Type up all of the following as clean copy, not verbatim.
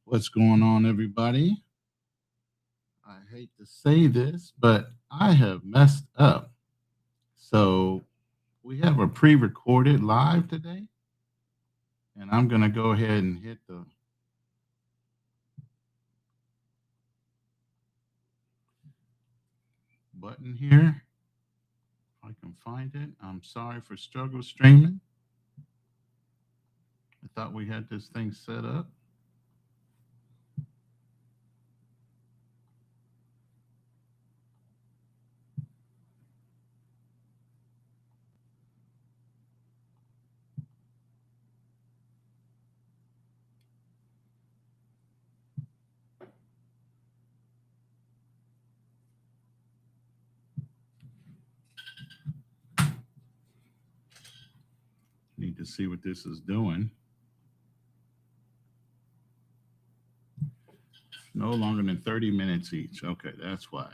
What's going on, everybody? I hate to say this, but I have messed up. So we have a pre-recorded live today, and I'm going to go ahead and hit the button here. If I can find it. I'm sorry for struggle streaming. I thought we had this thing set up. Need to see what this is doing. No longer than 30 minutes each. Okay, that's why.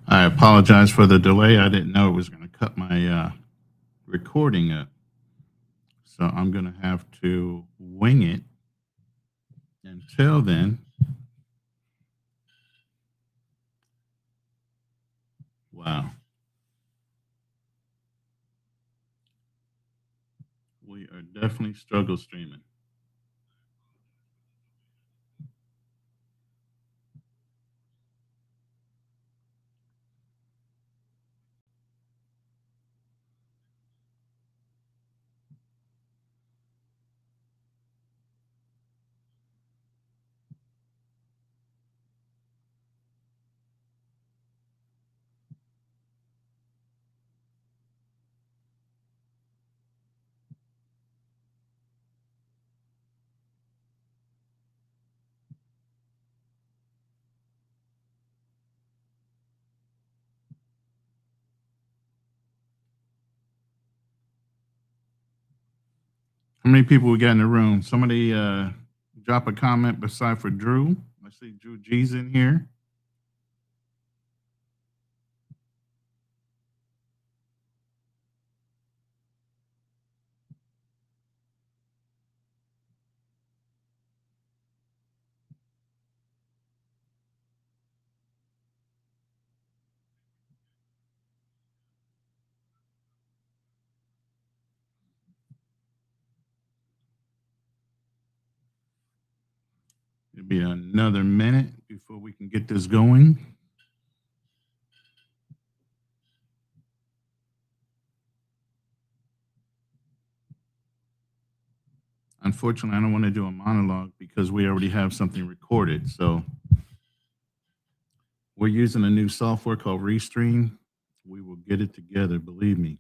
I apologize for the delay. I didn't know it was going to cut my recording up. So I'm going to have to wing it. Until then, wow. We are definitely struggle streaming. How many people we got in the room? Somebody drop a comment beside for Drew. I see Drew G's in here. It'll be another minute before we can get this going. Unfortunately, I don't want to do a monologue because we already have something recorded. So we're using a new software called Restream. We will get it together, believe me.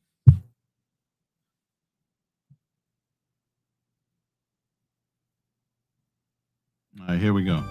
All right, here we go.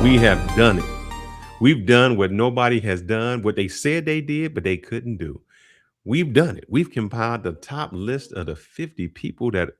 We have done it. We've done what nobody has done, what they said they did, but they couldn't do. We've done it. We've compiled the top list of the 50 people that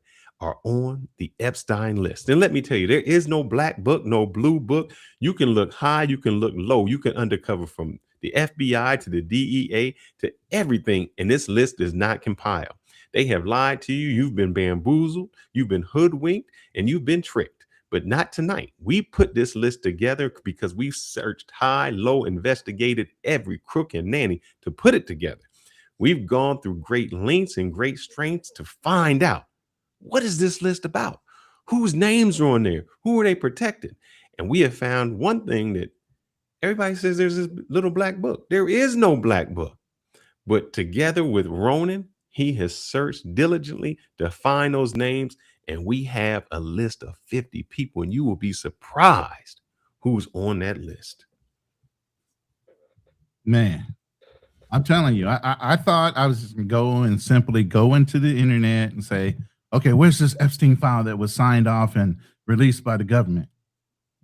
are on the Epstein list. And let me tell you, there is no black book, no blue book. You can look high, you can look low, you can undercover from the FBI to the DEA to everything. And this list is not compiled. They have lied to you. You've been bamboozled, you've been hoodwinked, and you've been tricked. But not tonight. We put this list together because we've searched high, low, investigated every crook and nanny to put it together. We've gone through great lengths and great strengths to find out what is this list about? Whose names are on there? Who are they protecting? And we have found one thing that everybody says there's this little black book. There is no black book. But together with Ronan, he has searched diligently to find those names. And we have a list of 50 people, and you will be surprised who's on that list. Man, I'm telling you, I thought I was just gonna go and simply go into the internet and say, okay, where's this Epstein file that was signed off and released by the government?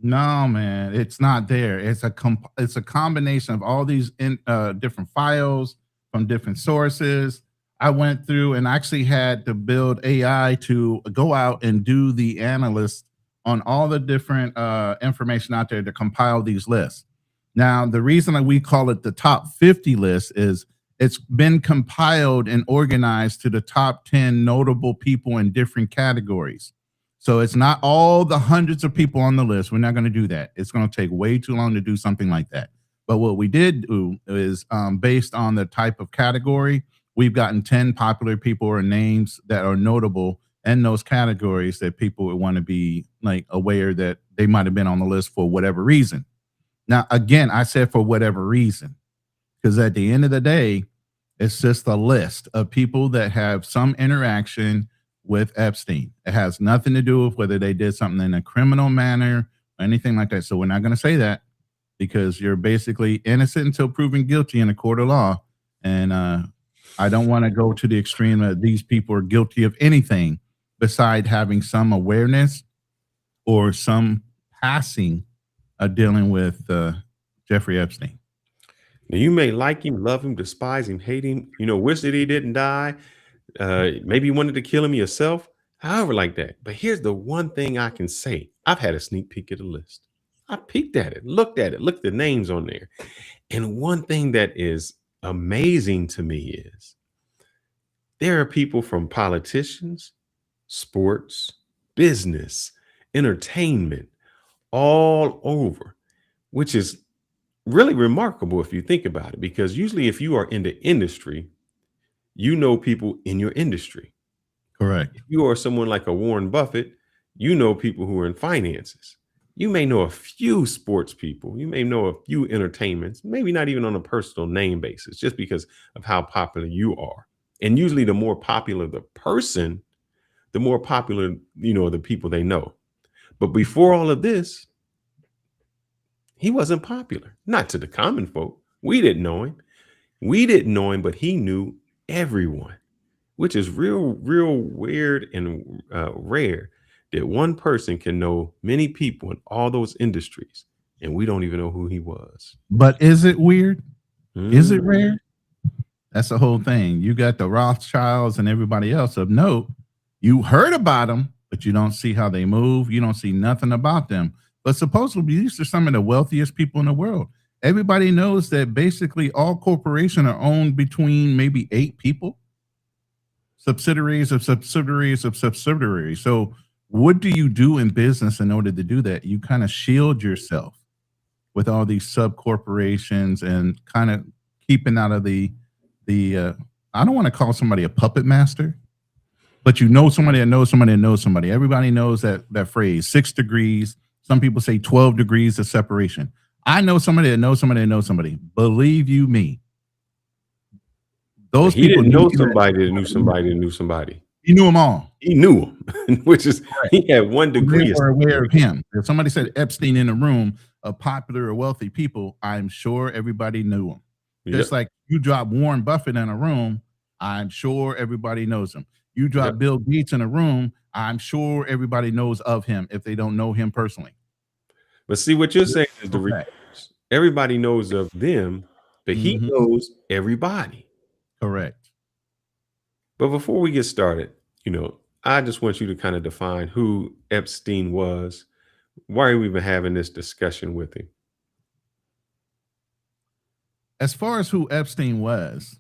No, man, it's not there. It's a combination of all these different files from different sources. I went through and actually had to build AI to go out and do the analyst on all the different information out there to compile these lists. Now, the reason that we call it the top 50 list is it's been compiled and organized to the top 10 notable people in different categories. So it's not all the hundreds of people on the list. We're not going to do that. It's going to take way too long to do something like that. But what we did do is based on the type of category, we've gotten 10 popular people or names that are notable in those categories that people would want to be like aware that they might have been on the list for whatever reason. Now, again, I said for whatever reason, because at the end of the day, it's just a list of people that have some interaction with Epstein. It has nothing to do with whether they did something in a criminal manner or anything like that. So we're not going to say that because you're basically innocent until proven guilty in a court of law. And I don't want to go to the extreme that these people are guilty of anything beside having some awareness or some passing dealing with Jeffrey Epstein. Now, you may like him, love him, despise him, hate him, wish that he didn't die. Maybe you wanted to kill him yourself, however, like that. But here's the one thing I can say. I've had a sneak peek at the list. I peeked at it, looked at the names on there. And one thing that is amazing to me is there are people from politicians, sports, business, entertainment, all over, which is really remarkable if you think about it, because usually if you are in the industry, you know people in your industry. Correct. If you are someone like a Warren Buffett, you know people who are in finances. You may know a few sports people. You may know a few entertainments, maybe not even on a personal name basis, just because of how popular you are. And usually the more popular the person, the more popular, the people they know. But before all of this, he wasn't popular, not to the common folk. We didn't know him. We didn't know him, but he knew everyone, which is real weird and rare that one person can know many people in all those industries, and we don't even know who he was. But is it weird? Is it Mm. rare? That's the whole thing. You got the Rothschilds and everybody else of note. You heard about them, but you don't see how they move. You don't see nothing about them. But supposedly, these are some of the wealthiest people in the world. Everybody knows that basically all corporations are owned between maybe 8 people, subsidiaries of subsidiaries of subsidiaries. So, what do you do in business in order to do that? You kind of shield yourself with all these sub corporations and kind of keeping out of the I don't want to call somebody a puppet master, but you know somebody that knows somebody that knows somebody. Everybody knows that phrase, 6 degrees. Some people say 12 degrees of separation. I know somebody that knows somebody that knows somebody. Believe you me. But Those he people didn't knew know that somebody that knew somebody that knew somebody. he knew them all. He knew him, which is Correct. he had 1 degree They of were aware of separation. him. If somebody said Epstein in a room of popular or wealthy people, I'm sure everybody knew him. Just Yep, like you drop Warren Buffett in a room, I'm sure everybody knows him. You drop yep. Bill Gates in a room, I'm sure everybody knows of him if they don't know him personally. But see, what you're You're saying is the correct. reverse. Everybody knows of them, but he Mhm. knows everybody. Correct. But before we get started, I just want you to kind of define who Epstein was. Why are we even having this discussion with him? As far as who Epstein was,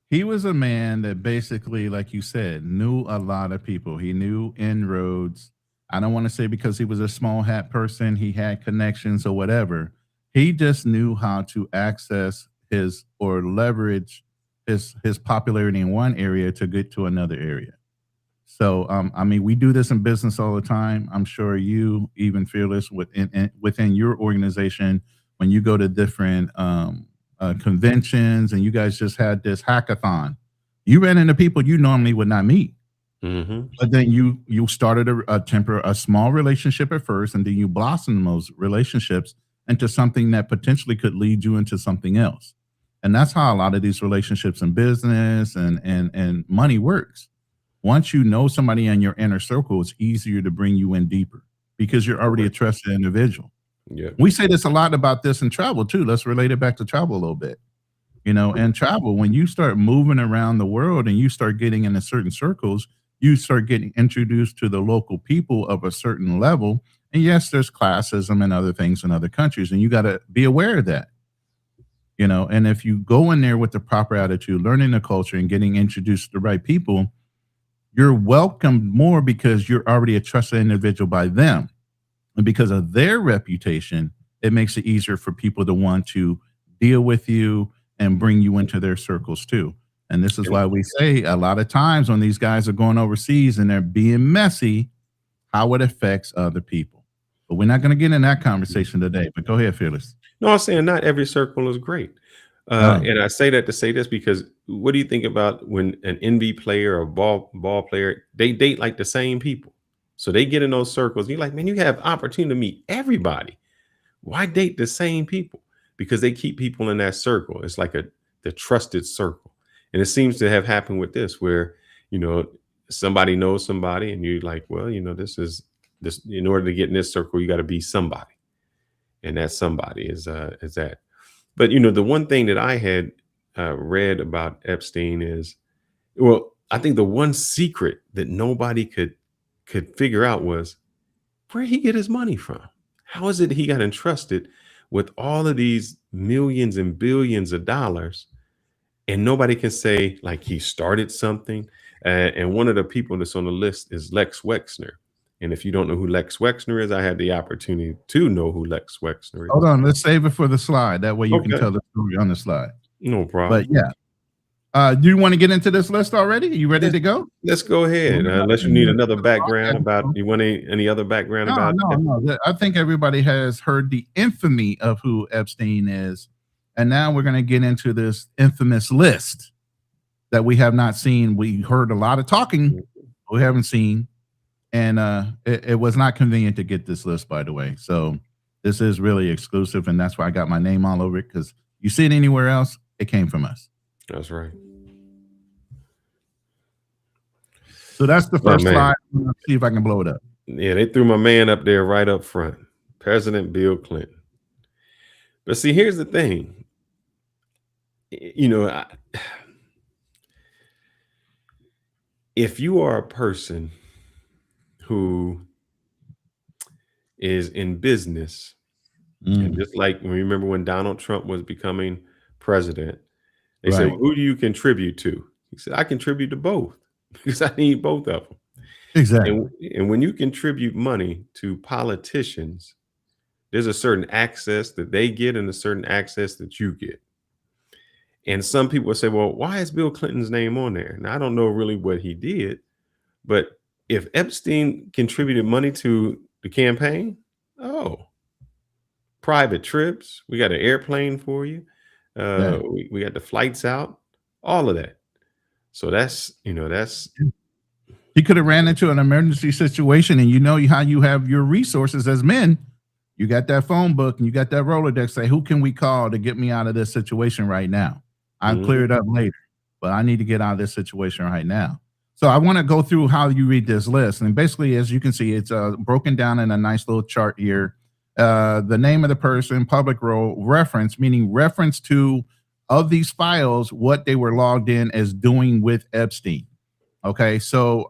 he was a man that basically, like you said, knew a lot of people. He knew inroads. I don't want to say because he was a small hat person, he had connections or whatever. He just knew how to access his or leverage his popularity in one area to get to another area. So, I mean, we do this in business all the time. I'm sure you, even Fearless, within your organization, when you go to different conventions and you guys just had this hackathon, you ran into people you normally would not meet. Hmm. But then you started a small relationship at first, and then you blossom those relationships into something that potentially could lead you into something else. And that's how a lot of these relationships in business and money works. Once you know somebody in your inner circle, it's easier to bring you in deeper because you're already a trusted individual. Yeah. We say this a lot about this in travel too. Let's relate it back to travel a little bit. And travel, when you start moving around the world and you start getting into certain circles, you start getting introduced to the local people of a certain level. And yes, there's classism and other things in other countries, and you got to be aware of that. And if you go in there with the proper attitude, learning the culture and getting introduced to the right people, you're welcomed more because you're already a trusted individual by them. And because of their reputation, it makes it easier for people to want to deal with you and bring you into their circles too. And this is And why we say a lot of times when these guys are going overseas and they're being messy, how it affects other people. But we're not going to get in that conversation today. But go ahead, Fearless. no, I'm saying not every circle is great. Oh, And I say that to say this because what do you think about when an NBA player or ball player, they date like the same people? So they get in those circles. You're like, man, you have opportunity to meet everybody. Why date the same people? Because they keep people in that circle. It's like the trusted circle. And it seems to have happened with this, where you know somebody knows somebody, and you're like, well, this is this. In order to get in this circle, you got to be somebody, and that somebody is that. But the one thing that I had read about Epstein is, well, I think the one secret that nobody could figure out was where he get his money from. How is it he got entrusted with all of these millions and billions of dollars, and nobody can say like he started something? And one of the people that's on the list is Lex Wexner. And if you don't know who Lex Wexner is, I had the opportunity to know who Lex Wexner hold is. on. Let's save it for the slide. That way you can Okay, tell the story on the slide. no But problem. yeah, do you want to get into this list already? You ready Let's, to go? let's go Well, ahead. we're not Unless you in need here another for the background broadcast, about, so you want any other background no, about no, no. I think everybody has heard the infamy of who Epstein is. And now we're going to get into this infamous list that we have not seen. We heard a lot of talking, we haven't seen. And it was not convenient to get this list, by the way. So this is really exclusive. And that's why I got my name all over it, because you see it anywhere else, it came from us. That's right. So that's the Oh first man. slide. Let's see if I can blow it up. Yeah, they threw my man up there right up front, President Bill Clinton. But see, here's the thing. Y- You know, I, if you are a person who is in business, and Mm, just like remember when Donald Trump was becoming president, they said, well, right. who do you contribute to? He said, I contribute to both because I need both of them. And, Exactly. and when you contribute money to politicians, there's a certain access that they get and a certain access that you get. And some people will say, well, why is Bill Clinton's name on there? Now, I don't know really what he did, but if Epstein contributed money to the campaign, oh, private trips, we got an airplane for you, Yeah. we got the flights out, all of that. So that's He could have ran into an emergency situation, and you know how you have your resources as men. You got that phone book and you got that Rolodex. Say, who can we call to get me out of this situation right now? I'll clear mhm, it up later, but I need to get out of this situation right now. So I want to go through how you read this list, and basically, as you can see, it's broken down in a nice little chart here. The name of the person, public role, reference, meaning reference to of these files, what they were logged in as doing with Epstein. Okay, so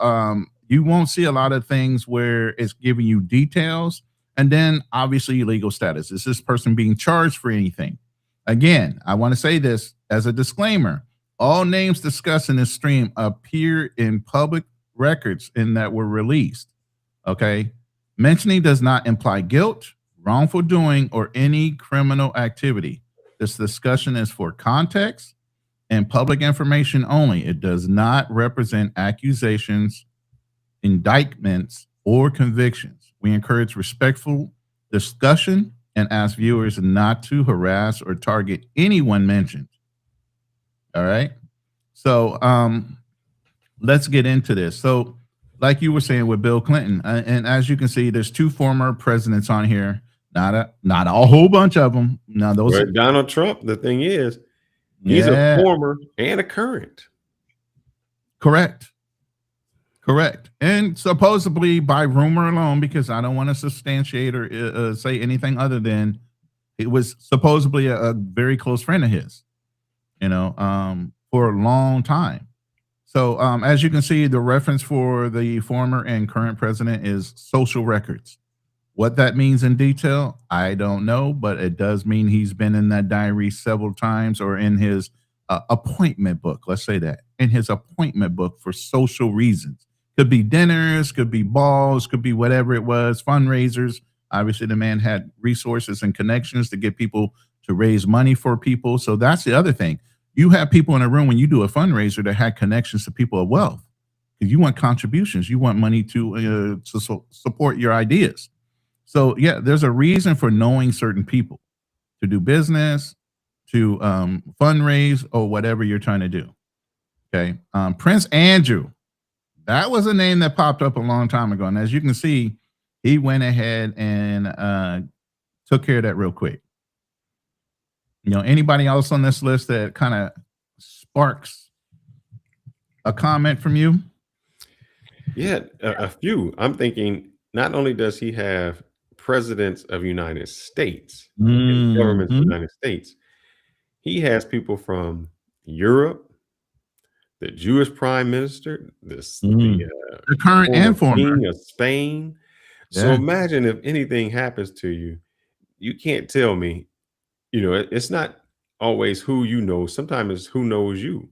you won't see a lot of things where it's giving you details, and then obviously legal status. Is this person being charged for anything? Again, I want to say this as a disclaimer: all names discussed in this stream appear in public records and that were released. Okay, mentioning does not imply guilt, wrongful doing, or any criminal activity. This discussion is for context and public information only. It does not represent accusations, indictments, or convictions. We encourage respectful discussion and ask viewers not to harass or target anyone mentioned. All right. So let's get into this. So, like you were saying with Bill Clinton, and as you can see, there's two former presidents on here. Not a whole bunch of them. Now those, Where Donald Trump, the thing is, he's a yeah, former and a current. correct. Correct. And supposedly by rumor alone, because I don't want to substantiate or say anything other than it was supposedly a very close friend of his, for a long time. So as you can see, the reference for the former and current president is social records. What that means in detail, I don't know, but it does mean he's been in that diary several times or in his appointment book. Let's say that in his appointment book for social reasons. Could be dinners, could be balls, could be whatever it was, fundraisers. Obviously, the man had resources and connections to get people to raise money for people. So that's the other thing. You have people in a room when you do a fundraiser that had connections to people of wealth. Because you want contributions, you want money to support your ideas. So yeah, there's a reason for knowing certain people to do business, to fundraise, or whatever you're trying to do. Okay, Prince Andrew, that was a name that popped up a long time ago, and as you can see, he went ahead and took care of that real quick. Anybody else on this list that kind of sparks a comment from you? Yeah, a few. I'm thinking not only does he have presidents of United States and governments of Mhm. the United States, he has people from Europe, the Jewish prime minister, the Mm. The current former and former. king of Spain. So Yeah, imagine if anything happens to you, you can't tell me, it's not always who you know. Sometimes it's who knows you.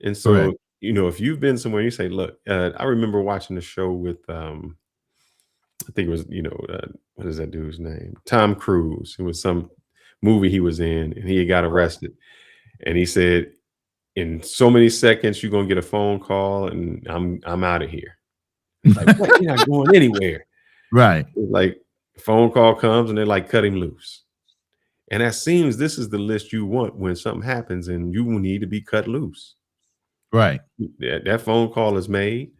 And correct. so, if you've been somewhere, you say, look, I remember watching the show with, I think it was, what is that dude's name? Tom Cruise. It was some movie he was in and he got arrested. And he said, in so many seconds, you're gonna get a phone call and I'm out of here. It's like, what? You're not going anywhere. Right, It's like phone call comes and they're like, cut him loose. And that seems this is the list you want when something happens and you will need to be cut loose. right. That phone call is made.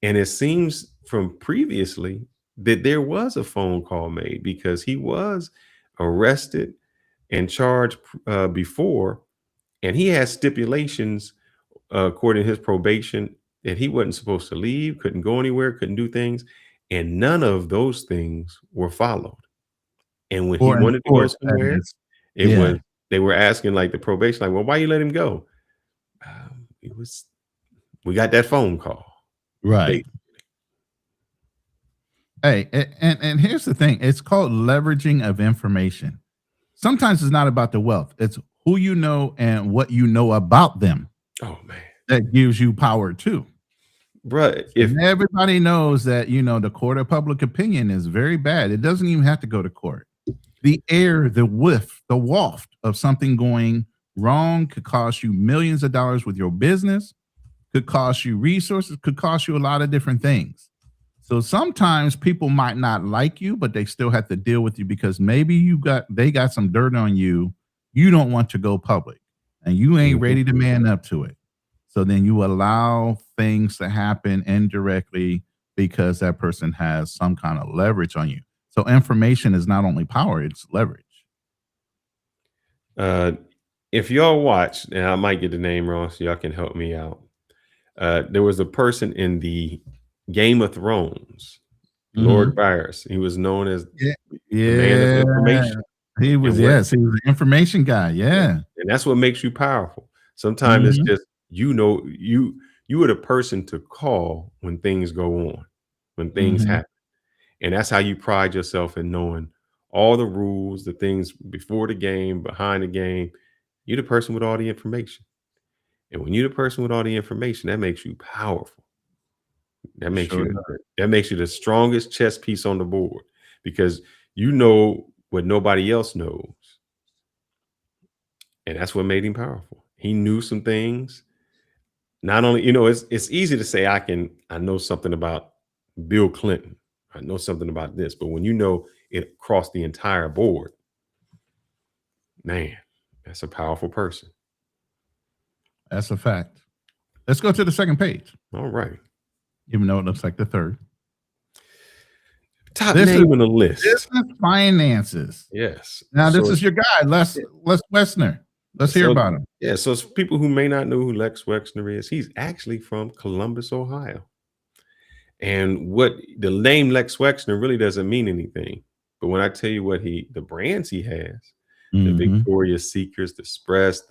And it seems from previously that there was a phone call made because he was arrested and charged before. And he has stipulations, according to his probation, that he wasn't supposed to leave, couldn't go anywhere, couldn't do things. And none of those things were followed. And when he Or wanted to go enforced somewhere, as it yeah, was they were asking like the probation, like, well, why you let him go? It was we got that phone call. right. They Hey, and here's the thing. It's called leveraging of information. Sometimes it's not about the wealth. It's who you know and what you know about them oh man. that gives you power too. Bruh, if And everybody knows that, the court of public opinion is very bad. It doesn't even have to go to court. The air, the whiff, the waft of something going wrong could cost you millions of dollars with your business, could cost you resources, could cost you a lot of different things. So sometimes people might not like you, but they still have to deal with you because maybe they got some dirt on you. You don't want to go public and you ain't Mhm. ready to man up to it. So then you allow things to happen indirectly because that person has some kind of leverage on you. So information is not only power, it's leverage. uh if y'all watch, and I might get the name wrong, so y'all can help me out. There was a person in the Game of Thrones, Lord Mhm. Varys. He was known as Yeah. the man of Yeah. information. He was, And what yes, he was an information guy. Yeah, Yeah. and that's what makes you powerful. Sometimes it's Mhm. just, you are the person to call when things go on, when things Mhm. happen. And that's how you pride yourself in knowing all the rules, the things before the game, behind the game. You're the person with all the information. And when you're the person with all the information, that makes you powerful. That makes Sure you does. that makes you the strongest chess piece on the board because you know what nobody else knows. And that's what made him powerful. He knew some things. Not only, it's easy to say I know something about Bill Clinton. I know something about this, but when you know it across the entire board, man, that's a powerful person. That's a fact. Let's go to the second page, All right. even though it looks like the third. Top This is name on the list. business finances. Yes. Now, this So is your guy, Les yeah, Les Wessner. Let's hear so about him. yeah, so it's people who may not know who Lex Wexner is. He's actually from Columbus, Ohio. And what the name Lex Wexner really doesn't mean anything. But when I tell you the brands he has, the Mhm. Victoria's Secrets, the Express,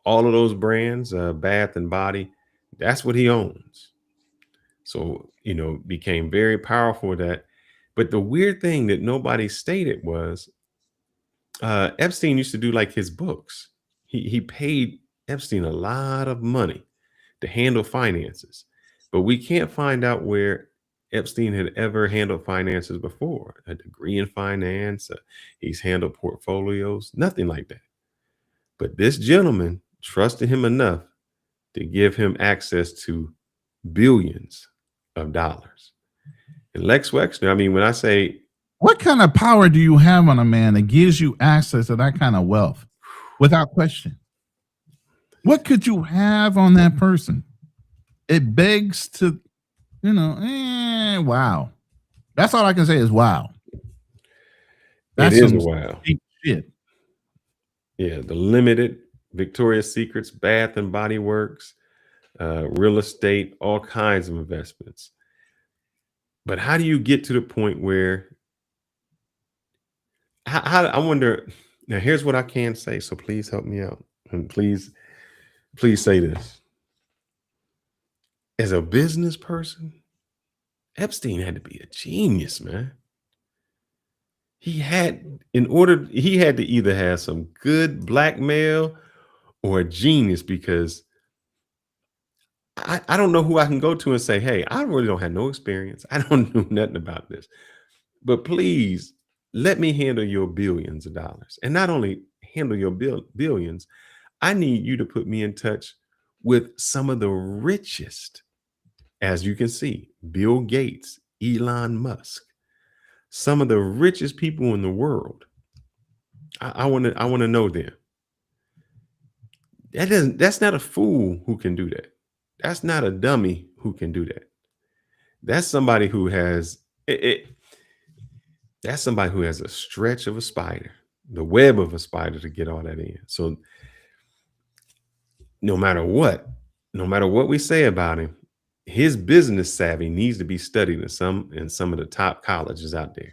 all of those brands, Bath and Body, that's what he owns. So, became very powerful with that. But the weird thing that nobody stated was Epstein used to do like his books. He paid Epstein a lot of money to handle finances, but we can't find out where Epstein had ever handled finances before. A degree in finance, he's handled portfolios, nothing like that. But this gentleman trusted him enough to give him access to billions of dollars. And Lex Wexner, I mean, when I say What kind of power do you have on a man that gives you access to that kind of wealth without question? What could you have on that person? It begs to, wow. That's all I can say is wow. it That's is a some while, deep shit. yeah, the limited Victoria's Secrets, Bath and Body Works, real estate, all kinds of investments. But how do you get to the point where I wonder now here's what I can say, so please help me out. And please say this. As a business person, Epstein had to be a genius, man. He had to either have some good blackmail or a genius because I don't know who I can go to and say, hey, I really don't have no experience. I don't know nothing about this. But please let me handle your billions of dollars. And not only handle your billions, I need you to put me in touch with some of the richest, as you can see, Bill Gates, Elon Musk, some of the richest people in the world. I want to know them. That's not a fool who can do that. That's not a dummy who can do that. That's somebody who has it, that's somebody who has a stretch of a spider, the web of a spider to get all that in. So no matter what, no matter what we say about him, his business savvy needs to be studied in some of the top colleges out there.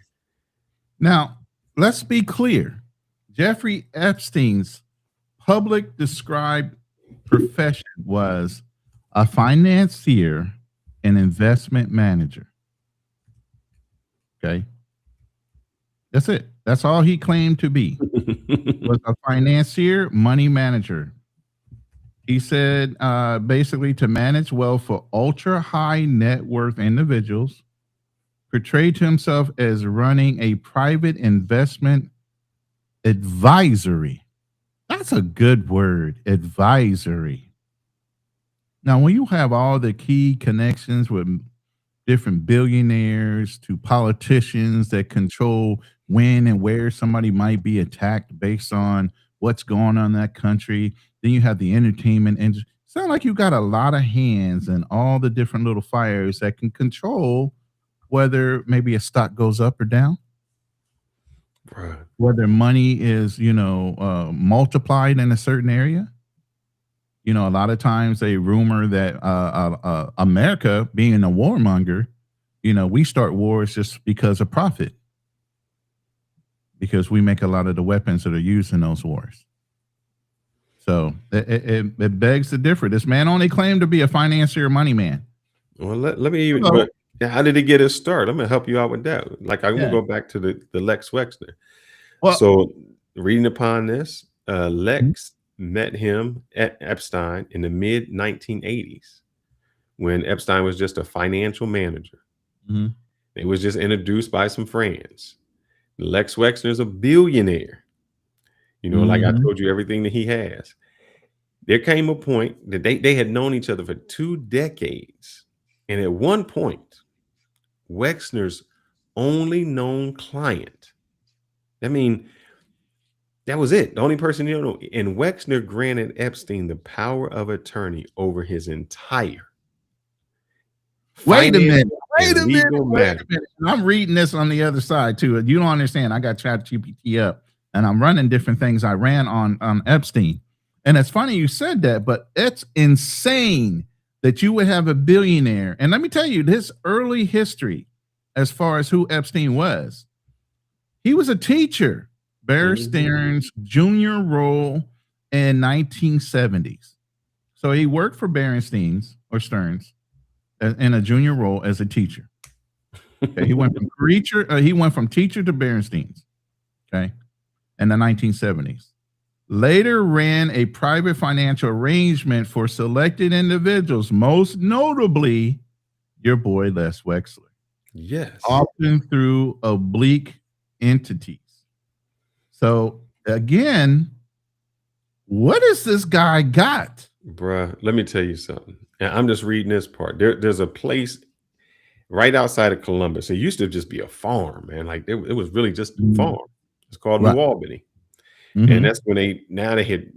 Now, let's be clear. Jeffrey Epstein's public described profession was a financier and investment manager. Okay. That's it. That's all he claimed to be, was a financier, money manager. He said basically to manage wealth for ultra high net worth individuals, portrayed to himself as running a private investment advisory. That's a good word, advisory. Now, when you have all the key connections with different billionaires to politicians that control when and where somebody might be attacked based on what's going on in that country, then you have the entertainment industry. Sound like you got a lot of hands in all the different little fires that can control whether maybe a stock goes up or down, Bruh. whether money is multiplied in a certain area. A lot of times they rumor that America, being a warmonger, we start wars just because of profit, because we make a lot of the weapons that are used in those wars. So it begs to differ. This man only claimed to be a financier, money man. Well, let me even, Hello. but how did he get his start? I'm gonna help you out with that. Like I'm gonna Yeah. go back to the Lex Wexner. Well. So reading upon this, Mhm. Lex met him at Epstein in the mid 1980s when Epstein was just a financial manager. Mhm. It was just introduced by some friends. Lex Wexner is a billionaire. Like I Mhm. told you, everything that he has. There came a point that they had known each other for 2 decades. And at one point, Wexner's only known client, I mean, that was it. The only person you don't know. And Wexner granted Epstein the power of attorney over his entire Wait a minute. financial Wait and a minute. legal Wait matter. a minute. And I'm reading this on the other side too. You don't understand. I got ChatGPT up and I'm running different things I ran on Epstein. And it's funny you said that, but it's insane that you would have a billionaire. And let me tell you, this early history, as far as who Epstein was, he was a teacher, Bear Mhm. Stearns junior role in 1970s. So he worked for Berenstein's or Stearns in a junior role as a teacher. Okay, he went from teacher to Berenstein's. Okay, in the 1970s. Later ran a private financial arrangement for selected individuals, most notably your boy Les Wexler, Yes. often through oblique entities. So again, what has this guy got? Bruh, let me tell you something. And I'm just reading this part. There's a place right outside of Columbus. It used to just be a farm, man. Like it was really just a Mm, farm. It's called right. New Albany. And Mm-hmm. that's when they had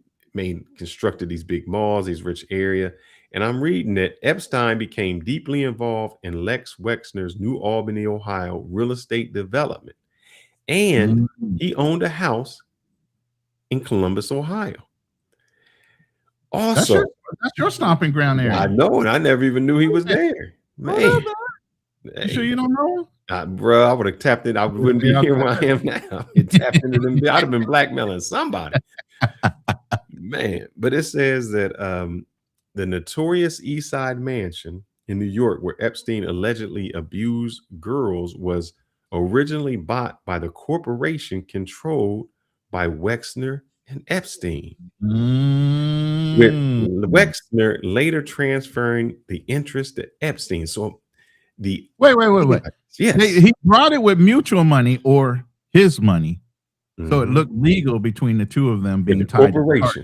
constructed these big malls, these rich area. And I'm reading that Epstein became deeply involved in Lex Wexner's New Albany, Ohio real estate development. And Mm. he owned a house in Columbus, Ohio. That's your Also, that's your stomping ground I area. know, and I never even knew he was there. What up, Man, man? You sure hey, you don't know? bro, I would have tapped it. I wouldn't be Yeah. here where I am now. It tapped into them. I'd have been blackmailing somebody. Man, but it says that the notorious East Side Mansion in New York, where Epstein allegedly abused girls, was originally bought by the corporation controlled by Wexner and Epstein, with Mm. Wexner later transferring the interest to Epstein. So the Wait. yes, He brought it with mutual money or his money, so it mhm, looked legal between the two of them with the being tied apart. corporation,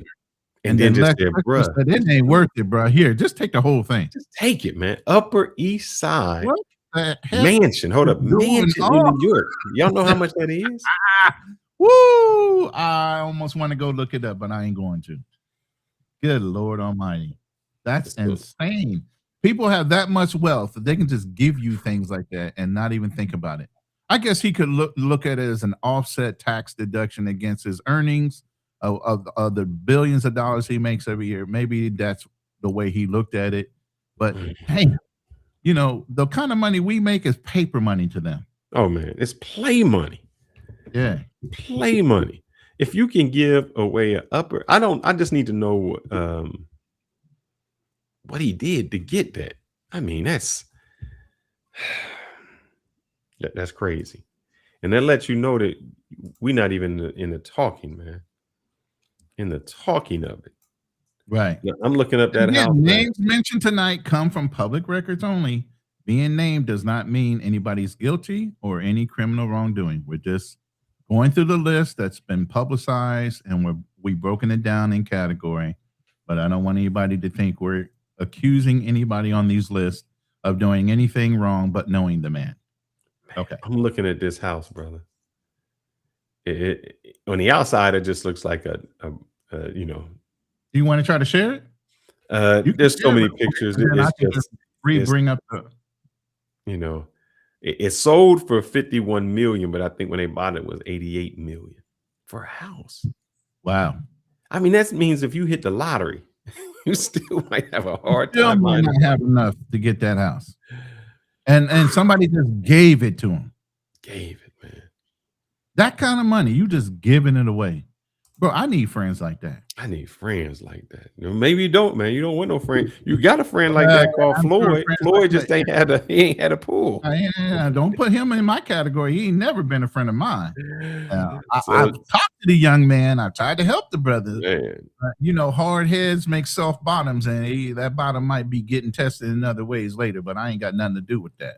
and And then then just Lex said, Frickman "Bruh, said, "It ain't worth it, bro. Here, just take the whole thing." just take it, man." Upper East Side What the heck mansion. Hold is up, going mansion in on? New York. Y'all know how much that is? Woo! I almost want to go look it up, but I ain't going to. Good Lord Almighty. That's So, insane. People have that much wealth that they can just give you things like that and not even think about it. I guess he could look at it as an offset tax deduction against his earnings of the billions of dollars he makes every year. Maybe that's the way he looked at it. But hey, the kind of money we make is paper money to them. oh man, it's play money. Yeah. Play money. If you can give away a upper, I just need to know what he did to get that. I mean, that's crazy. And that lets you know that we're not even in the talking, man. In the talking of it. Right. Now, I'm looking up And that again, house now. names mentioned tonight come from public records only. Being named does not mean anybody's guilty or any criminal wrongdoing. We're just going through the list that's been publicized and we've broken it down in category. But I don't want anybody to think we're accusing anybody on these lists of doing anything wrong but knowing the man. Okay. I'm looking at this house, brother. On the outside, it just looks like a. Do you want to try to share it? You can There's so share it many real quick, pictures. and then I It's can just just it's bring up the you know, it sold for 51 million, but I think when they bought it was 88 million for a house. wow. I mean, that means if you hit the lottery, You still might have a You hard still time might buying not the have property. enough to get that house. And somebody just gave it to him. Gave it, man. That kind of money, you just giving it away. Bro, I need friends like that. I need friends like that. Maybe you don't, man. You don't want no friend. You got a friend like Uh, that called I'm sure Floyd. friends like Floyd just that. he ain't had a pool. Don't put him in my category. He ain't never been a friend of mine. I've So talked to the young man. I tried to help the brother. man, Hard heads make soft bottoms, and that bottom might be getting tested in other ways later. But I ain't got nothing to do with that.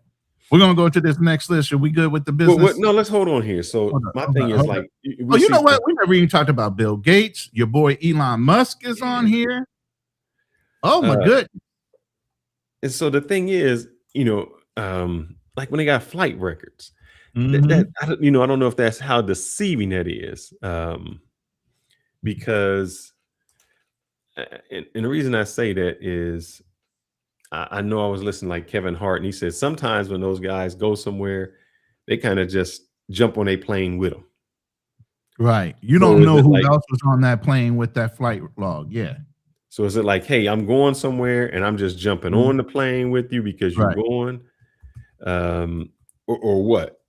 We're gonna go to this next list. Are we good with the well, what? business? No, let's hold on here. So Hold on, my hold thing on, is hold on. like Oh, we you see know what? some, We never even talked about Bill Gates. Your boy Elon Musk is on yeah. here. Oh my Uh, goodness. and so the thing is, like when they got flight records, that Mm-hmm. I don't know if that's how deceiving that is, because and the reason I say that is I know I was listening like Kevin Hart, and he said sometimes when those guys go somewhere, they kind of just jump on a plane with them. Right. You So don't is know it who like else was on that plane with that flight log. Yeah. so is it like, hey, I'm going somewhere and I'm just jumping Mhm. on the plane with you because you're Right. going, or what?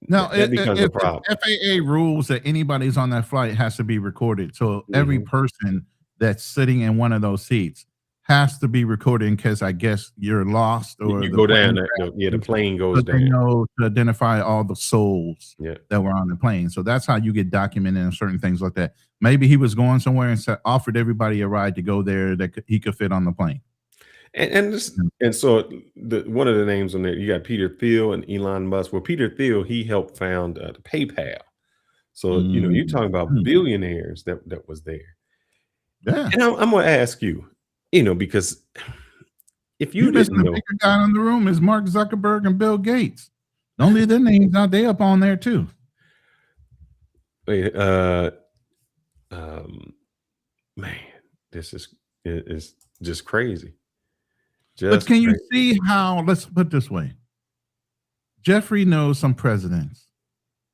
Now, That becomes a if it's problem. FAA rules that anybody's on that flight has to be recorded, so every Mhm. person that's sitting in one of those seats has to be recorded in case I guess you're lost or You the go down, plane the crashes, plane so goes they down. know to identify all the souls Yeah. that were on the plane. So that's how you get documented and certain things like that. Maybe he was going somewhere and offered everybody a ride to go there that he could fit on the plane. And so one of the names on there, you got Peter Thiel and Elon Musk. Well, Peter Thiel, he helped found the PayPal. So, you're talking about Mhm. billionaires that was there. Yeah. And I'm gonna ask you, because if You you missing didn't the know, bigger guy in the room is Mark Zuckerberg and Bill Gates. Don't leave their names out. They up on there too. wait, um, man, this is just crazy, But just can you crazy. see how, let's put it this way. Jeffrey knows some presidents.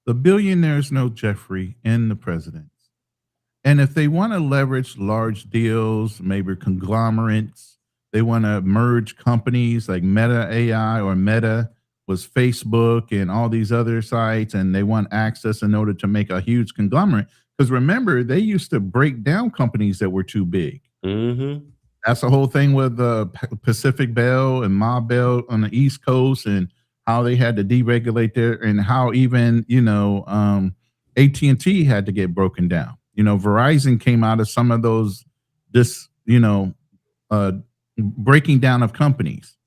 The billionaires know Jeffrey and the presidents. And if they want to leverage large deals, maybe conglomerates, they want to merge companies like Meta AI or Meta was Facebook and all these other sites, and they want access in order to make a huge conglomerate. Because remember, they used to break down companies that were too big. Mhm. That's the whole thing with Pacific Bell and Ma Bell on the East Coast, and how they had to deregulate there, and how even AT&T had to get broken down. Verizon came out of some of those this uh, breaking down of companies,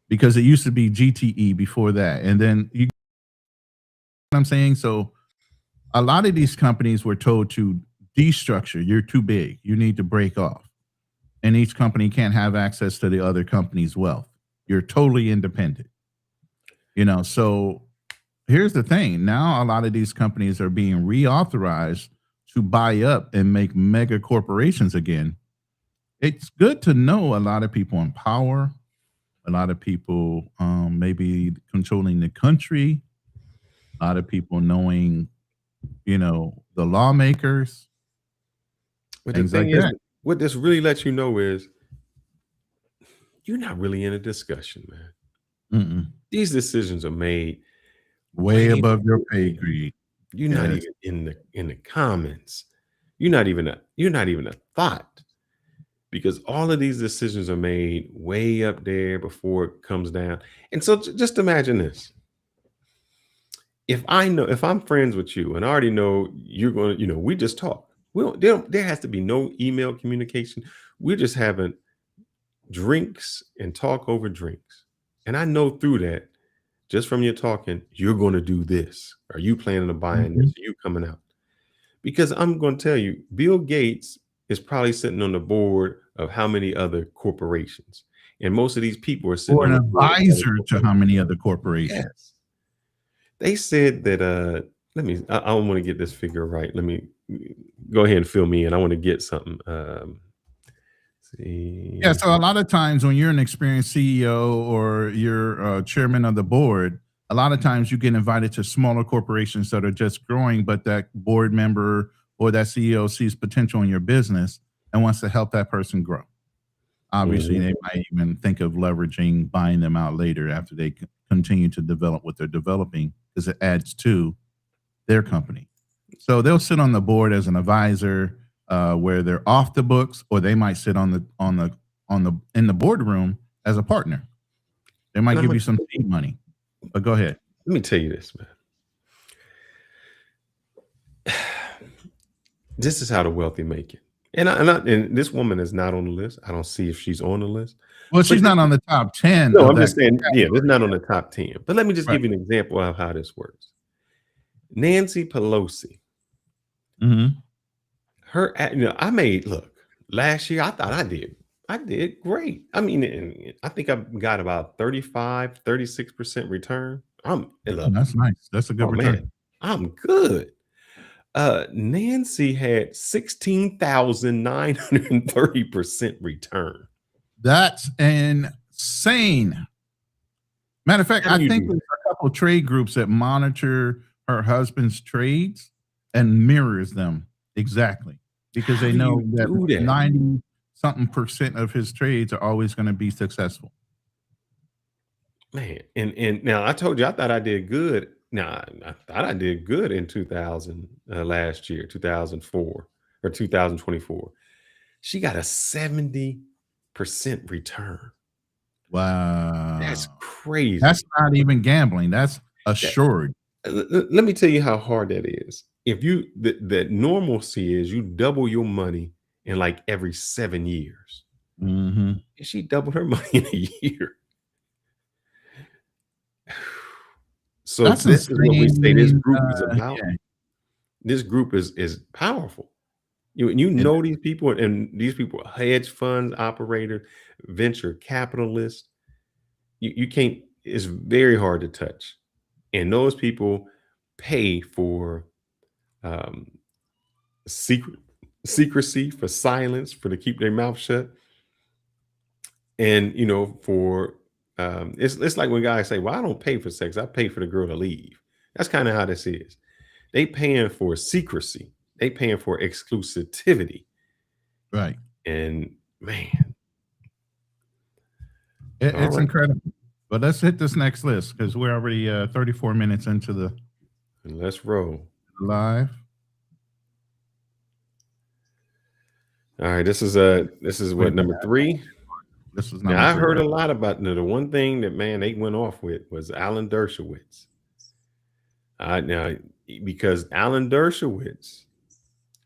because it used to be GTE before that, and then you. What I'm saying, so a lot of these companies were told to destructure. You're too big. You need to break off, and each company can't have access to the other company's wealth. You're totally independent. So here's the thing. Now a lot of these companies are being reauthorized to buy up and make mega corporations again. It's good to know a lot of people in power, a lot of people maybe controlling the country, a lot of people knowing, the lawmakers, But the things thing like is, that. what this really lets you know is you're not really in a discussion, man. Mm-mm. These decisions are made Way way above your before pay you. grade. You're not Yes. even in the comments. You're not even a thought, because all of these decisions are made way up there before it comes down. And so just imagine this. If I'm friends with you and I already know you're going to, we just talk. There has to be no email communication. We're just having drinks and talk over drinks. And I know through that, just from your talking, you're going to do this. Are you planning on buying this? Mhm. Are you coming out? Because I'm going to tell you, Bill Gates is probably sitting on the board of how many other corporations. And most of these people are sitting Or on an the board of other advisor to corporations. how many other corporations? Yes. They said that I want to get this figure right. Let me go ahead and fill me in. I want to get something. Yeah, See. so a lot of times when you're an experienced CEO or you're chairman of the board, a lot of times you get invited to smaller corporations that are just growing, but that board member or that CEO sees potential in your business. and wants to help that person grow. Obviously, Mhm. they might even think of leveraging buying them out later after they continue to develop what they're developing because it adds to their company. So they'll sit on the board as an advisor, where they're off the books, or they might sit on the in the boardroom as a partner. They might And I'm give like, you some seed money. But go ahead. let me tell you this, man. This is how the wealthy make it. And this woman is not on the list. I don't see if she's on the list. Well, But she's not on the top 10 no, of I'm that just saying, yeah, category. it's not on the top 10. But let me just Right. give you an example of how this works. Nancy Pelosi, Mhm. I made, look, last year I thought I did great. I mean, and I think I got about 36% return. Oh, Look, that's nice. That's a good oh man, return. I'm good. Nancy had 16,930% return. That's insane. Matter of fact, How do I you think do there's that? a couple trade groups that monitor her husband's trades and mirrors them exactly because How they do know you that do that? 90 something percent of his trades are always going to be successful. Man, and now I told you I thought I did good. Now I thought I did good in 2000 last year, 2004 or 2024. She got a 70% return. That's Wow. That's crazy. not even gambling. That's That, assured. let me tell you how hard that is. If you the normalcy is you double your money in like every 7 years. Mhm. And she doubled her money in a year. So That's this is what we say this insane. group is about. Yeah, This group is powerful. You it know these people, and these people are hedge funds operator, venture capitalists. You can't. It's very hard to touch, and those people pay for um, secret secrecy, for silence, for to keep their mouth shut, and for it's like when guys say, "Well, I don't pay for sex. I pay for the girl to leave." That's kind of how this is. They paying for secrecy. They paying for exclusivity, right. and man, all It's right. incredible. But let's hit this next list because we're already 34 minutes into the And let's roll. live. All right, this is Wait a what, minute. number three. This is Now number I three, heard right? a lot about the one thing that man they went off with was Alan Dershowitz. Now because Alan Dershowitz,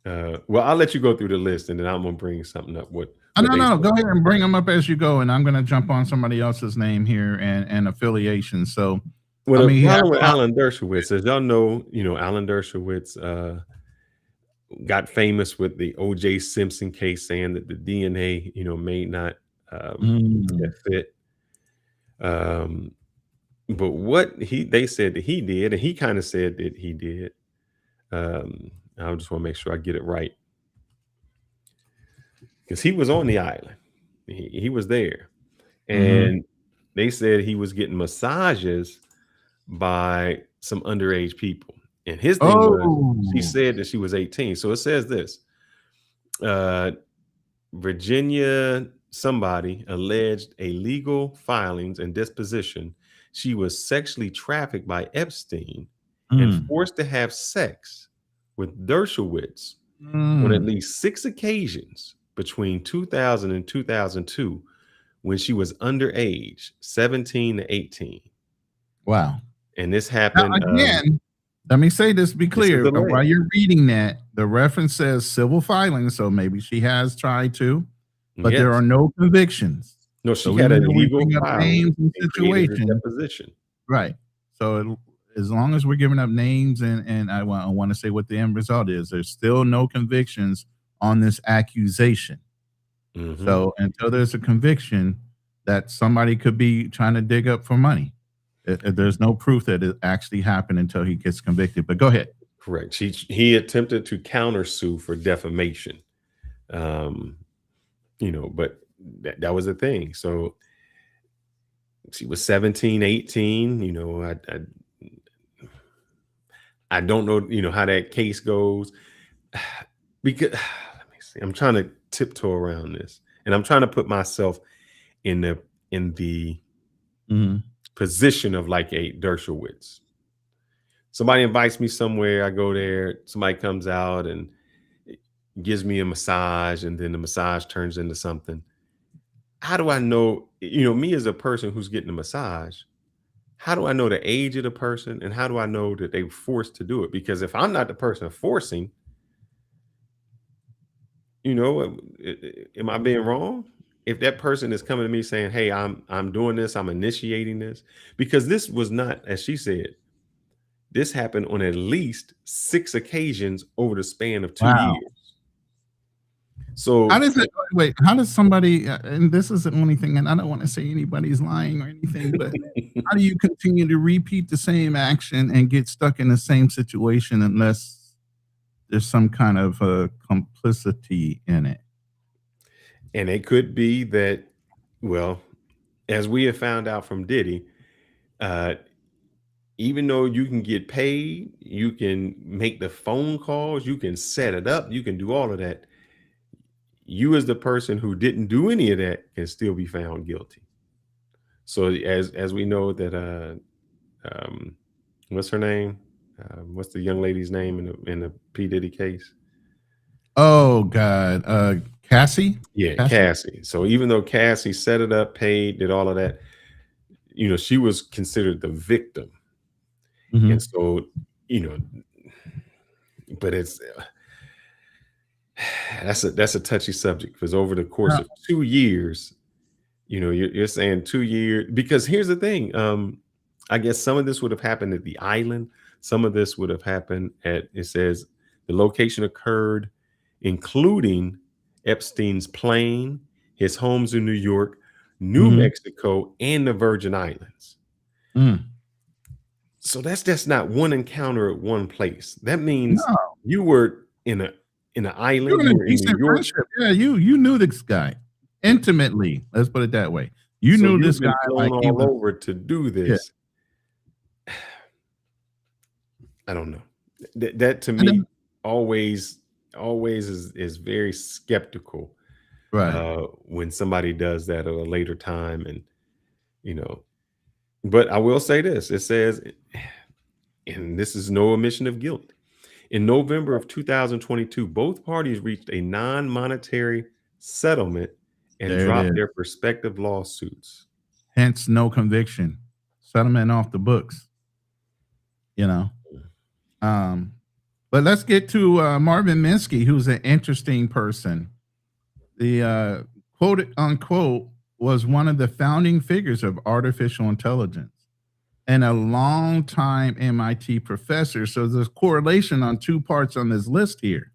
well, I'll let you go through the list and then I'm gonna bring something up. What Oh, what no, they no, no. said. Go ahead and bring them up as you go, and I'm going to jump on somebody else's name here and affiliation. So, Well, I the mean, he has problem with a lot. Alan Dershowitz, as y'all know, Alan Dershowitz got famous with the O.J. Simpson case, saying that the DNA, may not Mm, fit. Um, But what they said that he did, and he kind of said that he did. I just want to make sure I get it right because he was on the island. He was there, hmm. and they said he was getting massages by some underage people. And his thing was, she Oh, said that she was 18. So it says this: uh, Virginia somebody alleged illegal filings and disposition. She was sexually trafficked by Epstein and mm, forced to have sex with Dershowitz on at mm. least 6 occasions between 2000 and 2002 when she was underage, 17 to 18. Wow. And this Now, happened. again, let me say this, be This is clear. While alleged. you're reading that, the reference says civil filing. So maybe she has tried to, but there Yes. are no convictions. No, she So had even an though we illegal bring up filing names and and created a situations, deposition. right. So as long as we're giving up names and I want to say what the end result is, there's still no convictions on this accusation. Hmm. So until there's a conviction that somebody could be trying to dig up for money, there's no proof that it actually happened until he gets convicted. But go ahead. Correct. He attempted to countersue for defamation. Um, but that was the thing. So she was 17, 18. I don't know, how that case goes. Because let me See, I'm trying to tiptoe around this, and I'm trying to put myself in the Mhm. position of like a Dershowitz. Somebody invites me somewhere, I go there, somebody comes out and gives me a massage, and then the massage turns into something. How do I know, me as a person who's getting a massage, how do I know the age of the person and how do I know that they were forced to do it? Because if I'm not the person forcing, am I being wrong? If that person is coming to me saying, "Hey, I'm doing this, I'm initiating this," because this was not, as she said, this happened on at least 6 occasions over the span of 2 years. Wow. How So, does it wait, how does somebody and this is the only thing, and I don't wanna say anybody's lying or anything, but how do you continue to repeat the same action and get stuck in the same situation unless there's some kind of, complicity in it? and it could be that, well, as we have found out from Diddy, uh, even though you can get paid, you can make the phone calls, you can set it up, you can do all of that. You, as the person who didn't do any of that, can still be found guilty. So, as we know that, um, what's her name? What's the young lady's name in the P Diddy case? Oh god, Cassie? Yeah, Cassie? Cassie. So even though Cassie set it up, paid, did all of that, she was considered the victim. And Mhm. so, you know, but it's that's a touchy subject because over the course Now of 2 years, you're saying 2 years, because here's the thing. I guess some of this would have happened at the island. Some of this would have happened at, it says the location occurred, including Epstein's plane, his homes in New York, New mhm. Mexico, and the Virgin Islands. Mm. So that's not one encounter at one place. That means No, you were in an you're island, in you a were in New decent York. friendship. Yeah, you knew this guy Yeah. intimately, let's put it that way. You So knew you've this guy been flown like he all was over to do yeah, this. I don't know. That to and me then always always is very skeptical right, when somebody does that at a later time, and you know. But I will say this: it says, and this is no omission of guilt. In November of 2022, both parties reached a non-monetary settlement and there it dropped is. their respective lawsuits. Hence, no conviction. Settlement off the books, you know? Um, but let's get to, Marvin Minsky, who's an interesting person. The, quote unquote, was one of the founding figures of artificial intelligence and a longtime MIT professor. So there's correlation on two parts on this list here.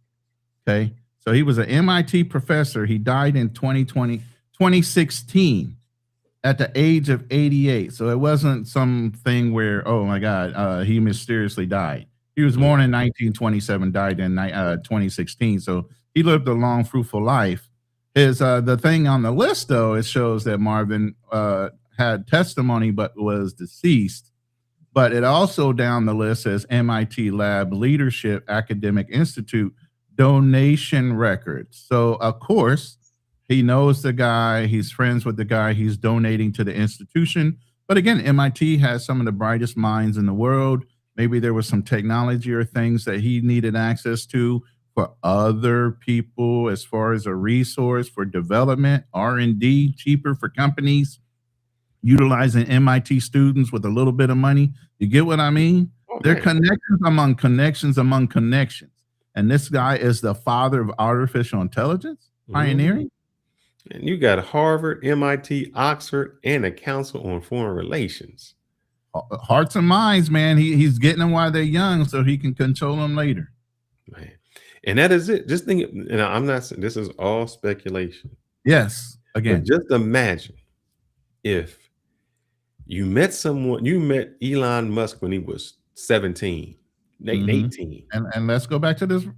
Okay. So he was an MIT professor. He died in 2016 at the age of 88. So it wasn't something where, oh my God, he mysteriously died. He was born Mhm. in 1927, died in 2016. So he lived a long, fruitful life. His the thing on the list though, it shows that Marvin had testimony but was deceased. But it also down the list says MIT Lab Leadership Academic Institute donation records. So of course he knows the guy, he's friends with the guy, he's donating to the institution. But again, MIT has some of the brightest minds in the world. Maybe there was some technology or things that he needed access to for other people as far as a resource for development, R&D, cheaper for companies utilizing MIT students with a little bit of money. You get what I mean? Oh They're man. connections among connections among connections. And this guy is the father of artificial intelligence, Mhm. pioneering. And you got Harvard, MIT, Oxford, and a Council on Foreign Relations. Hearts and minds, man. He's getting them while they're young so he can control them later. Man. And that is it. Just think, and I'm not saying this is all speculation, Yes, but again. just imagine if you met Elon Musk when he was 17, Hmm. 18. And let's go back to this Yeah.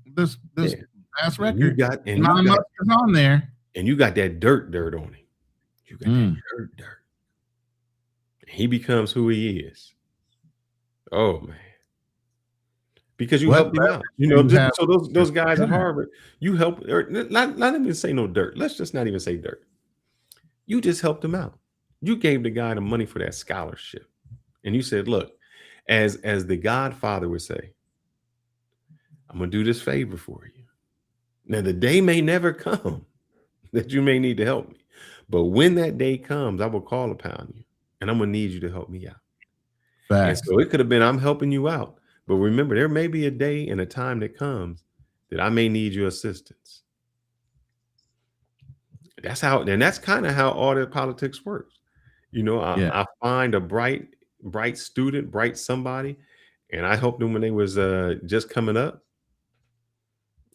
past And you record. got and you Elon got Musk is on there. and you got that dirt on him. You got that Mm. dirt. He becomes who he is. Oh man. because you What helped him out. leverage do you have So with those guys your at parent? Harvard, you helped, or not even say no dirt. Let's just not even say dirt. You just helped him out. You gave the guy the money for that scholarship, and you said, "Look, as the Godfather would say, I'm gonna do this favor for you. Now the day may never come that you may need to help me, but when that day comes, I will call upon you, and I'm gonna need you to help me out." And Facts. so it could have been, I'm helping you out. But remember, there may be a day and a time that comes that I may need your assistance. That's how, and that's kind of how audit politics works. Yeah. I find a bright student, bright somebody, and I helped them when they was just coming up.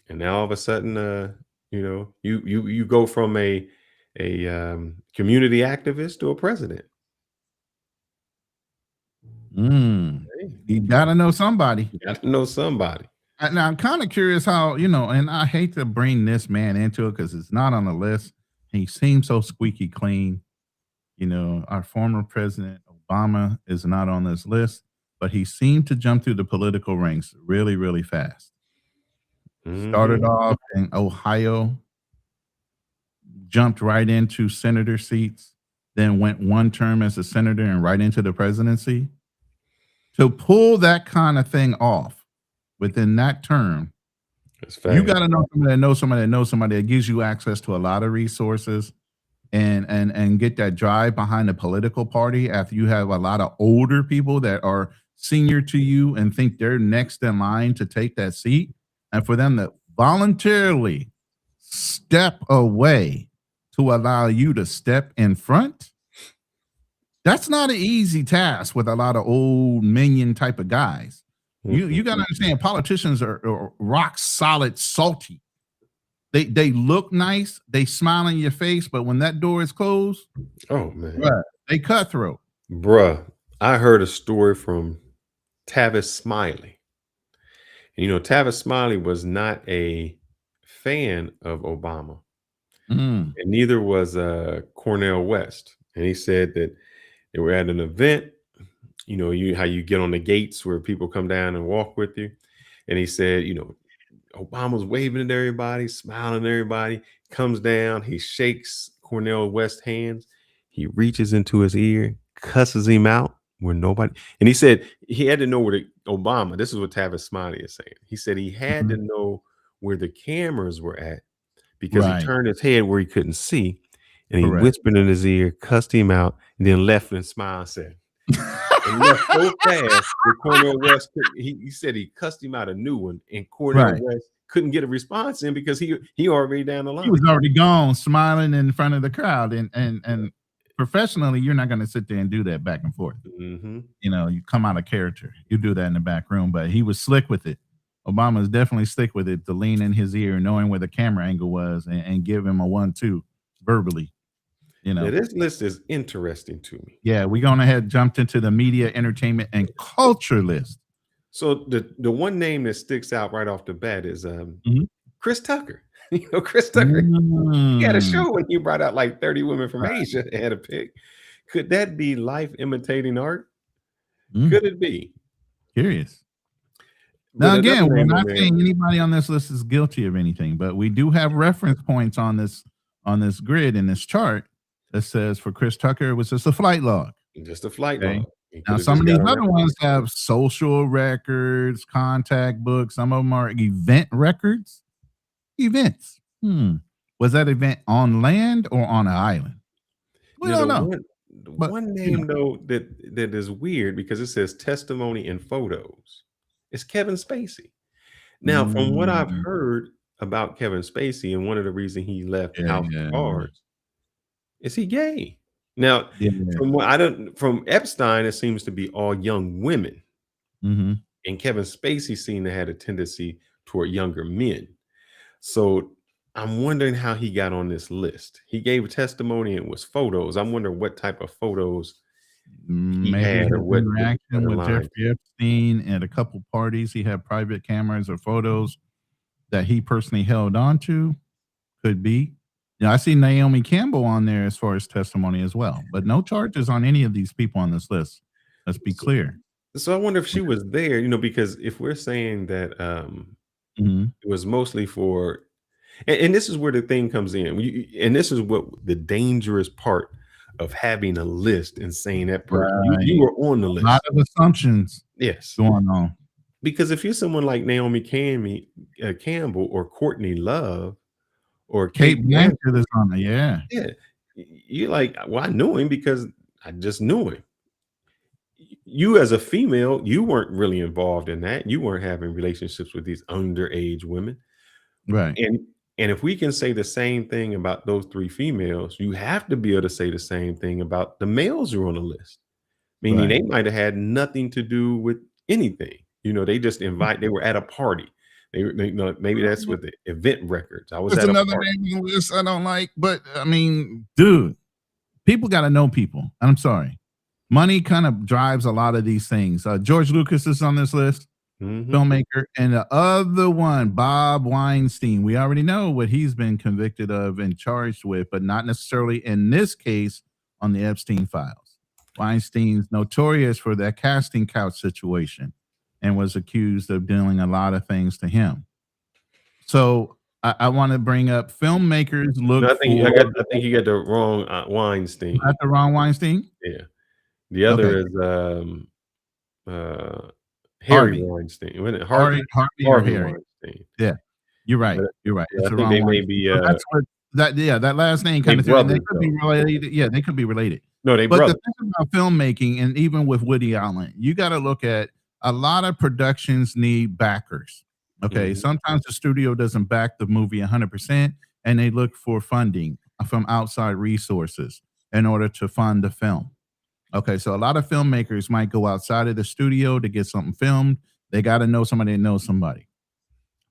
And now all of a sudden, you go from a community activist to a president. Hey, You gotta know somebody. you got to know somebody. Now I'm kind of curious how, and I hate to bring this man into it because it's not on the list. He seems so squeaky clean. Our former president Obama is not on this list, but he seemed to jump through the political ranks really, really fast. Started Hmm. off in Ohio, jumped right into senator seats, then went one term as a senator and right into the presidency. To pull that kind of thing off within that term, That's you fast. got to know somebody that knows somebody that knows somebody that gives you access to a lot of resources and get that drive behind the political party after you have a lot of older people that are senior to you and think they're next in line to take that seat, and for them to voluntarily step away to allow you to step in front. That's not an easy task with a lot of old minion type of guys. You got to Mhm. understand, politicians are rock solid salty. They look nice, they smile in your face, but when that door is closed, Oh man, right, they cutthroat. bruh, I heard a story from Tavis Smiley. And Tavis Smiley was not a fan of Obama, Mm, and neither was Cornell West. And he said that they were at an event. You how you get on the gates where people come down and walk with you. And he said, Obama's waving at everybody, smiling at everybody, comes down, he shakes Cornell West's hands, he reaches into his ear, cusses him out where nobody, and he said he had to know where Obama, this is what Tavis Smiley is saying. He said he had to mhm, know where the cameras were at because he right, turned his head where he couldn't see, and he correct. whispered in his ear, cussed him out, and then left and smiled and said, and left so fast that Cornell West he said he cussed him out a new one, and Cornell Right. West couldn't get a response in because he already down the He was line. already gone, smiling in front of the crowd, and professionally, you're not gonna sit there and do that back and forth. Hmm. You come out of character. You do that in the back room, but he was slick with it. Obama's definitely slick with it to lean in his ear, knowing where the camera angle was, and give him a 1-2 verbally. You Now know, this list is interesting to me. yeah, we gone ahead jumped into the media, entertainment, and culture list. So the one name that sticks out right off the bat is Mhm. Chris Tucker. Chris Tucker. He had a Mm, show when you brought out like 30 women from Asia and had a pick. Could that be life imitating art? mm, Could it be? curious. But Now, another again, we're name on not there, saying anybody on this list is guilty of anything, but we do have reference points on this grid in this chart that says for Chris Tucker, it was just a flight log. just a flight Okay. log. He Now, could have some just of got these on other that ones flight log. have social records, contact books. Some of them are event records. Events. Was that event on land or on an island? We Now don't know. the But one name though that is weird because it says testimony and photos. It's Kevin Spacey. Now, from what I've mm, heard about Kevin Spacey, and one of the reasons he left yeah, House of yeah, Cards, is he gay? Now, yeah. from what I don't from Epstein, it seems to be all young women, Mhm. and Kevin Spacey seemed to have a tendency toward younger men. So I'm wondering how he got on this list. He gave testimony and was photos. I'm wondering what type of photos he Maybe had or his what interaction with aligned. Jeffrey Epstein at a couple parties, he had private cameras or photos that he personally held on to. Could be. I see Naomi Campbell on there as far as testimony as well, but no charges on any of these people on this list. Let's be So, clear. So I wonder if she was there, because if we're saying that Mhm. it was mostly for, and this is where the thing comes in, and this is what the dangerous part of having a list and saying that person you Right. were on the A lot list. of assumptions Yes, going on. because if you're someone like Naomi Campbell or Courtney Love or Kate Kate Blanchett Blanchett, is on there, yeah. yeah, you're like, well, I knew him because I just knew him. You as a female, you weren't really involved in that. You weren't having relationships with these underage women. Right, And and if we can say the same thing about those 3 females, you have to be able to say the same thing about the males who are on the list. Meaning right. they might have had nothing to do with anything. They just they were at a party. Maybe that's with the event records. I was There's at a another party. name on the list I don't like, but I mean, dude, people gotta know people. I'm sorry. Money kind of drives a lot of these things. George Lucas is on this list, Mhm. filmmaker, and the other one, Bob Weinstein. We already know what he's been convicted of and charged with, but not necessarily in this case on the Epstein files. Weinstein's notorious for that casting couch situation and was accused of doing a lot of things to him. So I want to bring up filmmakers No, look I think for I think you got the wrong, not Weinstein. the wrong Weinstein. Yeah. The Okay, other is, uh, Harry Harvey, Weinstein. Wasn't it Harvey? Harvey or Harvey Harry. Weinstein. Yeah, you're right. But, You're right. yeah, It's I the think they wrong may Weinstein. be, So that's what that yeah, that last name they kind of thing, and they brothers, could be though. related. Yeah, they could be related. No, they But the brothers. thing about filmmaking, and even with Woody Allen, you got to look at a lot of productions need backers. Okay, Mhm. sometimes the studio doesn't back the movie 100%, and they look for funding from outside resources in order to fund the film. Okay, so a lot of filmmakers might go outside of the studio to get something filmed. They got to know somebody that knows somebody.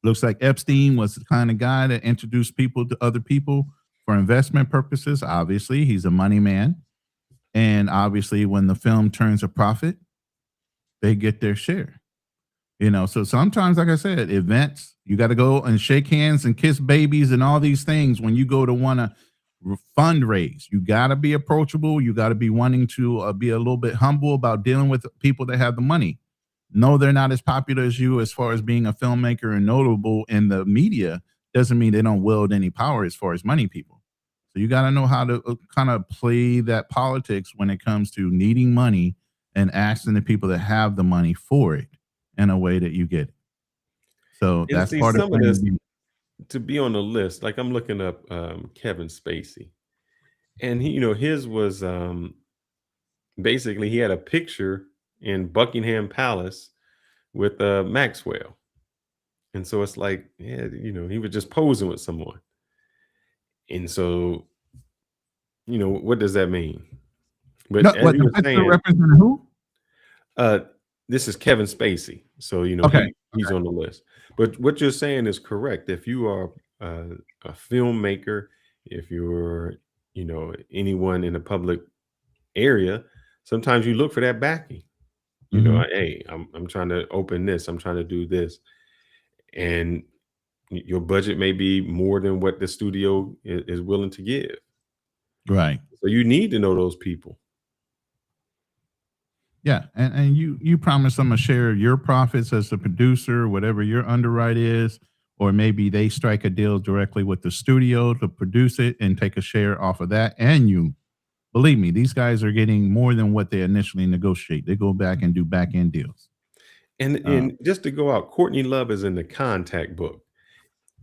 Looks like Epstein was the kind of guy that introduced people to other people for investment purposes. Obviously, he's a money man. And obviously, when the film turns a profit, they get their share. So sometimes, like I said, events, you got to go and shake hands and kiss babies and all these things when you go to want to fundraise. You got to be approachable. You got to be wanting to be a little bit humble about dealing with people that have the money. No, they're not as popular as you as far as being a filmmaker and notable in the media. Doesn't mean they don't wield any power as far as money people. So you got to know how to kind of play that politics when it comes to needing money and asking the people that have the money for it in a way that you get it. So And that's see, part of some of playing this the game. to be on the list, like, I'm looking up, Kevin Spacey, and his was, basically, he had a picture in Buckingham Palace with, Maxwell, and so it's like, yeah, he was just posing with someone, and so, what does that mean? But No, as what you the were picture saying, represent who? uh, this is Kevin Spacey, so, Okay. he's on the list. But what you're saying is correct. If you are, a filmmaker, if you're, anyone in the public area, sometimes you look for that backing. Hmm. Hey, I'm trying to open this, I'm trying to do this, and your budget may be more than what the studio is willing to give. Right. So you need to know those people. Yeah, and you promise them a share of your profits as the producer, whatever your underwrite is, or maybe they strike a deal directly with the studio to produce it and take a share off of that. And you believe me, these guys are getting more than what they initially negotiate. They go back and do back end deals. And just to go out, Courtney Love is in the contact book.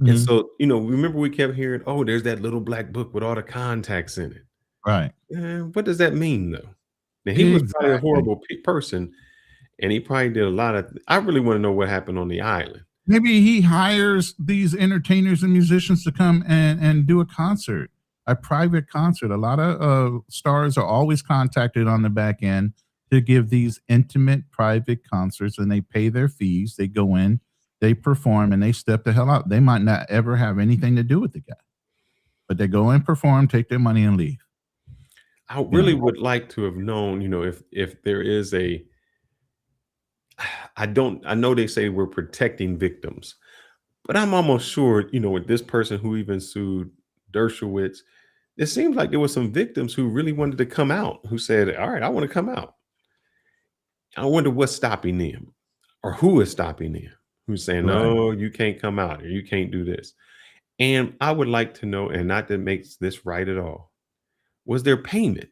And Mhm. so, remember we kept hearing, "Oh, there's that little black book with all the contacts in it." Right. What does that mean, though? Now, he was probably a Exactly. horrible person, and he probably did a lot of I really wanna know what happened on the island. Maybe he hires these entertainers and musicians to come and do a concert, a private concert. A lot of stars are always contacted on the back end to give these intimate private concerts, and they pay their fees. They go in, they perform, and they step the hell out. They might not ever have anything to do with the guy, but they go and perform, take their money, and leave. I You really know, would like to have known, if there is a I know they say we're protecting victims, but I'm almost sure, with this person who even sued Dershowitz, it seems like there were some victims who really wanted to come out, who said, "All right, I wanna come out." I wonder what's stopping them, or who is stopping them, who's saying, Right. no, you can't come out, or you can't do this. And I would like to know, and not that makes this right at all, was there payment?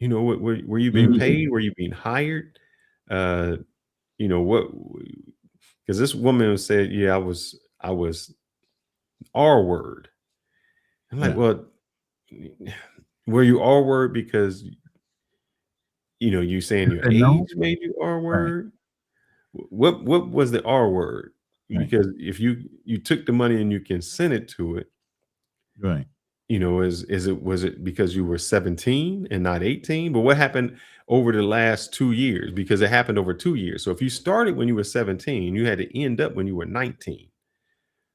Were you being Mhm. paid? Were you being hired? Uh, what? Because this woman said, "Yeah, I was R word." I'm like, Yeah. well, were you R word because you saying You your said no? age made you R Right. word? What was the R word? Right. Because if you took the money and you consented to it, Right. was it because you were 17 and not 18? But what happened over the last 2 years? Because it happened over 2 years. So if you started when you were 17, you had to end up when you were 19.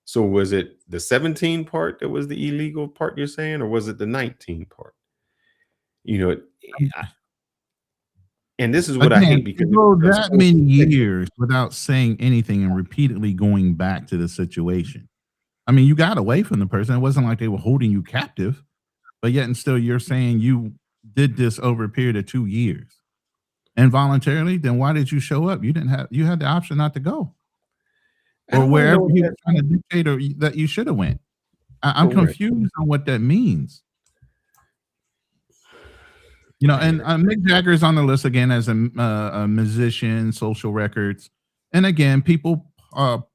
So was it the 17 part that was the illegal part you're saying, or was it the 19 part? You know, I- and this is what I Again, hate to because it go becomes that so many subjective. years without saying anything and repeatedly going back to the situation. I mean, you got away from the person. It wasn't like they were holding you captive, but yet and still you're saying you did this over a period of 2 years involuntarily. Then why did you show up? You had the option not to go I or don't want to wherever know if he was that's trying to dictate or that you should have went. I'm correct. confused on what that means. You know, Man, and Mick Jagger is on the list again as a musician, social records, and again, people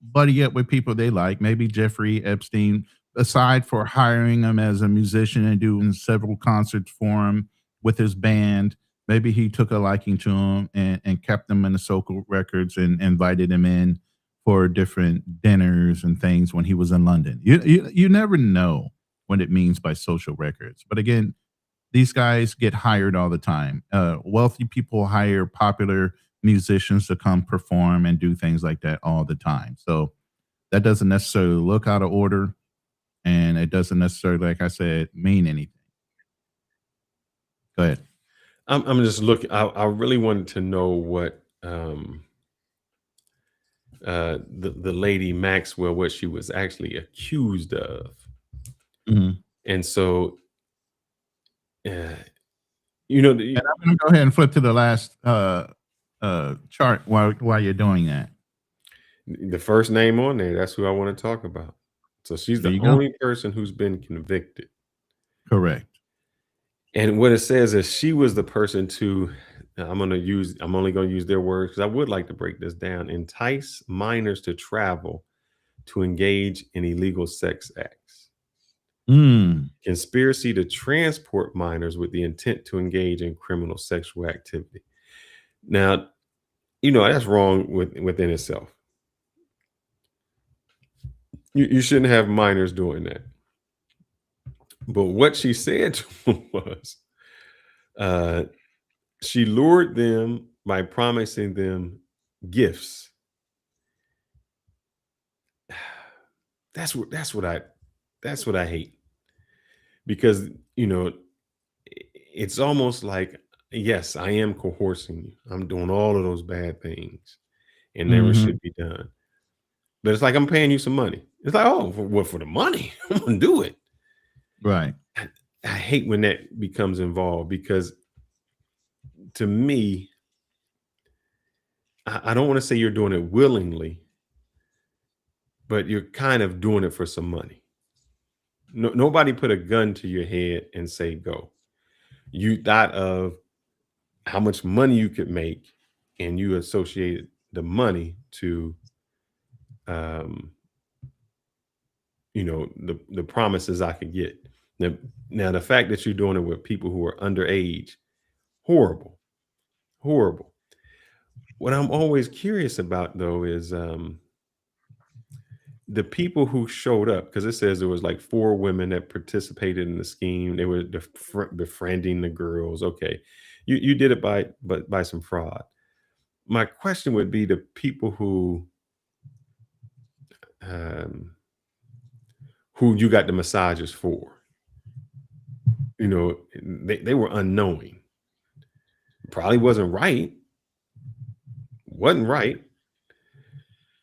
buddy up with people they like. Maybe Jeffrey Epstein, aside for hiring him as a musician and doing several concerts for him with his band, maybe he took a liking to him and kept him in the social records and invited him in for different dinners and things when he was in London. You never know what it means by social records, but again, these guys get hired all the time. Wealthy people hire popular musicians to come perform and do things like that all the time. So that doesn't necessarily look out of order, and it doesn't necessarily, like I said, mean anything. Go ahead. I'm just looking. I really wanted to know what the lady Maxwell, what she was actually accused of. Mhm. And so, uh, And I'm going to go ahead and flip to the last chart while you're doing that. the first name on there, that's who I want to talk about. So she's There the you go. only person who's been convicted. Correct. And what it says is she was the person to, I'm only going to use their words because I would like to break this down, entice minors to travel to engage in illegal sex acts, Mm, conspiracy to transport minors with the intent to engage in criminal sexual activity. Now, that's wrong within itself. You shouldn't have minors doing that. But what she said to him was, uh, she lured them by promising them gifts. That's what I hate, because it's almost like, yes, I am coercing you. I'm doing all of those bad things and never mhm. should be done. But it's like I'm paying you some money. It's like, oh, for what? For the money? I'm gonna do it. Right. I, I hate when that becomes involved because, to me, I don't want to say you're doing it willingly, but you're kind of doing it for some money. No, nobody put a gun to your head and say go. You thought of how much money you could make, and you associated the money to, um, the promises I could get. Now, now the fact that you're doing it with people who are underage, horrible, horrible. What I'm always curious about though is, the people who showed up, because it says there was like four women that participated in the scheme. They were befriending the girls. Okay, you did it by some fraud. My question would be the people um, who you got the massages for. They were unknowing. Probably wasn't right.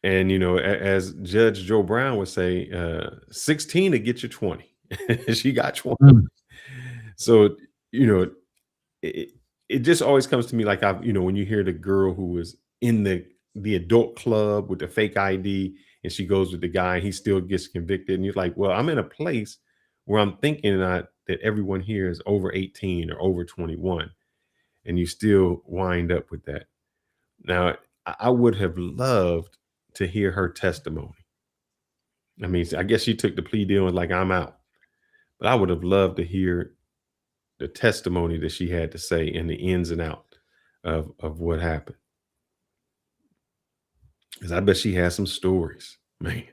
And as Judge Joe Brown would say, 16 to get you 20. She got 20. Mm. So, you know, it, it just always comes to me like when you hear the girl who was in the adult club with the fake ID and she goes with the guy and he still gets convicted, and you're like, well, I'm in a place where I'm thinking that everyone here is over 18 or over 21, and you still wind up with that. Now, I would have loved to hear her testimony. I mean, I guess she took the plea deal and like, I'm out. But I would have loved to hear the testimony that she had to say and the ins and out of what happened. Because I bet she has some stories, man.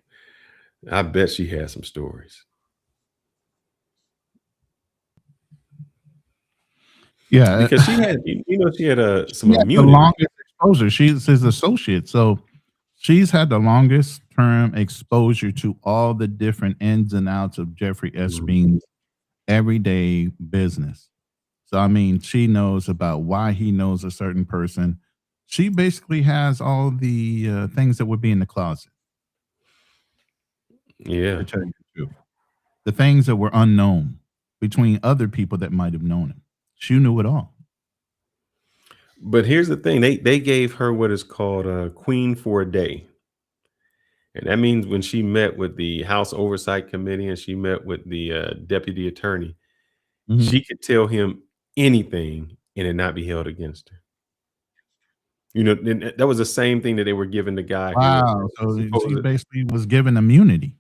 I bet she has some stories. Yeah, Because she had, she had some she had the immunity. longest exposure. She's his associate, so she's had the longest term exposure to all the different ins and outs of Jeffrey Mhm. Epstein's everyday business. So, I mean, she knows about why he knows a certain person. She basically has all the things that would be in the closet, Yeah. to tell you the truth. The things that were unknown between other people that might have known him. She knew it all. But here's the thing. They gave her what is called a queen for a day. And that means when she met with the House Oversight Committee and she met with the deputy attorney, Mhm. she could tell him anything and it not be held against her. That was the same thing that they were giving the guy who was Wow. So she supposed basically was given immunity.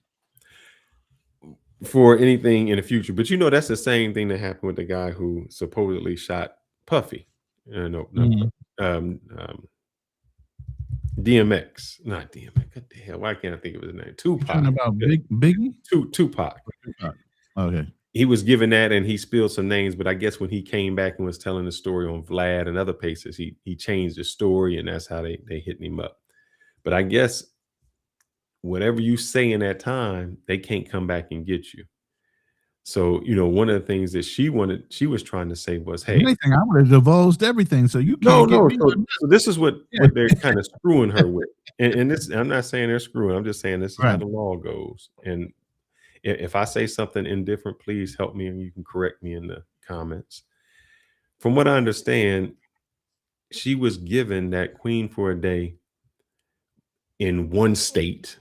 for anything in the future. But that's the same thing that happened with the guy who supposedly shot Puffy. No, not Mhm. Puffy. DMX, not DMX. What the hell? Why can't I think of his name? You talking Tupac. about Yeah, Biggie? Tupac. Or Tupac? Okay. He was given that, and he spilled some names. But I guess when he came back and was telling the story on Vlad and other places, he changed the story, and that's how they hit him up. But I guess whatever you say in that time, they can't come back and get you. So, one of the things that she was trying to say was, If hey, anything, I would have divulged everything, so you no, can't get no. me with So this is what this. they're kind of screwing her with. And this, I'm not saying they're screwing. I'm just saying this is how Right. the law goes. And if I say something indifferent, please help me and you can correct me in the comments. From what I understand, she was given that queen for a day in one state,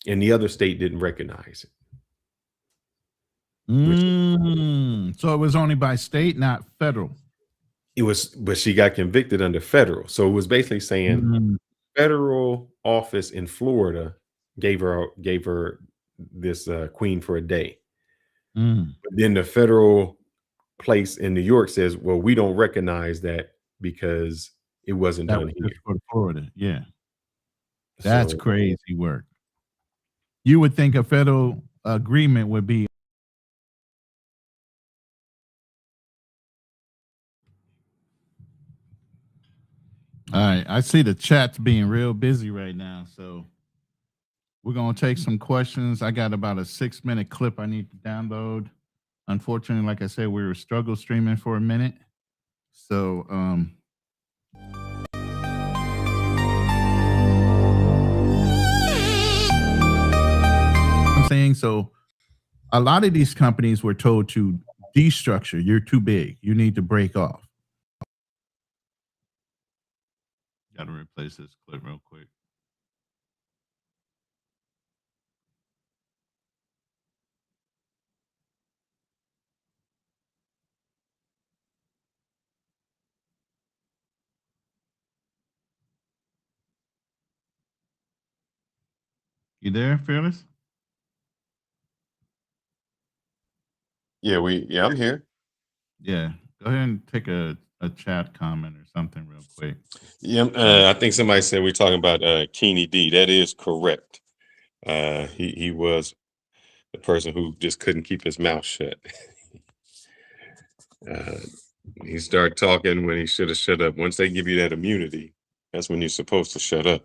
and the other state didn't recognize it. Which So it was only by state, not federal. it was, but she got convicted under federal. So it was basically saying Mm, federal office in Florida gave her this queen for a day. mm. But then the federal place in New York says, well, we don't recognize that because it wasn't That done was here. just for Florida. Yeah. That's So crazy work. You would think a federal agreement would be all right. I see the chat's being real busy right now. So we're going to take some questions. I got about a 6-minute clip I need to download. Unfortunately, like I said, we were struggle streaming for a minute. So, I'm saying so a lot of these companies were told to destructure. You're too big. You need to break off. Got to replace this clip real quick. You there, Fearless? yeah, I'm here. Yeah. Go ahead and take a chat comment or something real quick. Yeah, I think somebody said we're talking about Keeney D. That is correct. He was the person who just couldn't keep his mouth shut. uh, he started talking when he should have shut up. Once they give you that immunity, that's when you're supposed to shut up.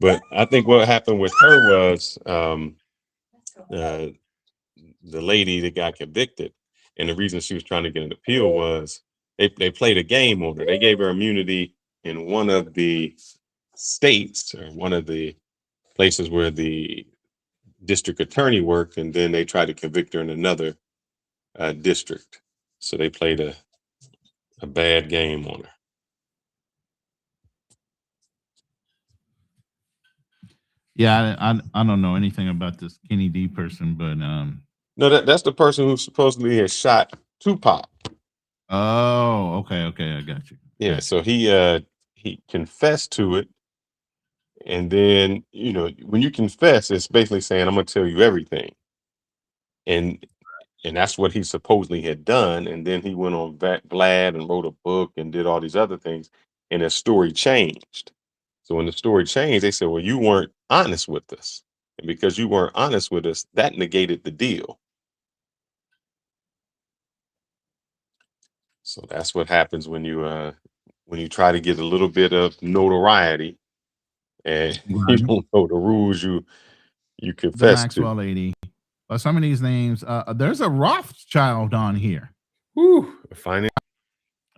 But I think what happened with her was uh, the lady that got convicted, and the reason she was trying to get an appeal was they played a game on her. They gave her immunity in one of the states or one of the places where the district attorney worked, and then they tried to convict her in another district. So they played a bad game on her. Yeah, I don't know anything about this Kenny D person, but No, that's the person who supposedly has shot Tupac. oh, okay, I got you. Yeah, Got you. so he confessed to it, and then when you confess, it's basically saying I'm gonna tell you everything, and that's what he supposedly had done. And then he went on Vlad and wrote a book and did all these other things, and his story changed. So when the story changed, they said, "Well, you weren't honest with us, and because you weren't honest with us, that negated the deal." So that's what happens when you try to get a little bit of notoriety and you Right. don't know the rules you The confess to. Maxwell lady. Some of these names, there's a Rothschild on here. Whew, finance.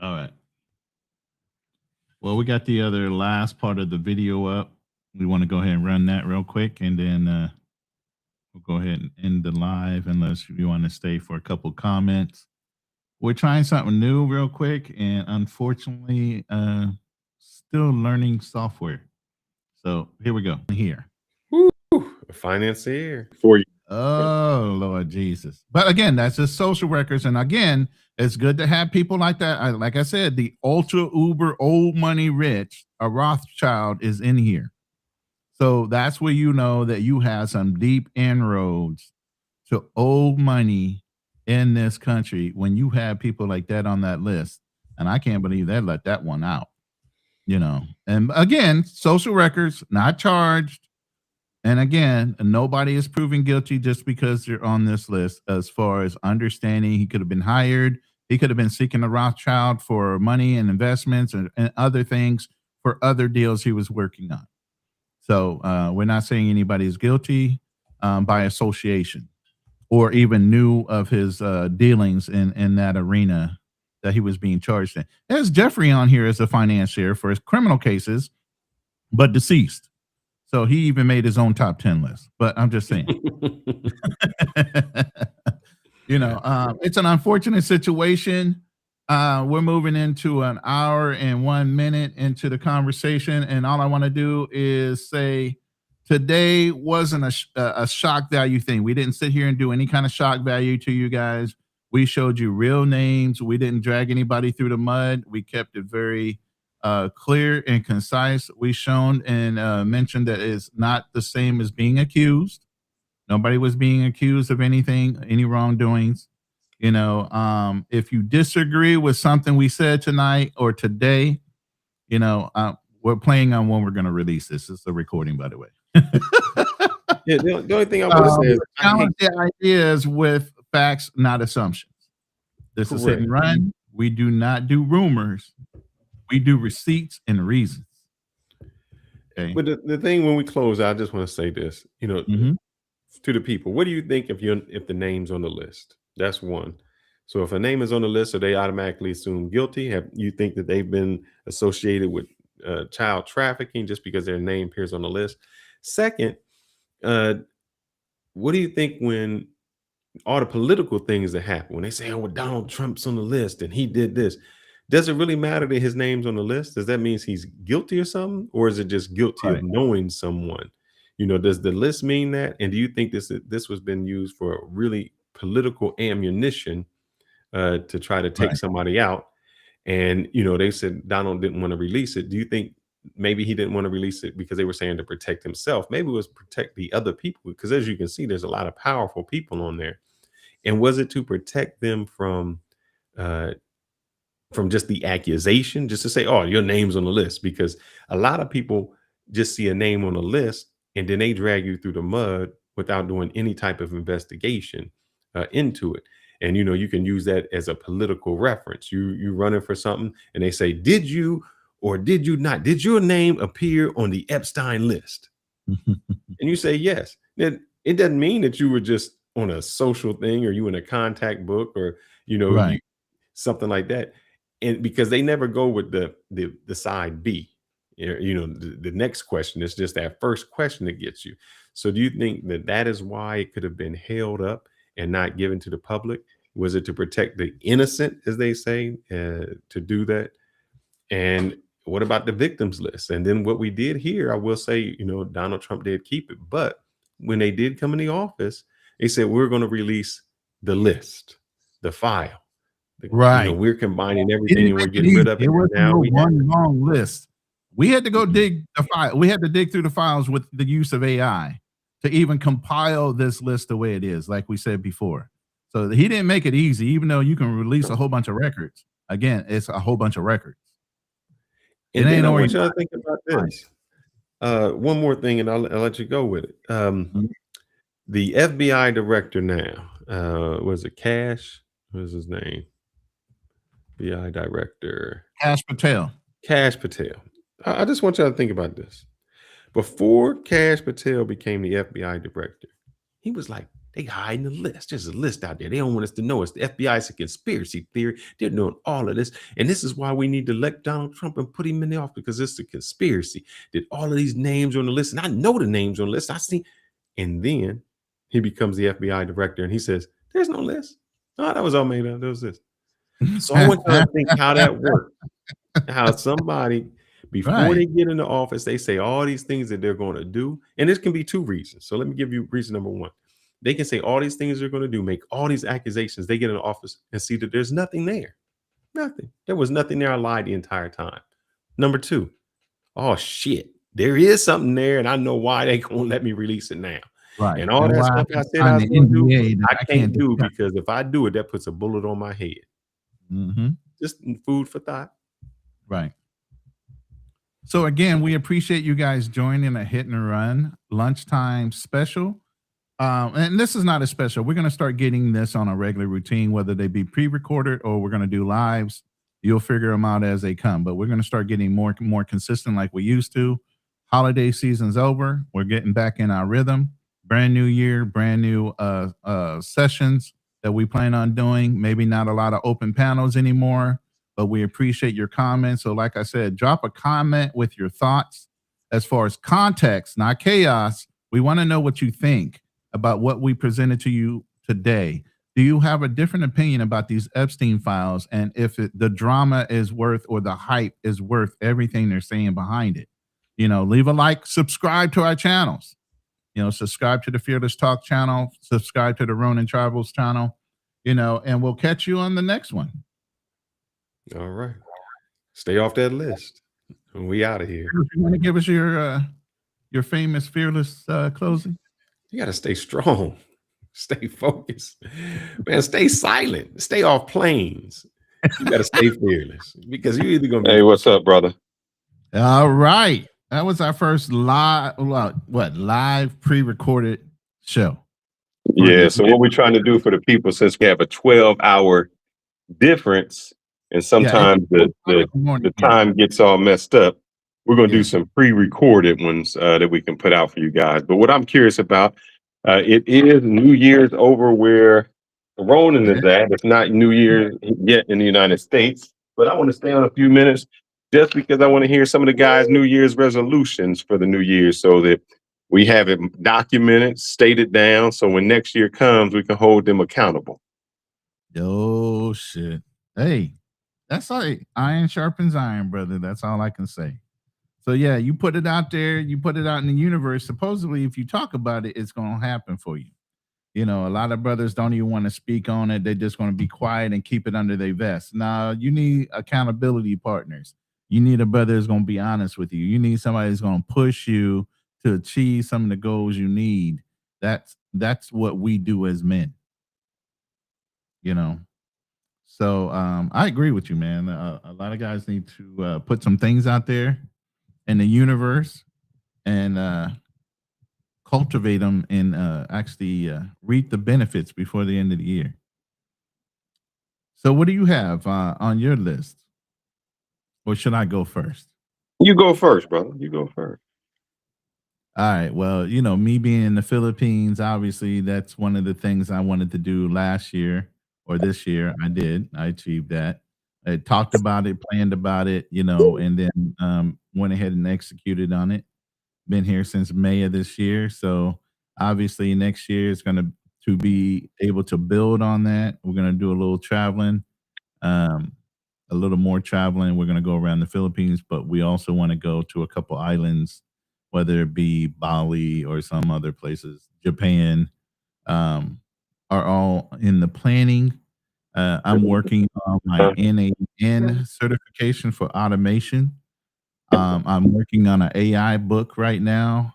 All right. Well, we got the other last part of the video up. We want to go ahead and run that real quick, and then we'll go ahead and end the live unless you want to stay for a couple comments. We're trying something new real quick, and unfortunately, still learning software. So here we go. Here. Whew, a financier for you. Oh, Lord Jesus. But again, that's just social records. And again, it's good to have people like that. Like I said, the ultra uber old money rich, a Rothschild is in here. So that's where you know that you have some deep inroads to old money in this country when you have people like that on that list. And I can't believe they let that one out, you know. And again, social records, not charged. And again, nobody is proven guilty just because they're on this list. As far as understanding, he could have been hired. He could have been seeking a Rothschild for money and investments and other things for other deals he was working on. So we're not saying anybody is guilty by association or even knew of his dealings in that arena that he was being charged in. There's Jeffrey on here as a financier for his criminal cases, but deceased. So he even made his own top 10 list. But I'm just saying. It's an unfortunate situation. We're moving into an hour and 1 minute into the conversation, and all I want to do is say today wasn't a shock value thing. We didn't sit here and do any kind of shock value to you guys. We showed you real names. We didn't drag anybody through the mud. We kept it very clear and concise. We shown and mentioned that it's not the same as being accused. Nobody was being accused of anything, any wrongdoings. If you disagree with something we said tonight or today, we're playing on when we're going to release this. It's a recording, by the way. Yeah, the only thing I want to say is I hate Challenge the ideas with facts, not assumptions. This is hit correct. and run. We do not do rumors. We do receipts and reasons. Okay. But the thing when we close out, I just want to say this, Mhm. to the people. What do you think if the name's on the list? That's one. So if a name is on the list, are they automatically assumed guilty? Have you think that they've been associated with child trafficking just because their name appears on the list? Second, uh, what do you think when all the political things that happen when they say, "Oh, well, Donald Trump's on the list and he did this"? Does it really matter that his name's on the list? Does that mean he's guilty or something, or is it just guilty of Right. knowing someone? Does the list mean that? And do you think this was been used for really political ammunition to try to take Right. somebody out? And they said Donald didn't want to release it. Do you think maybe he didn't want to release it because they were saying to protect himself? Maybe it was protect the other people because, as you can see, there's a lot of powerful people on there. And was it to protect them uh, from just the accusation, just to say, "Oh, your name's on the list"? Because a lot of people just see a name on a list and then they drag you through the mud without doing any type of investigation into it. And you can use that as a political reference. You running for something, and they say, "Did you or did you not? Did your name appear on the Epstein list?" And you say yes. Then it doesn't mean that you were just on a social thing or you in a contact book or Right. you something like that. And because they never go with the side B. The next question is just that first question that gets you. So do you think that is why it could have been held up and not given to the public? Was it to protect the innocent, as they say, to do that? And what about the victims list? And then what we did here, I will say, Donald Trump did keep it. But when they did come in the office, they said, we're going to release the list, the file. Right. We're combining He everything didn't and we're make it getting easy. rid of It it. And wasn't now no we have one long list. We had to go it. dig the file. We had to dig through the files with the use of AI to even compile this list the way it is, like we said before. So he didn't make it easy, even though you can release a whole bunch of records. Again, it's a whole bunch of records. It And then ain't I organized. want y'all to think about this. One more thing, and I'll let you go with it. Mhm. The FBI director now, was it Cash? What is his name? FBI director. Cash Patel. Cash Patel. I just want y'all to think about this. Before Cash Patel became the FBI director, he was like, they hiding the list. There's a list out there. They don't want us to know. It's the FBI. It's a conspiracy theory. They're doing all of this. And this is why we need to elect Donald Trump and put him in the office, because it's a conspiracy. That all of these names on the list, and I know the names on the list. I see. And then he becomes the FBI director and he says, there's no list. Oh, that was all made up. There was this. So I want y'all to think how that works. How somebody, before Right. they get into office, they say all these things that they're going to do. And this can be two reasons. So let me give you reason number one. They can say all these things they're going to do, make all these accusations. They get in the office and see that there's nothing there. Nothing. There was nothing there. I lied the entire time. Number two, oh shit, there is something there, and I know why they won't let me release it now. Right. And all And that why I stuff have I to said I sign was the going to do, NDA that I I can't can't do, discuss. because if I do it, that puts a bullet on my head. Mhm. Just food for thought. Right. So again, we appreciate you guys joining a hit and run lunchtime special. And this is not a special. We're going to start getting this on a regular routine, whether they be pre-recorded or we're going to do lives. You'll figure them out as they come, but we're going to start getting more consistent like we used to. Holiday season's over. We're getting back in our rhythm. Brand new year, brand new sessions that we plan on doing. Maybe not a lot of open panels anymore, but we appreciate your comments. So, like I said, drop a comment with your thoughts as far as context, not chaos. We want to know what you think about what we presented to you today. Do you have a different opinion about these Epstein files, and if the drama is worth, or the hype is worth everything they're saying behind it? Leave a like, subscribe to our channels. Subscribe to the Fearless Talk channel, subscribe to the Ronin Tribals channel, and we'll catch you on the next one. All right. Stay off that list. We out of here. You want to give us your famous Fearless closing? You got to stay strong. Stay focused. Man, stay silent. Stay off planes. You got to stay fearless, because you're either going to be. Hey, what's up, brother? All right. That was our first live pre-recorded show. Yeah, so what we're trying to do for the people, since we have a 12-hour difference, and sometimes the time gets all messed up, we're going to do some pre-recorded ones that we can put out for you guys. But what I'm curious about, it is New Year's over where Ronan is at. It's not New Year yet in the United States, but I want to stay on a few minutes just because I want to hear some of the guys' New Year's resolutions for the new year, so that we have it documented, stated down, so when next year comes, we can hold them accountable. Oh shit! Hey, that's like iron sharpens iron, brother. That's all I can say. So yeah, you put it out there, you put it out in the universe. Supposedly, if you talk about it, it's going to happen for you. A lot of brothers don't even want to speak on it. They're just going to be quiet and keep it under their vest. Now, you need accountability partners. You need a brother that's going to be honest with you. You need somebody that's going to push you to achieve some of the goals you need. That's what we do as men. So I agree with you, man. A lot of guys need to put some things out there in the universe and cultivate them and actually reap the benefits before the end of the year. So what do you have on your list? Or should I go first? You go first, brother. You go first. All right. Well, me being in the Philippines, obviously that's one of the things I wanted to do last year or this year. I did. I achieved that. I talked about it, planned about it, and then went ahead and executed on it. Been here since May of this year. So obviously next year is going to to be able to build on that. We're going to do a little traveling, um, a little more traveling. We're going to go around the Philippines, but we also want to go to a couple islands, whether it be Bali or some other places, Japan, um, are all in the planning. I'm working on my NAN certification for automation. I'm working on an AI book right now.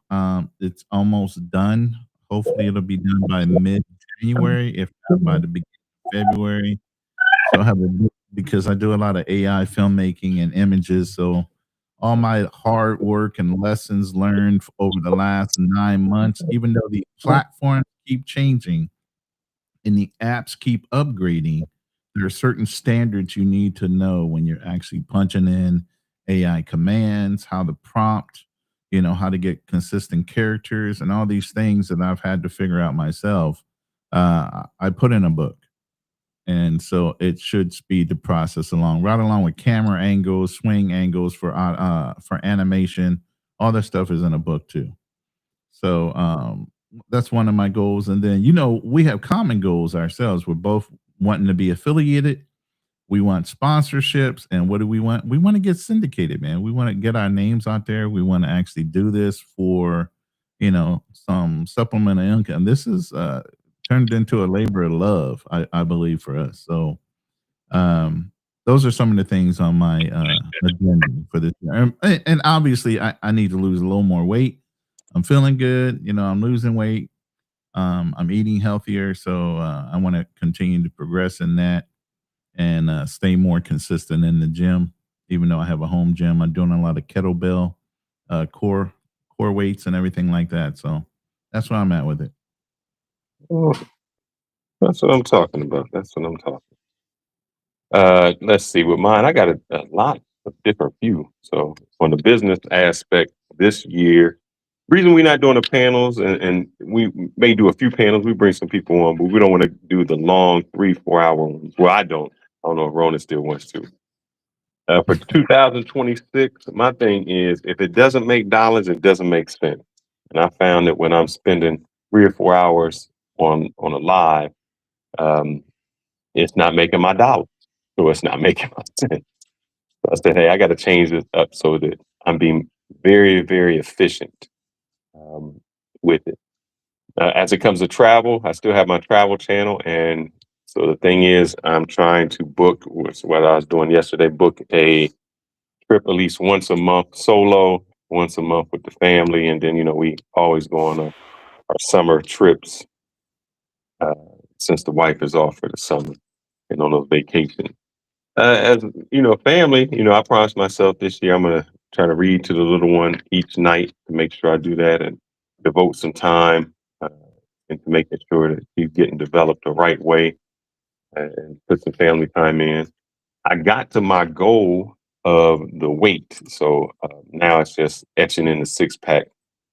It's almost done. Hopefully, it'll be done by mid January, if not by the beginning of February. So I have a book because I do a lot of AI filmmaking and images. So all my hard work and lessons learned over the last 9 months, even though the platforms keep changing and the apps keep upgrading, there are certain standards you need to know when you're actually punching in AI commands, how to prompt, how to get consistent characters and all these things that I've had to figure out myself. I put in a book. And so it should speed the process along, right along with camera angles, swing angles for animation. All that stuff is in a book too. So that's one of my goals. And then we have common goals ourselves. We're both wanting to be affiliated. We want sponsorships, and what do we want? We want to get syndicated, man. We want to get our names out there. We want to actually do this for some supplemental income. This is turned into a labor of love, I believe, for us. So those are some of the things on my agenda for this year. And obviously, I need to lose a little more weight. I'm feeling good. I'm losing weight. I'm eating healthier, so I want to continue to progress in that and stay more consistent in the gym. Even though I have a home gym, I'm doing a lot of kettlebell, core weights, and everything like that. So that's where I'm at with it. Oh, that's what I'm talking about. That's what I'm talking. Let's see. With mine, I got a lot of different view. So on the business aspect this year, reason we're not doing the panels, and we may do a few panels. We bring some people on, but we don't want to do the long 3-4 hour ones. Well, I don't. I don't know if Rona still wants to. For 2026, my thing is if it doesn't make dollars, it doesn't make sense. And I found that when I'm spending 3 or 4 hours on a live, um, it's not making my dollars, so it's not making my sense. So I said, hey, I got to change this up so that I'm being very, very efficient with it. As it comes to travel, I still have my travel channel, and so the thing is, I'm trying to book, which what I was doing yesterday, book a trip at least once a month solo, once a month with the family, and then we always go on our summer trips uh, since the wife is off for the summer and on those vacations. As family, I promised myself this year I'm gonna try to read to the little one each night to make sure I do that and devote some time into making sure that he's getting developed the right way and put some family time in. I got to my goal of the weight, so now it's just etching in the 6 pack.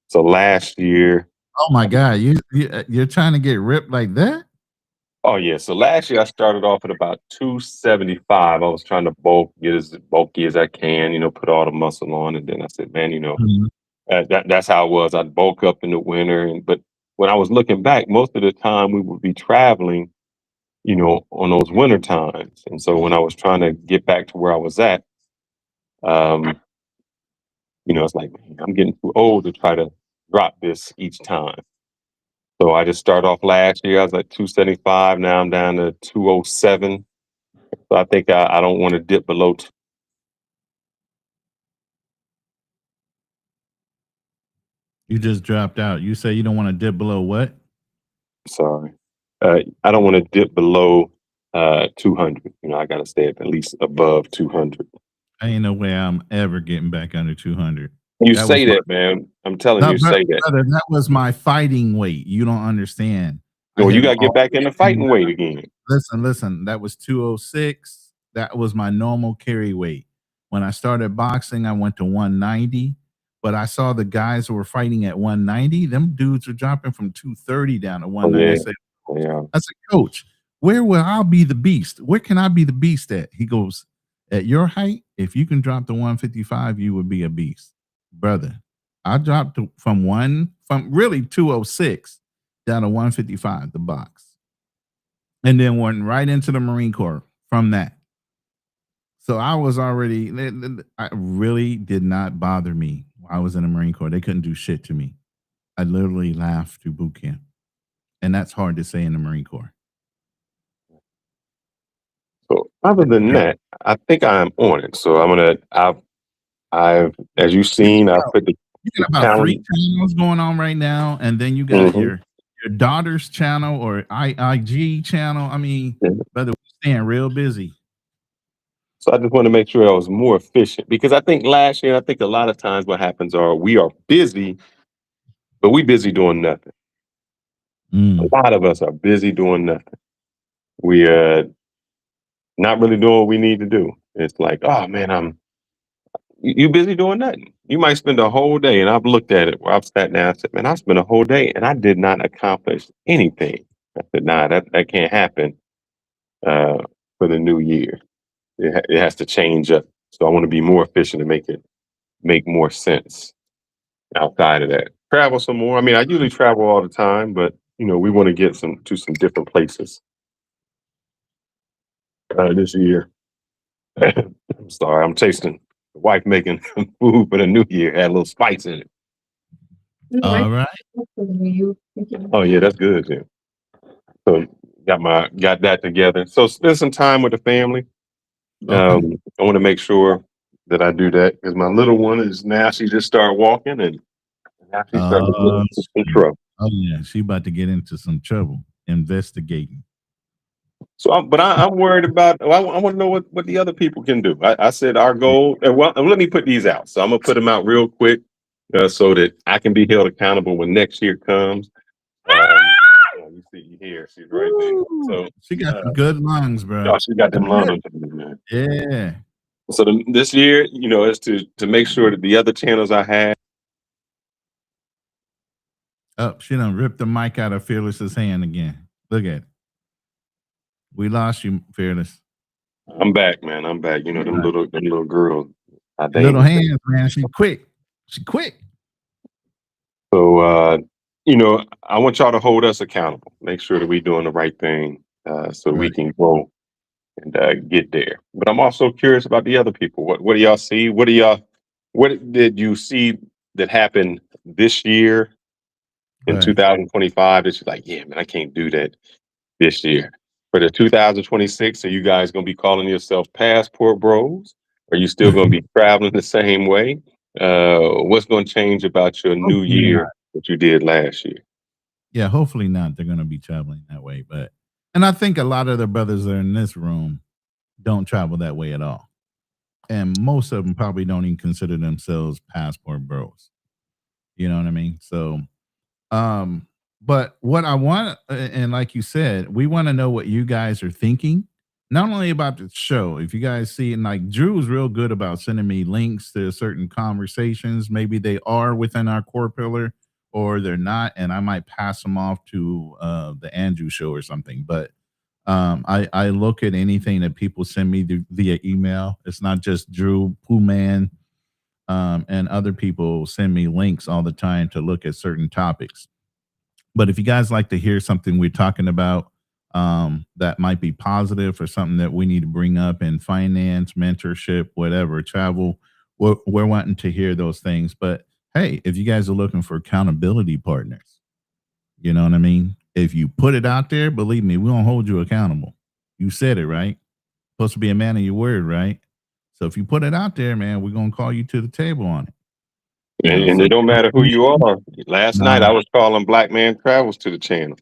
So last year, Oh my God, you're trying to get ripped like that? oh yeah, so last year I started off at about 275. I was trying to get as bulky as I can, put all the muscle on, and then I said, man, Mhm. that's how it was. I'd bulk up in the winter, but when I was looking back, most of the time we would be traveling, on those winter times. And so when I was trying to get back to where I was at, um, it's like, man, I'm getting too old to try to drop this each time. So I just started off last year. I was like 275. Now I'm down to 207. So I think I don't want to dip below. You just dropped out. You say you don't want to dip below what? Sorry. I don't want to dip below 200. I got to stay at least above 200. Ain't no way I'm ever getting back under 200. You That was say my that, man. I'm telling no, you, say that. brother, that was my fighting weight. You don't understand. I No, you have got to get back in the fighting weight again. listen. That was 206. That was my normal carry weight. When I started boxing, I went to 190. But I saw the guys who were fighting at 190. Them dudes are dropping from 230 down to Oh, 190. yeah. I said, Coach, where will I be the beast? Where can I be the beast at? He goes, at your height, if you can drop to 155, you would be a beast, brother. I dropped from really 206 down to 155, the box, and then went right into the Marine Corps from that. So I was already, I really did not bother me while I was in the Marine Corps. They couldn't do shit to me. I literally laughed through boot camp. And that's hard to say in the Marine Corps. So other than that, I think I'm on it. So I've as you've seen, I've put the You got about calendar. 3 channels going on right now, and then you got your daughter's channel or IG channel. I mean, brother, we're staying real busy. So I just want to make sure I was more efficient, because I think last year, I think a lot of times what happens are we are busy, but we busy doing nothing. A lot of us are busy doing nothing. We not really doing what we need to do. It's like, oh man, you busy doing nothing. You might spend a whole day, and I've looked at it where I've sat down and said, man, I spent a whole day and I did not accomplish anything. I said, nah, that can't happen for the new year. It has to change up. So I want to be more efficient and make more sense outside of that. Travel some more. I mean, I usually travel all the time, but we want to get to some different places this year. I'm sorry, I'm tasting the wife making food for the new year. Had a little spice in it. All right. Oh yeah, that's good. Yeah. So got that together. So spend some time with the family. Okay. I want to make sure that I do that, because my little one is now, she just started walking, and now she's starting to get into some trouble. Oh yeah, she about to get into some trouble investigating. So, I'm worried about. I want to know what the other people can do. I said our goal. Well, let me put these out. So I'm gonna put them out real quick, so that I can be held accountable when next year comes. You see here, she's right there. So she got some good lungs, bro. Oh, she got them lungs, man. Yeah. So this year, is to make sure that the other channels I have. Oh, she done ripped the mic out of Fearless's hand again. Look at it. We lost you, Fearless. I'm back, man. I'm back. Them little girls. Little hands, man. She quick. So, I want y'all to hold us accountable. Make sure that we're doing the right thing, so we can grow and get there. But I'm also curious about the other people. What do y'all see? What did you see that happened this year in 2025 that you're like, yeah, man, I can't do that this year? For the 2026, are you guys going to be calling yourself passport bros? Are you still going to be traveling the same way? What's going to change about your new year that you did last year? Yeah, hopefully not. They're going to be traveling that way. And I think a lot of the brothers that are in this room don't travel that way at all. And most of them probably don't even consider themselves passport bros. You know what I mean? So, but what I want, and like you said, we want to know what you guys are thinking, not only about the show. If you guys see, and like Drew's real good about sending me links to certain conversations, maybe they are within our core pillar or they're not, and I might pass them off to the Andrew show or something. But I look at anything that people send me via email. It's not just Drew, Pooh Man, and other people send me links all the time to look at certain topics. But if you guys like to hear something we're talking about that might be positive or something that we need to bring up in finance, mentorship, whatever, travel, we're wanting to hear those things. But hey, if you guys are looking for accountability partners, you know what I mean? If you put it out there, believe me, we won't hold you accountable. You said it, right? Supposed to be a man of your word, right? So if you put it out there, man, we're going to call you to the table on it. And it don't matter who you are. Last night I was calling Black Man Travels to the channel.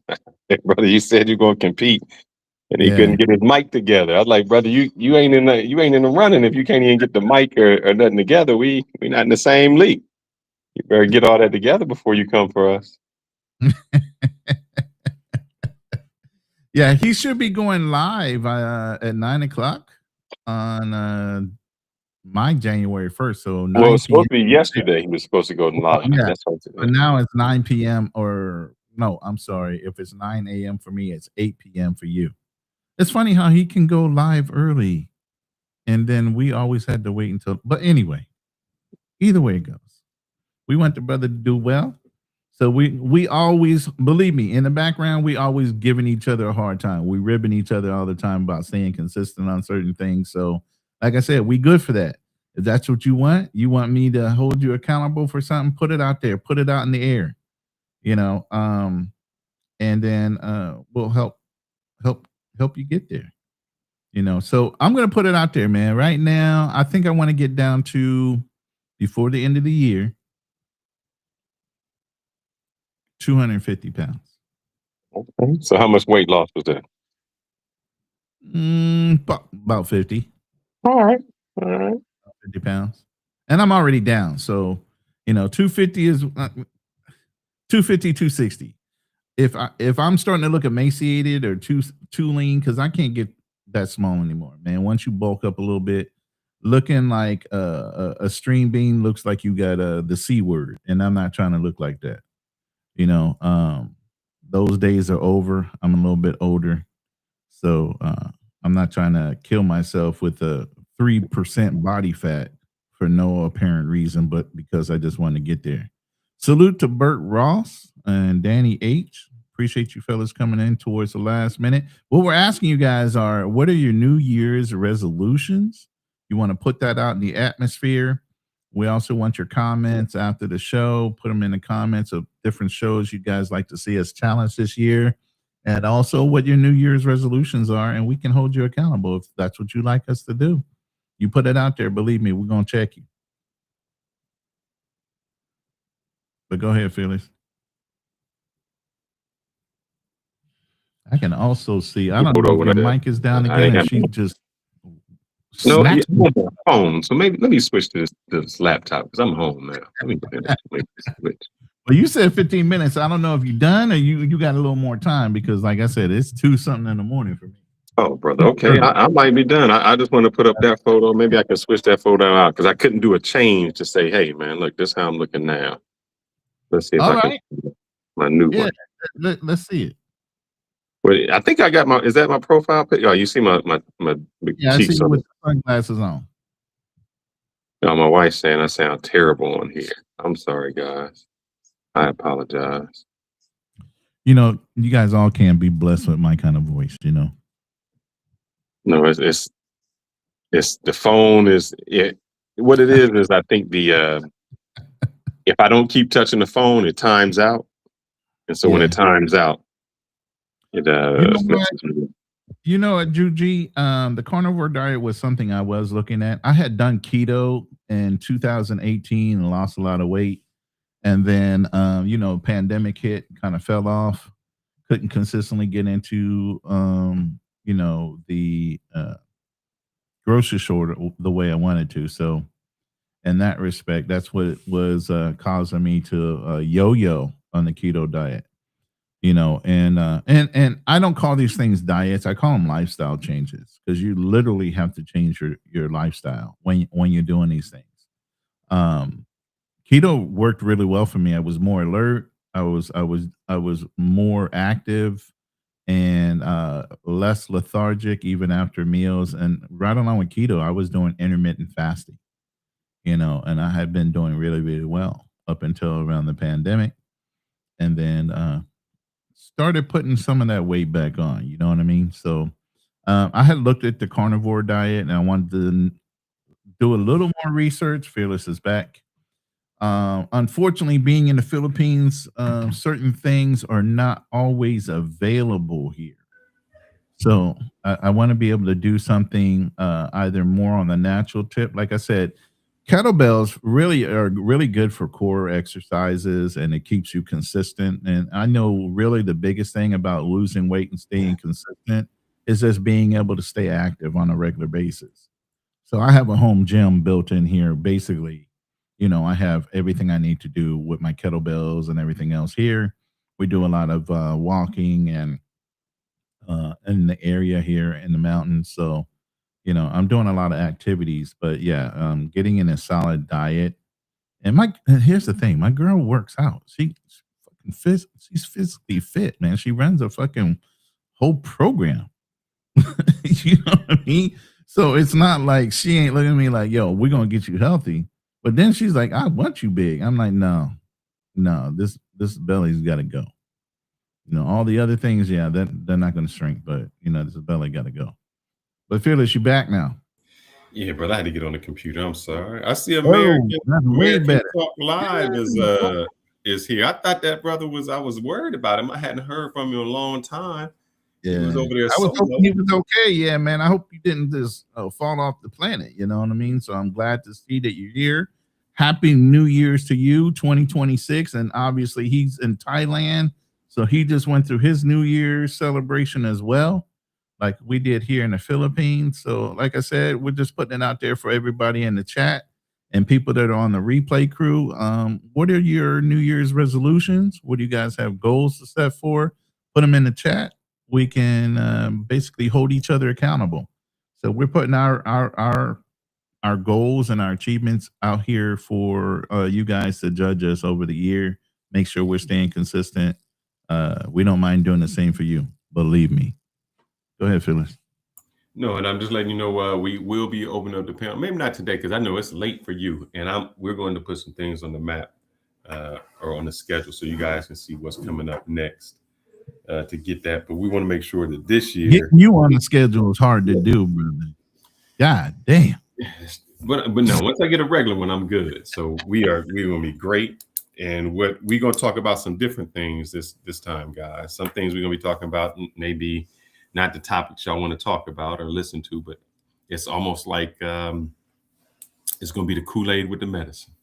Brother, you said you're going to compete, and he couldn't get his mic together. I was like, brother, you ain't in the running if you can't even get the mic or nothing together. We not in the same league. You better get all that together before you come for us. Yeah, he should be going live at 9:00 on my January 1st. So 9 Well, it's supposed p.m. to be yesterday. He was supposed to go live. Yeah, That's right. but now it's 9 p.m. or no, I'm sorry. If it's 9 a.m. for me, it's 8 p.m. for you. It's funny how he can go live early, and then we always had to wait until. But anyway, either way it goes, we want the brother to do well. So we always, believe me, in the background, we always giving each other a hard time. We ribbing each other all the time about staying consistent on certain things. So, like I said, we good for that. If that's what you want me to hold you accountable for something, put it out there, put it out in the air, you know, and then we'll help help you get there. So I'm gonna put it out there, man. Right now, I think I want to get down to, before the end of the year, 250 pounds. Okay. So how much weight loss was that? About 50. All right. All right. 50 pounds. And I'm already down. So, 250 is 250, 260. If I'm starting to look emaciated or too lean, because I can't get that small anymore, man. Once you bulk up a little bit, looking like a string bean looks like you got the C word, and I'm not trying to look like that. Those days are over. I'm a little bit older, so I'm not trying to kill myself with a 3% body fat for no apparent reason, but because I just want to get there. Salute to Bert Ross and Danny H. Appreciate you fellas coming in towards the last minute. What we're asking you guys are, what are your New Year's resolutions? You want to put that out in the atmosphere. We also want your comments after the show. Put them in the comments of different shows you guys like to see us challenge this year. And also what your New Year's resolutions are, and we can hold you accountable if that's what you like us to do. You put it out there, believe me, we're going to check you. But go ahead, Felix. I can also see, I don't know if your mic is down again and she just no, I'm on my phone. So maybe let me switch to this laptop because I'm home now. Let me switch. Well, you said 15 minutes. I don't know if you're done or you got a little more time because, like I said, it's 2-something in the morning for me. Oh, brother. Okay. I might be done. I just want to put up that photo. Maybe I can switch that photo out because I couldn't do a change to say, hey, man, look, this is how I'm looking now. Let's see if I can see my new one. Let's see it. Wait, I think I got is that my profile picture? Oh, you see my big cheeks. I see you with sunglasses on. No, my wife's saying I sound terrible on here. I'm sorry, guys. I apologize. You guys all can be blessed with my kind of voice, No, it's the phone is it. What it is I think the if I don't keep touching the phone, it times out, and so when it times out, it You know what, Juji? The carnivore diet was something I was looking at. I had done keto in 2018 and lost a lot of weight. And then, pandemic hit, kind of fell off. Couldn't consistently get into, the grocery store the way I wanted to. So, in that respect, that's what was causing me to yo-yo on the keto diet. And I don't call these things diets. I call them lifestyle changes because you literally have to change your lifestyle when you're doing these things. Keto worked really well for me. I was more alert. I was more active and less lethargic even after meals. And right along with keto, I was doing intermittent fasting. And I had been doing really, really well up until around the pandemic, and then started putting some of that weight back on. You know what I mean? So I had looked at the carnivore diet, and I wanted to do a little more research. Fearless is back. Unfortunately, being in the Philippines, certain things are not always available here. So I want to be able to do something either more on the natural tip. Like I said, kettlebells really are really good for core exercises, and it keeps you consistent. And I know really the biggest thing about losing weight and staying consistent is just being able to stay active on a regular basis. So I have a home gym built in here. Basically, I have everything I need to do with my kettlebells and everything else here. We do a lot of walking and in the area here in the mountains. So, I'm doing a lot of activities, but yeah, getting in a solid diet. And here's the thing, my girl works out. She's she's physically fit, man. She runs a fucking whole program. You know what I mean? So it's not like she ain't looking at me like, yo, we're gonna get you healthy. But then she's like, I want you big. I'm like, no, this belly's got to go. All the other things, yeah, they're not going to shrink, but this belly got to go. But Fearless, you back now. Yeah, but I had to get on the computer. I'm sorry. I see That's way American better. Talk Live is here. I thought that brother I was worried about him. I hadn't heard from him in a long time. Yeah, he was over there. I was hoping he was okay. Yeah, man. I hope you didn't just fall off the planet. You know what I mean? So I'm glad to see that you're here. Happy New Year's to you, 2026. And obviously he's in Thailand. So he just went through his New Year's celebration as well, like we did here in the Philippines. So like I said, we're just putting it out there for everybody in the chat and people that are on the replay crew. What are your New Year's resolutions? What do you guys have goals to set for? Put them in the chat. We can basically hold each other accountable. So we're putting our goals and our achievements out here for you guys to judge us over the year. Make sure we're staying consistent. We don't mind doing the same for you. Believe me. Go ahead, Phyllis. No, and I'm just letting you know we will be opening up the panel. Maybe not today because I know it's late for you, and we're going to put some things on the map or on the schedule so you guys can see what's coming up next to get that. But we want to make sure that this year getting you on the schedule is hard to do, brother. God damn. But no, once I get a regular one, I'm good. So we're gonna be great. And what we're going to talk about some different things this time, guys. Some things we're going to be talking about maybe not the topics y'all want to talk about or listen to, but it's almost like it's going to be the Kool-Aid with the medicine.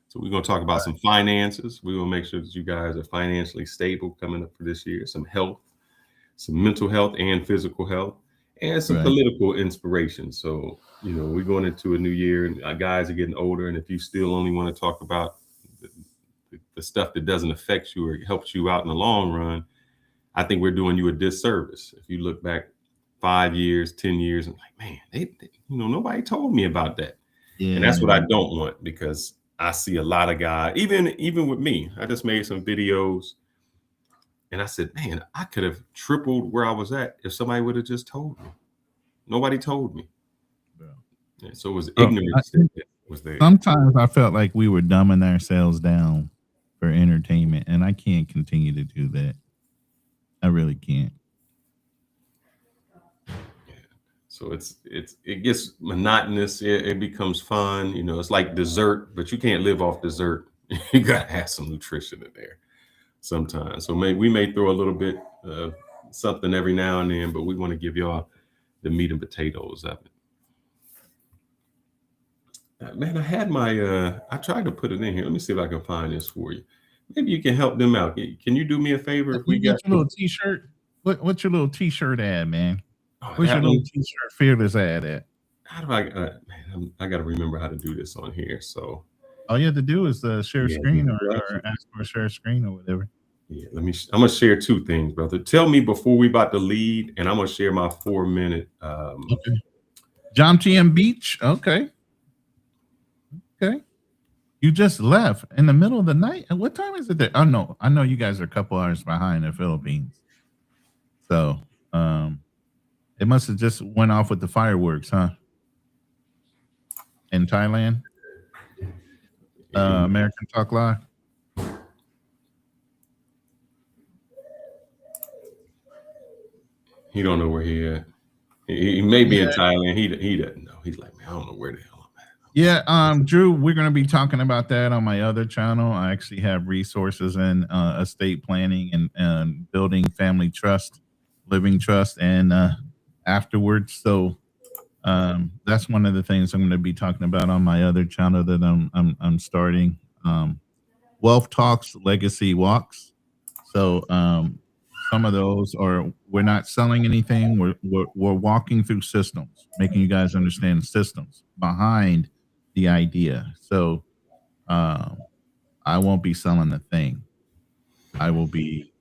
So we're going to talk about some finances. We're going to make sure that you guys are financially stable coming up for this year. Some health, some mental health and physical health, and some political inspiration. So, we're going into a new year and our guys are getting older. And if you still only want to talk about the stuff that doesn't affect you or helps you out in the long run, I think we're doing you a disservice. If you look back 5 years, 10 years, and like, man, they nobody told me about that. Yeah. And that's what I don't want, because I see a lot of guys, even with me, I just made some videos and I said, man, I could have tripled where I was at if somebody would have just told me. Nobody told me. Yeah, so it was ignorance that was there. Sometimes I felt like we were dumbing ourselves down for entertainment, and I can't continue to do that. I really can't. Yeah. So it gets monotonous. It becomes fun. It's like dessert, but you can't live off dessert. You gotta have some nutrition in there sometimes. So we may throw a little bit of something every now and then, but we want to give y'all the meat and potatoes of it. Man, I had I tried to put it in here. Let me see if I can find this for you. Maybe you can help them out. Can you do me a favor? If we got your little t-shirt, what's your little t-shirt ad, man? What's your little t-shirt Fearless ad at? How do I got to remember how to do this on here. So all you have to do is share screen or ask for a share screen or whatever. Yeah, I'm gonna share two things, brother. Tell me before we about to lead, and I'm gonna share my 4-minute. Okay. John TM Beach. Okay. You just left in the middle of the night. And what time is it there? Oh no, I know you guys are a couple hours behind the Philippines. So it must have just went off with the fireworks, huh? In Thailand. American Talk Live. He don't know where he at. He may be in Thailand. He doesn't know. He's like, man, I don't know where the hell I'm at. Yeah, Drew, we're going to be talking about that on my other channel. I actually have resources in estate planning and building family trust, living trust, and afterwards. So that's one of the things I'm going to be talking about on my other channel that I'm starting. Wealth Talks, Legacy Walks. So some of those we're not selling anything. We're walking through systems, making you guys understand systems behind the idea. So I won't be selling a thing. I will be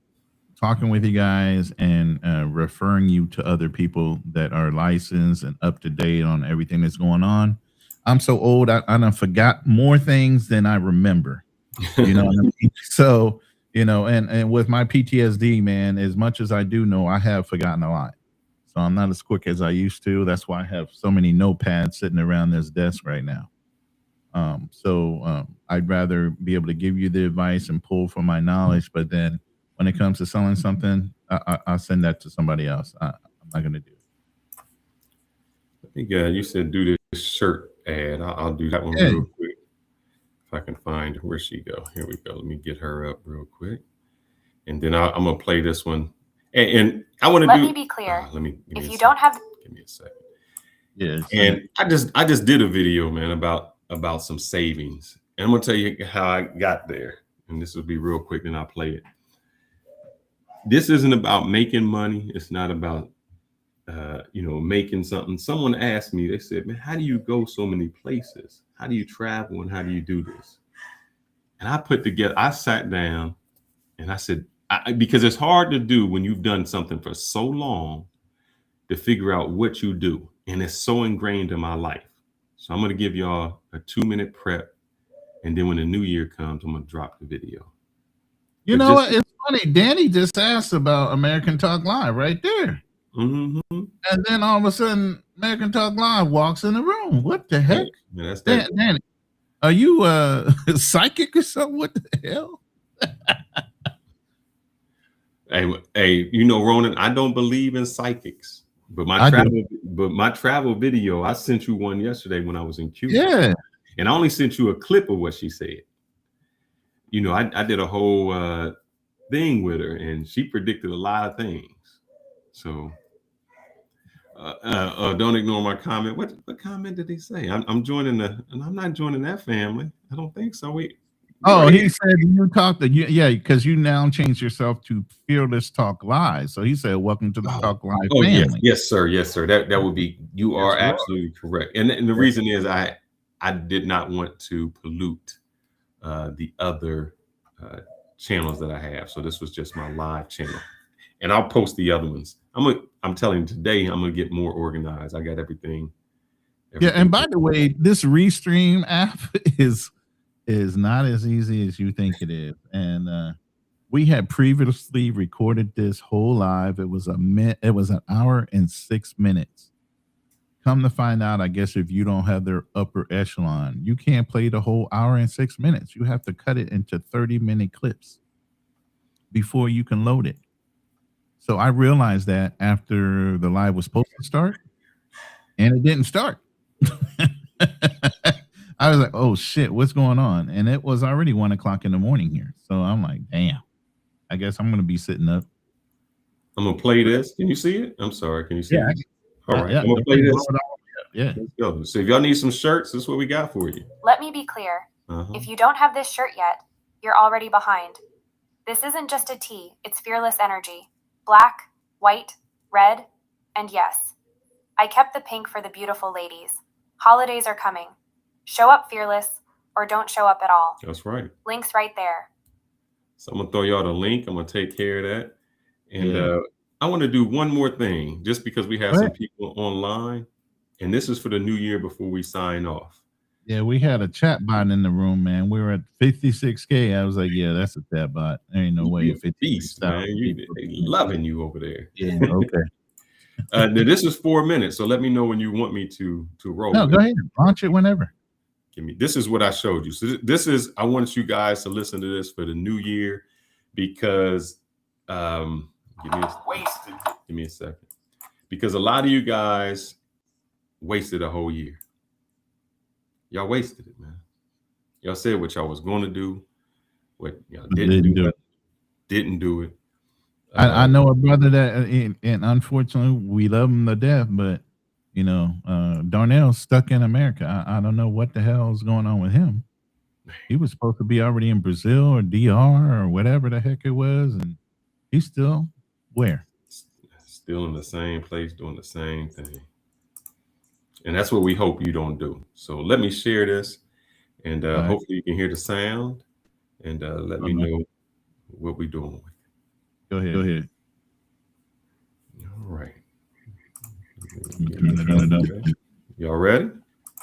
talking with you guys and referring you to other people that are licensed and up to date on everything that's going on. I'm so old, I done forgot more things than I remember. You know what I mean? So, and with my PTSD, man, as much as I do know, I have forgotten a lot. So I'm not as quick as I used to. That's why I have so many notepads sitting around this desk right now. So I'd rather be able to give you the advice and pull from my knowledge, but then when it comes to selling something, I'll send that to somebody else. I'm not going to do it. I think you said do this shirt ad. I'll do that one Yeah. real quick. If I can find where she go. Here we go. Let me get her up real quick. And then I'm going to play this one. And I want to Let me be clear. If you don't have, give me a second. Yes. And I just did a video, man, about some savings. And I'm gonna tell you how I got there. And this will be real quick, then I'll play it. This isn't about making money. It's not about making something. Someone asked me, they said, man, how do you go so many places? How do you travel and how do you do this? And I sat down and I said, because it's hard to do when you've done something for so long to figure out what you do. And it's so ingrained in my life. So I'm going to give y'all a 2-minute prep. And then when the new year comes, I'm going to drop the video. You know what? It's funny. Danny just asked about American Talk Live right there. Mm-hmm. And then all of a sudden, American Talk Live walks in the room. What the heck? Yeah, that's that. Danny, are you psychic or something? What the hell? Hey, Ronan, I don't believe in psychics. But my travel video, I sent you one yesterday when I was in Cuba. Yeah. And I only sent you a clip of what she said. I did a whole thing with her, and she predicted a lot of things. So don't ignore my comment. What comment did he say? I'm joining and I'm not joining that family. I don't think so. He said you talked because you now changed yourself to Fearless Talk Live. So he said, "Welcome to the Talk Live family." Yes, sir. That would be. You are absolutely correct. And the reason is I did not want to pollute the other channels that I have. So this was just my live channel, and I'll post the other ones. I'm telling you today, I'm gonna get more organized. I got everything. Yeah, and by the way, this Restream app is not as easy as you think it is. And we had previously recorded this whole live. It was an hour and 6 minutes. Come to find out, I guess if you don't have their upper echelon, you can't play the whole hour and 6 minutes. You have to cut it into 30-minute clips before you can load it. So I realized that after the live was supposed to start, and it didn't start. I was like, oh shit, what's going on? And it was already 1 o'clock in the morning here. So I'm like, damn, I guess I'm going to be sitting up. I'm going to play this. Can you see it? I'm sorry. Can you see it? All right. Yeah, I'm going to play this. Yeah. Let's go. So if y'all need some shirts, this is what we got for you. Let me be clear. If you don't have this shirt yet, you're already behind. This isn't just a tee. It's fearless energy. Black, white, red, and yes, I kept the pink for the beautiful ladies. Holidays are coming. Show up fearless or don't show up at all. That's right. Link's right there. So I'm going to throw y'all the link. I'm going to take care of that. And I want to do one more thing just because we have some people online. And this is for the new year before we sign off. Yeah, we had a chat bot in the room, man. We were at 56K. I was like, yeah, that's a chat bot. There ain't no way. Beast, man. They loving you over there. Yeah, okay. Now this is 4 minutes. So let me know when you want me to roll. No, go ahead. Launch it whenever. This is what I showed you. So I want you guys to listen to this for the new year because give me a second. Because a lot of you guys wasted a whole year. Y'all wasted it, man. Y'all said what y'all was going to do, what y'all didn't do it. I know a brother that, and unfortunately, we love him to death, but Darnell's stuck in America. I don't know what the hell is going on with him. He was supposed to be already in Brazil or DR or whatever the heck it was, and he's still where? Still in the same place, doing the same thing. And that's what we hope you don't do. So let me share this, and hopefully you can hear the sound, and let me know what we're doing with it. Go ahead. All right. Y'all ready?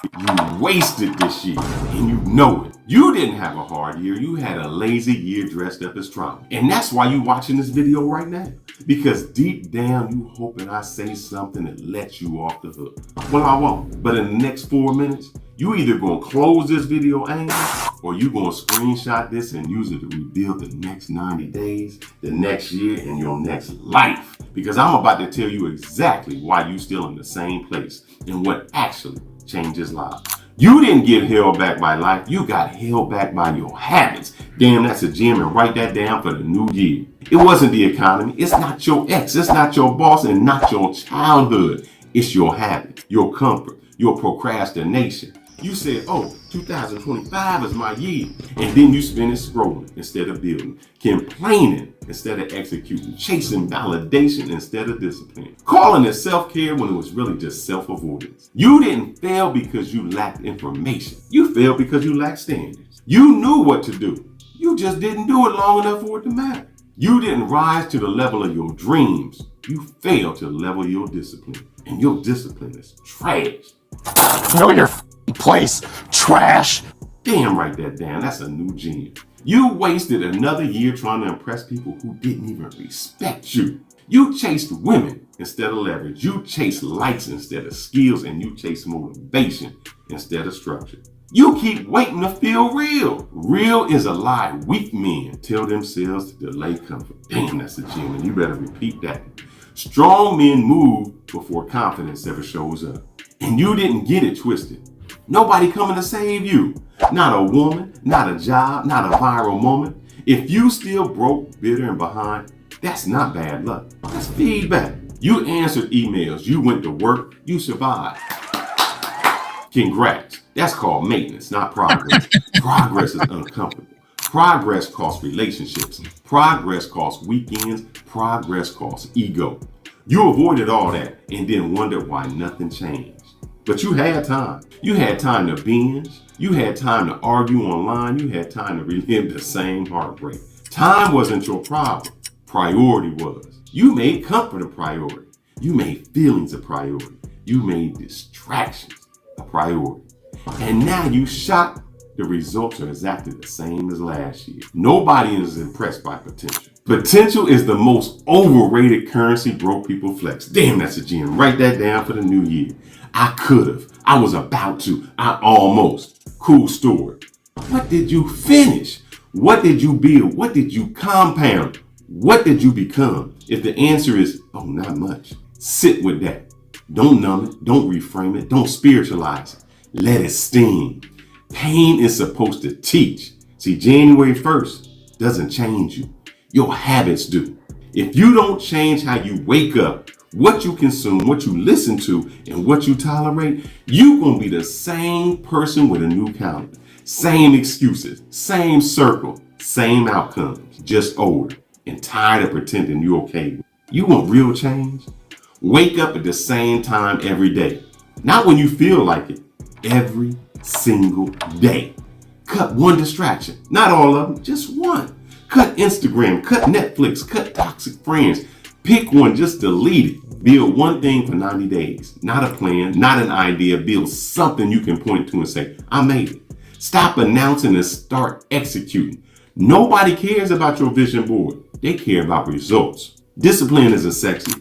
You wasted this year, and you know it. You didn't have a hard year. You had a lazy year dressed up as trauma. And that's why you watching this video right now. Because deep down, you hoping I say something that lets you off the hook. Well, I won't. But in the next 4 minutes, you either gonna close this video angry, or you gonna screenshot this and use it to rebuild the next 90 days, the next year, and your next life. Because I'm about to tell you exactly why you still in the same place and what actually changes lives. You didn't get held back by life. You got held back by your habits. Damn, that's a gem, and write that down for the new year. It wasn't the economy. It's not your ex. It's not your boss, and not your childhood. It's your habit, your comfort, your procrastination. You said, oh, 2025 is my year. And then you spend it scrolling instead of building, complaining instead of executing, chasing validation instead of discipline, calling it self-care when it was really just self-avoidance. You didn't fail because you lacked information. You failed because you lacked standards. You knew what to do. You just didn't do it long enough for it to matter. You didn't rise to the level of your dreams. You failed to level your discipline. And your discipline is trash. Know your place, trash. Damn, write that down. That's a new gem. You wasted another year trying to impress people who didn't even respect you. You chased women instead of leverage. You chased likes instead of skills, and you chased motivation instead of structure. You keep waiting to feel real. Real is a lie weak men tell themselves to delay comfort. Damn, that's a gem, and you better repeat that. Strong men move before confidence ever shows up. And you didn't get it twisted. Nobody coming to save you. Not a woman, not a job, not a viral moment. If you still broke, bitter, and behind, that's not bad luck. That's feedback. You answered emails. You went to work. You survived. Congrats. That's called maintenance, not progress. Progress is uncomfortable. Progress costs relationships. Progress costs weekends. Progress costs ego. You avoided all that and then wondered why nothing changed. But you had time. You had time to binge. You had time to argue online. You had time to relive the same heartbreak. Time wasn't your problem. Priority was. You made comfort a priority. You made feelings a priority. You made distractions a priority. And now you shocked. The results are exactly the same as last year. Nobody is impressed by potential. Potential is the most overrated currency broke people flex. Damn, that's a gem. Write that down for the new year. I could have. I was about to. I almost. Cool story. What did you finish? What did you build? What did you compound? What did you become? If the answer is, oh, not much, sit with that. Don't numb it. Don't reframe it. Don't spiritualize it. Let it sting. Pain is supposed to teach. See, January 1st doesn't change you. Your habits do. If you don't change how you wake up, what you consume, what you listen to, and what you tolerate, you're going to be the same person with a new calendar. Same excuses, same circle, same outcomes, just older and tired of pretending you're okay. You want real change? Wake up at the same time every day. Not when you feel like it, every single day. Cut one distraction, not all of them, just one. Cut Instagram, cut Netflix, cut toxic friends. Pick one, just delete it. Build one thing for 90 days. Not a plan, not an idea. Build something you can point to and say, I made it. Stop announcing and start executing. Nobody cares about your vision board. They care about results. Discipline isn't sexy.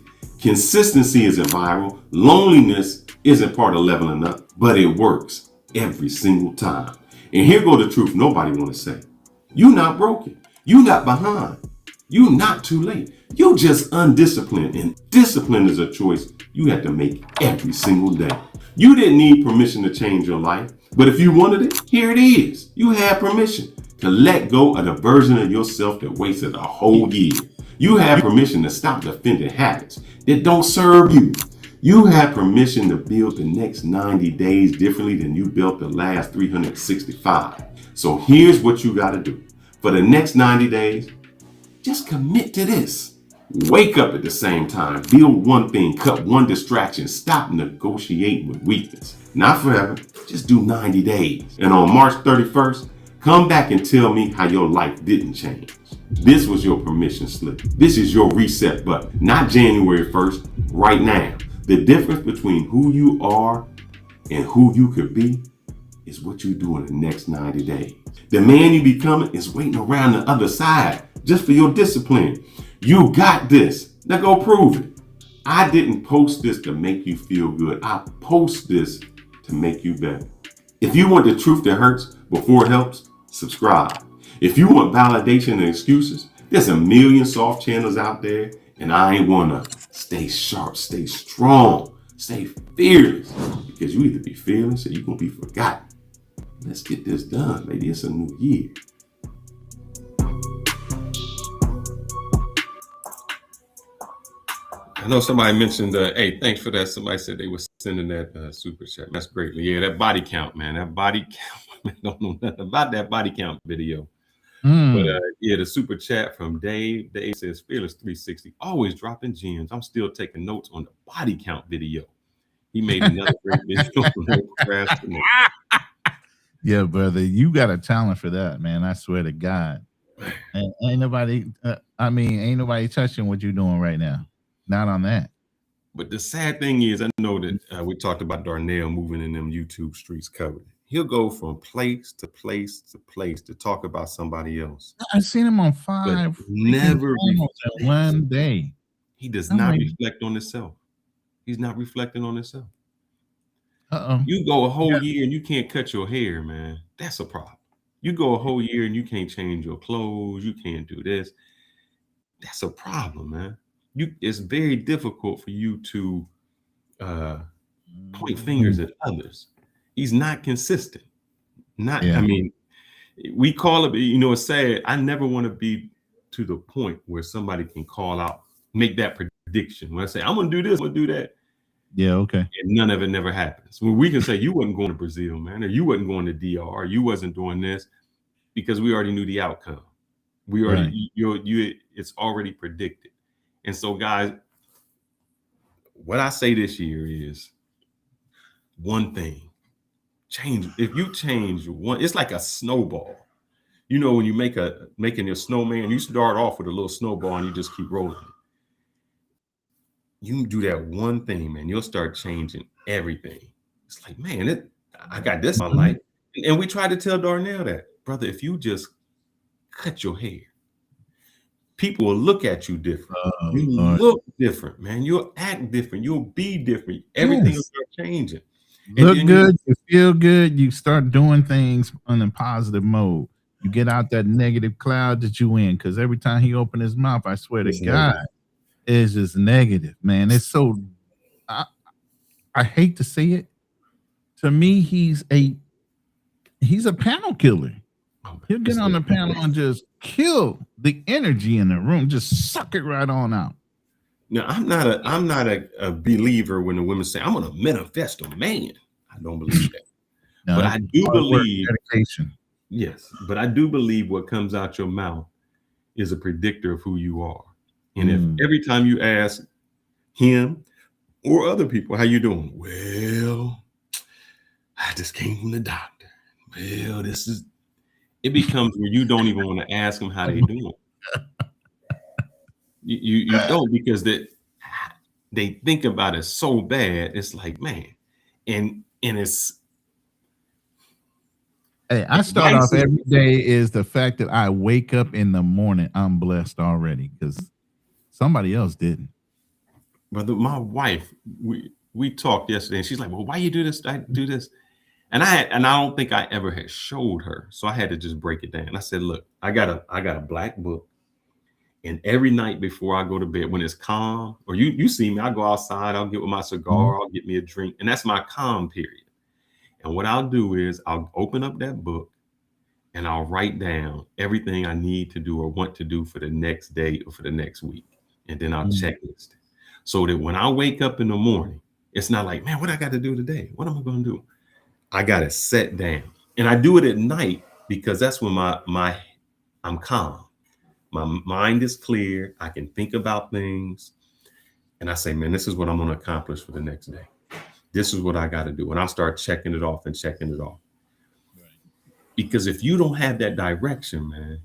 Consistency isn't viral. Loneliness isn't part of leveling up, but it works every single time. And here go the truth nobody want to say. You not broken. You not behind. You not too late. You just undisciplined, and discipline is a choice you have to make every single day. You didn't need permission to change your life, but if you wanted it, here it is. You had permission to let go of the version of yourself that wasted a whole year. You have permission to stop defending habits that don't serve you. You have permission to build the next 90 days differently than you built the last 365. So here's what you got to do. For the next 90 days, just commit to this. Wake up at the same time. Build one thing. Cut one distraction. Stop negotiating with weakness. Not forever. Just do 90 days. And on March 31st, come back and tell me how your life didn't change. This was your permission slip. This is your reset button. Not January 1st, right now. The difference between who you are And who you could be is what you do in the next 90 days. The man you becoming is waiting around the other side just for your discipline. You got this. Now go prove it. I didn't post this to make you feel good. I post this to make you better. If you want the truth that hurts before it helps, subscribe. If you want validation and excuses, there's a million soft channels out there, and I ain't one of them. Stay sharp, stay strong, stay fearless, because you either be fearless or you're going to be forgotten. Let's get this done, baby. It's a new year. I know somebody mentioned, hey, thanks for that. Somebody said they were sending that super chat. That's great. Yeah, that body count, man. That body count. I don't know nothing about that body count video. But yeah, the super chat from Dave. Dave says, Fearless 360, always dropping gems. I'm still taking notes on the body count video. He made another great video. Yeah, brother, you got a talent for that, man. I swear to God. And ain't nobody, ain't nobody touching what you're doing right now. Not on that. But the sad thing is, I know that we talked about Darnell moving in them YouTube streets covered. He'll go from place to place to place to talk about somebody else. I've seen him on 5 never in one day. He does not reflect on himself. He's not reflecting on himself. You go a whole year and you can't cut your hair, man. That's a problem. You go a whole year and you can't change your clothes. You can't do this. That's a problem, man. It's very difficult for you to point fingers at others. He's not consistent. I mean, we call it, it's sad. I never want to be to the point where somebody can call out, make that prediction. When I say, I'm going to do this, I'm going to do that. Yeah, okay. And none of it never happens. Well, we can say you wasn't going to Brazil, man, or you wasn't going to DR, or you wasn't doing this, because we already knew the outcome. We already, it's already predicted. And so, guys, what I say this year is one thing. Change. If you change one, it's like a snowball. You know, when you making your snowman, you start off with a little snowball and you just keep rolling it. You do that one thing, man, you'll start changing everything. It's like, man, I got this in my life. And we try to tell Darnell that, brother, if you just cut your hair, people will look at you different. You look different, man. You'll act different. You'll be different. Everything will start changing. Look good, you feel good. You start doing things in a positive mode. You get out that negative cloud that you in, because every time he opened his mouth, I swear to God, it's just negative, man. It's so, I hate to say it. To me, he's a panel killer. He'll get on the panel and just kill the energy in the room, just suck it right on out. Now, I'm not a believer when the women say, I'm gonna manifest a man. I don't believe that. No, but I do believe dedication. Yes, but I do believe what comes out your mouth is a predictor of who you are. And if every time you ask him or other people, how you doing? Well, I just came from the doctor. Well, it becomes where you don't even want to ask them how they doing. You don't, because they think about it so bad. It's like, man, and it's. Hey, I start off every day is the fact that I wake up in the morning. I'm blessed already, because somebody else didn't. But my wife, we talked yesterday, and she's like, well, why you do this? I do this. And I don't think I ever had showed her. So I had to just break it down. I said, look, I got a black book. And every night before I go to bed, when it's calm, or you see me, I go outside, I'll get with my cigar, I'll get me a drink. And that's my calm period. And what I'll do is I'll open up that book and I'll write down everything I need to do or want to do for the next day or for the next week. And then I'll checklist it. So that when I wake up in the morning, it's not like, man, what I got to do today? What am I going to do? I got to set down. And I do it at night because that's when I'm calm. My mind is clear. I can think about things. And I say, man, this is what I'm going to accomplish for the next day. This is what I got to do. And I'll start checking it off and checking it off. Right. Because if you don't have that direction, man,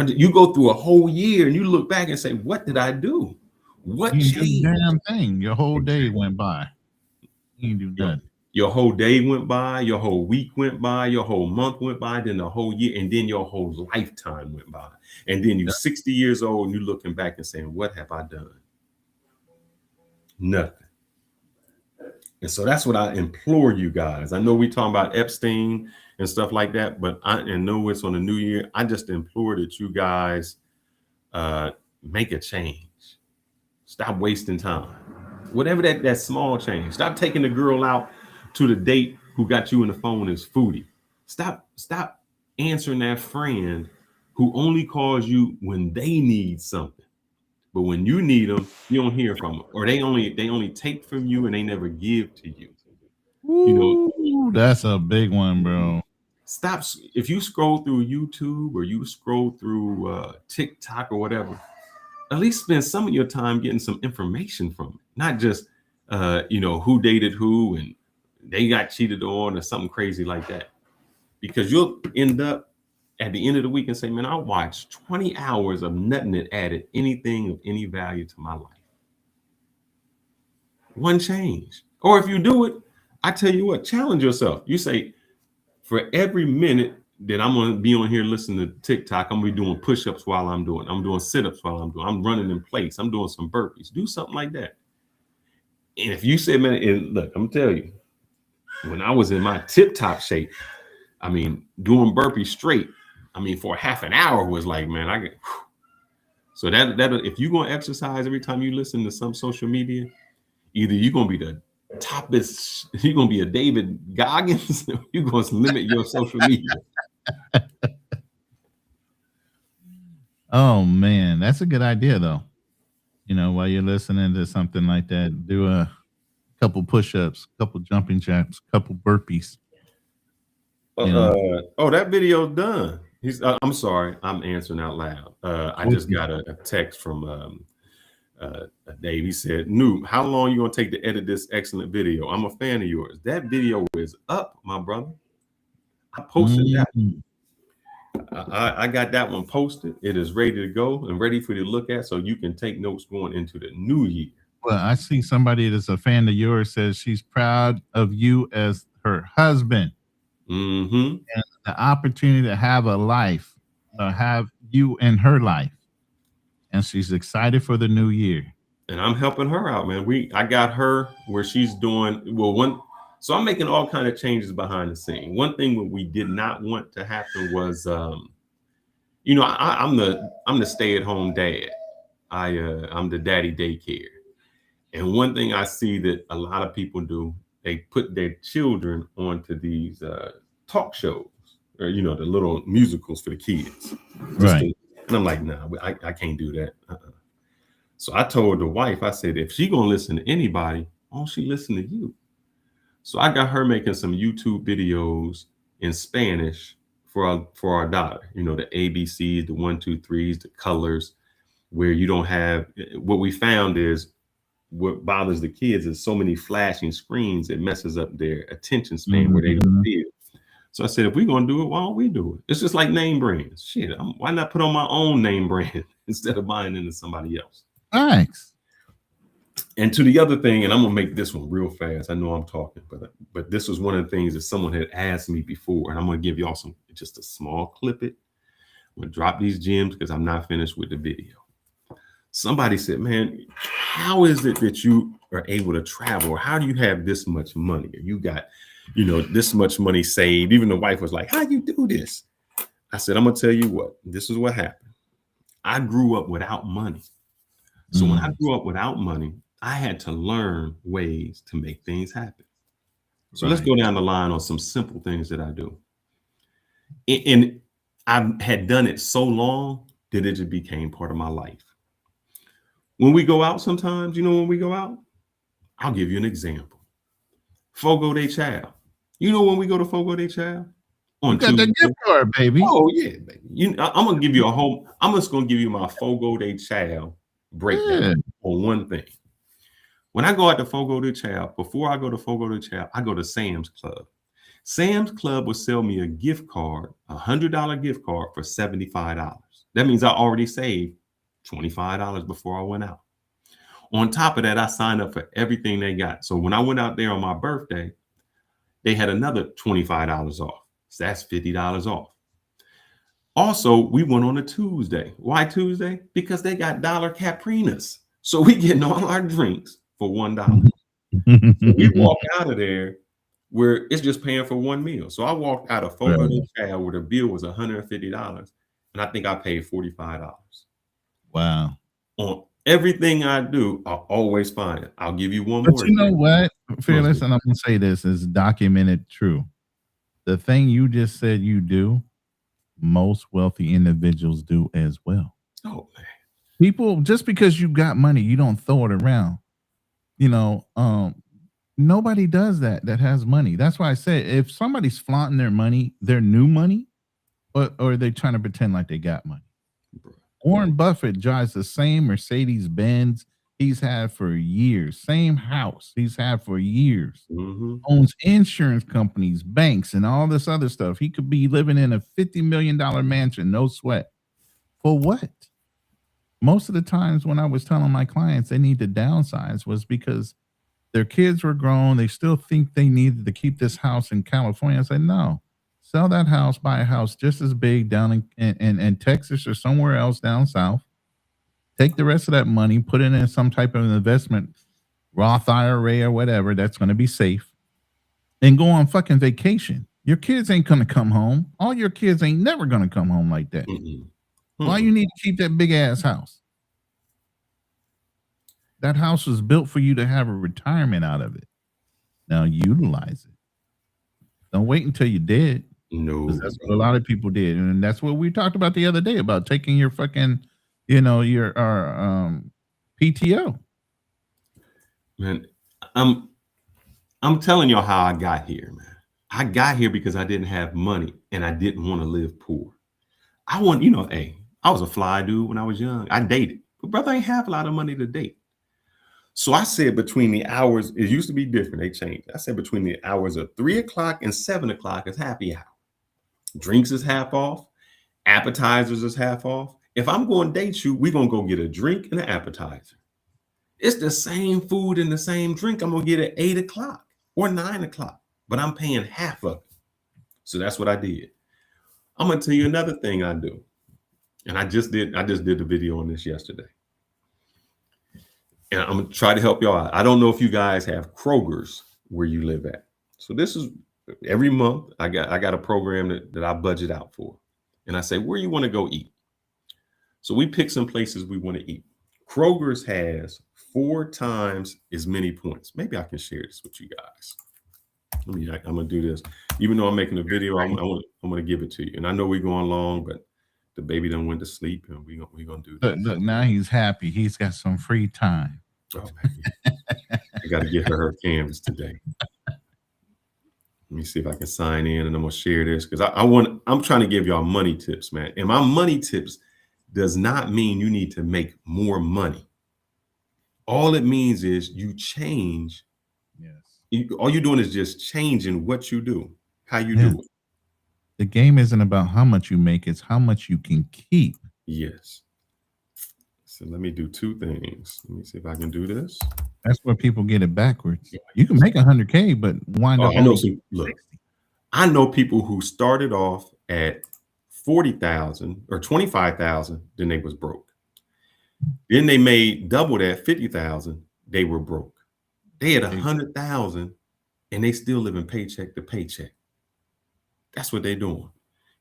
you go through a whole year and you look back and say, what did I do? What changed? Damn thing. Your whole day went by. You didn't do nothing. Your whole day went by, your whole week went by, your whole month went by, then the whole year, and then your whole lifetime went by. And then you're 60 years old and you're looking back and saying, what have I done? Nothing. And so that's what I implore you guys. I know we talking about Epstein and stuff like that, but I know it's on the new year. I just implore that you guys make a change. Stop wasting time. Whatever that small change. Stop taking the girl out to the date who got you on the phone as foodie. Stop answering that friend who only calls you when they need something. But when you need them, you don't hear from them. Or they only take from you and they never give to you. Ooh, that's a big one, bro. Stop. If you scroll through YouTube or you scroll through TikTok or whatever, at least spend some of your time getting some information from it, not just who dated who and they got cheated on or something crazy like that. Because you'll end up at the end of the week and say, man, I watched 20 hours of nothing that added anything of any value to my life. One change. Or if you do it, I tell you what, challenge yourself. You say, for every minute that I'm going to be on here listening to TikTok, I'm going to be doing push-ups while I'm doing sit-ups while I'm running in place. I'm doing some burpees. Do something like that. And if you say, man, and look, I'm going to tell you, when I was in my tip-top shape, I mean, doing burpees straight, I mean, for half an hour was like, man, I get. So that if you're going to exercise every time you listen to some social media, either you're going to be the toppest, you're going to be a David Goggins, or you're going to limit your social media. Oh man, that's a good idea though. While you're listening to something like that, do a couple push-ups, couple jumping jacks, couple burpees. That video's done. I'm sorry, I'm answering out loud. I just got a text from Dave. He said, "New, how long you gonna take to edit this excellent video? I'm a fan of yours." That video is up, my brother. I posted that. I got that one posted. It is ready to go and ready for you to look at, so you can take notes going into the new year. Well, I see somebody that's a fan of yours says she's proud of you as her husband. Mm-hmm. And the opportunity to have a life, have you in her life. And she's excited for the new year. And I'm helping her out, man. I got her where she's doing so I'm making all kind of changes behind the scene. One thing that we did not want to happen was I'm the stay-at-home dad. I'm the daddy daycare. And one thing I see that a lot of people do, they put their children onto these talk shows or the little musicals for the kids. Right. And I'm like, nah, I can't do that. So I told the wife, I said, if she gonna listen to anybody, why don't she listen to you? So I got her making some YouTube videos in Spanish for our daughter. The ABCs, the 1, 2, 3s, the colors, where you don't have. What we found is what bothers the kids is so many flashing screens. It messes up their attention span where they don't feel. So I said, if we're going to do it, why don't we do it? It's just like name brands. Shit, why not put on my own name brand instead of buying into somebody else? Thanks. And to the other thing, and I'm going to make this one real fast. I know I'm talking, but this was one of the things that someone had asked me before, and I'm going to give y'all just a small clip it. I'm going to drop these gems because I'm not finished with the video. Somebody said, man, how is it that you are able to travel? Or how do you have this much money? Or you got this much money saved. Even the wife was like, how you do this? I said, I'm going to tell you what, this is what happened. I grew up without money. So when I grew up without money, I had to learn ways to make things happen. So let's go down the line on some simple things that I do. And I had done it so long that it just became part of my life. When we go out sometimes, when we go out, I'll give you an example. Fogo de Chao. When we go to Fogo de Chao? You got the gift card, baby. Oh, yeah, baby. I'm going to give you I'm just going to give you my Fogo de Chao breakdown on one thing. When I go out to Fogo de Chao, before I go to Fogo de Chao, I go to Sam's Club. Sam's Club will sell me a gift card, $100 gift card for $75. That means I already saved $25 before I went out. On top of that, I signed up for everything they got. So when I went out there on my birthday, they had another $25 off. So that's $50 off. Also, we went on a Tuesday. Why Tuesday? Because they got dollar Caprinas. So we getting all our drinks for $1. So we walk out of there where it's just paying for one meal. So I walked out of Fogo de Chao where the bill was $150, and I think I paid $45. Wow. On everything I do, I'll always find it. I'll give you one But more. you know what, Fearless, and I'm gonna say this is documented true. The thing you just said you do, most wealthy individuals do as well. Oh man. People, just because you got money, you don't throw it around. You know, nobody does that has money. That's why I say if somebody's flaunting their money, their new money, or are they trying to pretend like they got money? Warren Buffett drives the same Mercedes Benz he's had for years, same house he's had for years, owns insurance companies, banks, and all this other stuff. He could be living in a $50 million mansion, no sweat. For what? Most of the times when I was telling my clients they need to downsize was because their kids were grown. They still think they needed to keep this house in California. I said, no, sell that house, buy a house just as big down in Texas or somewhere else down south. Take the rest of that money, put it in some type of investment, Roth IRA or whatever that's going to be safe, and go on fucking vacation. Your kids ain't going to come home. All your kids ain't never going to come home like that. Why you need to keep that big ass house? That house was built for you to have a retirement out of it. Now utilize it. Don't wait until you're dead. No, that's what a lot of people did, and that's what we talked about the other day about taking your fucking, your PTO. Man, I'm telling y'all how I got here, man. I got here because I didn't have money and I didn't want to live poor. I was a fly dude when I was young. I dated, but brother ain't have a lot of money to date. So I said between the hours, it used to be different. They changed. I said between the hours of 3 o'clock and 7 o'clock is happy hour. Drinks is half off. Appetizers is half off. If I'm going to date you, we're going to go get a drink and an appetizer. It's the same food and the same drink I'm going to get at 8 o'clock or 9 o'clock, but I'm paying half of it. So that's what I did. I'm going to tell you another thing I do. And I just did the video on this yesterday. And I'm going to try to help y'all out. I don't know if you guys have Kroger's where you live at. So this is every month I got a program that I budget out for. And I say, where you want to go eat? So we pick some places we want to eat. Kroger's has 4 times as many points. Maybe I can share this with you guys. I'm going to do this. Even though I'm making a video, I'm going to give it to you. And I know we're going long, but the baby done went to sleep and we're going to do this. Look, now he's happy. He's got some free time. Oh, baby. I got to get her canvas today. Let me see if I can sign in and I'm going to share this because I'm trying to give y'all money tips, man. And my money tips does not mean you need to make more money. All it means is you change. Yes. All you're doing is just changing what you do, how you do it. The game isn't about how much you make, it's how much you can keep. Yes. So let me do 2 things. Let me see if I can do this. That's where people get it backwards. You can make 100K, but wind up. I know people who started off at 40,000 or 25,000, then they was broke. Then they made double that, 50,000, they were broke. They had 100,000 and they still living paycheck to paycheck. That's what they're doing.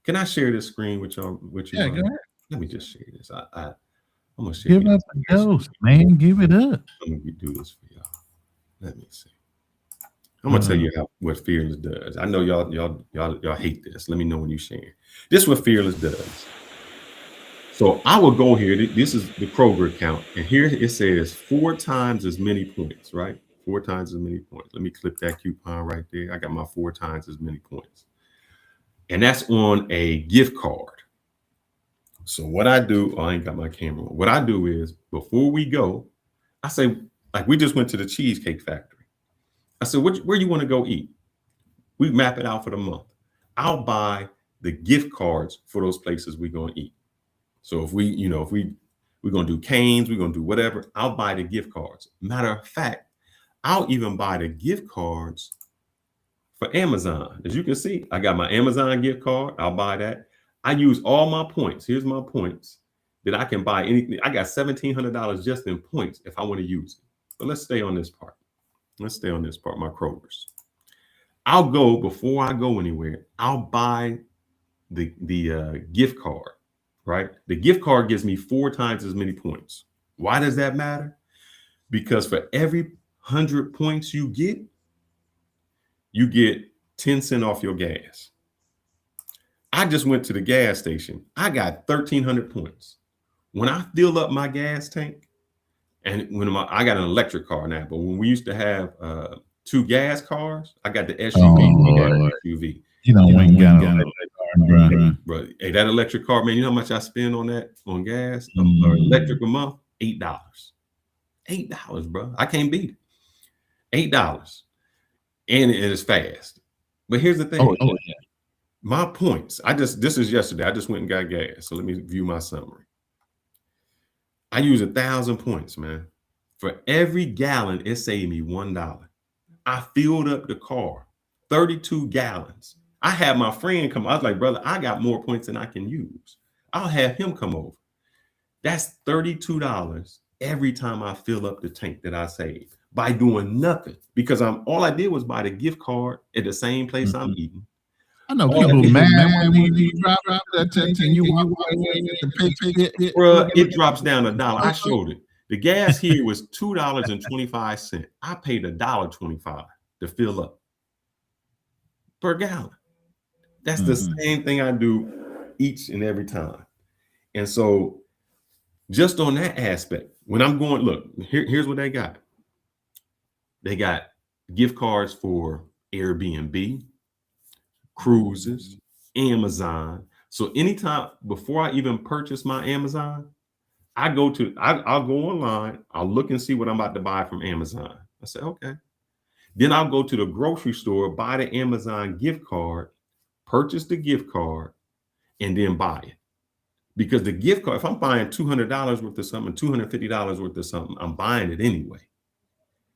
Can I share this screen with y'all? Yeah, go ahead. Let me just share this. I'm gonna share. Give up a dose, man. Give it up. I'm gonna do this for y'all. Let me see. I'm gonna tell you what Fearless does. I know y'all hate this. Let me know when you share. This is what Fearless does. So I will go here. This is the Kroger account, and here it says 4 times as many points. Right, 4 times as many points. Let me clip that coupon right there. I got my 4 times as many points, and that's on a gift card. So what I do, I ain't got my camera on. What I do is before we go, I say, like we just went to the Cheesecake Factory. I said, where you want to go eat? We map it out for the month. I'll buy the gift cards for those places we're going to eat. So if we're going to do Cane's, we're going to do whatever, I'll buy the gift cards. Matter of fact, I'll even buy the gift cards for Amazon. As you can see, I got my Amazon gift card. I'll buy that. I use all my points. Here's my points that I can buy anything. I got $1,700 just in points if I want to use it. But let's stay on this part. Let's stay on this part, my Kroger's. I'll go, before I go anywhere, I'll buy the gift card, right? The gift card gives me 4 times as many points. Why does that matter? Because for every 100 points you get 10 cents off your gas. I just went to the gas station. I got 1,300 points. When I fill up my gas tank, and I got an electric car now, but when we used to have 2 gas cars, I got the SUV. SUV. You know, when you got a bro, hey, that electric car, man, you know how much I spend on that, on gas or electric a month? $8. $8, bro. I can't beat it. $8. And it is fast. But here's the thing. Yeah. My points, this is yesterday. I just went and got gas. So let me view my summary. I use 1,000 points, man. For every gallon, it saved me $1. I filled up the car, 32 gallons. I had my friend come. I was like, brother, I got more points than I can use. I'll have him come over. That's $32 every time I fill up the tank that I saved by doing nothing, because all I did was buy the gift card at the same place I'm eating. I know people mad when you drop that tank and you walk away with the pay. Bro, it drops down $1. I showed it. The gas here was $2.25. I paid $1.25 to fill up per gallon. That's the same thing I do each and every time. And so just on that aspect, when I'm going, look, here's what they got. They got gift cards for Airbnb, cruises, Amazon. So anytime before I even purchase my Amazon, I'll go online, I'll look and see what I'm about to buy from Amazon. I say, okay. Then I'll go to the grocery store, buy the Amazon gift card, purchase the gift card, and then buy it. Because the gift card, if I'm buying $200 worth of something, $250 worth of something, I'm buying it anyway.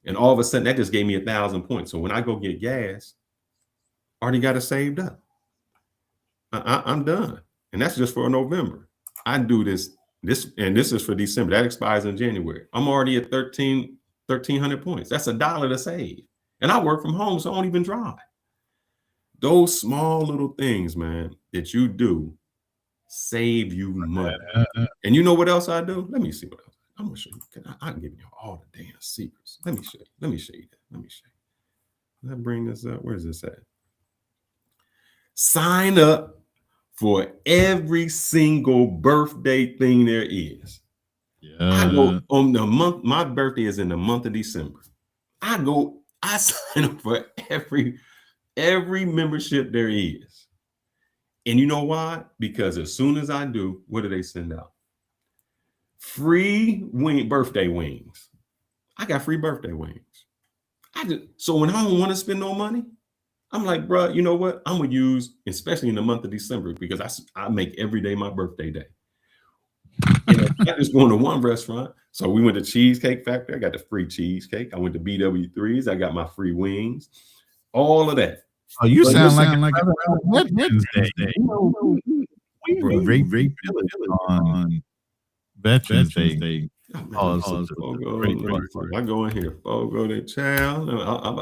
And all of a sudden, that just gave me 1,000 points. So when I go get gas, I already got it saved up. I'm done. And that's just for November. I do this is for December. That expires in January. I'm already at 1,300 points. That's $1 to save. And I work from home, so I don't even drive. Those small little things, man, that you do save you money. And you know what else I do? Let me see what else. I'm gonna show you. I can give you all the damn secrets. Let me show you. Let me show you that. Let's bring this up. Where's this at? Sign up for every single birthday thing there is. Yeah. I go on the month. My birthday is in the month of December. I sign up for every membership there is. And you know why? Because as soon as I do, what do they send out? Free birthday wings. I got free birthday wings. So when I don't want to spend no money, I'm like, bro, you know what? I'm gonna use, especially in the month of December, because I make every day my birthday day. I just going to one restaurant. So we went to Cheesecake Factory. I got the free cheesecake. I went to BW3's. I got my free wings. All of that. Oh, you sound like Veterans Day. We on Veterans Day. I go in here. Fogo de Chao.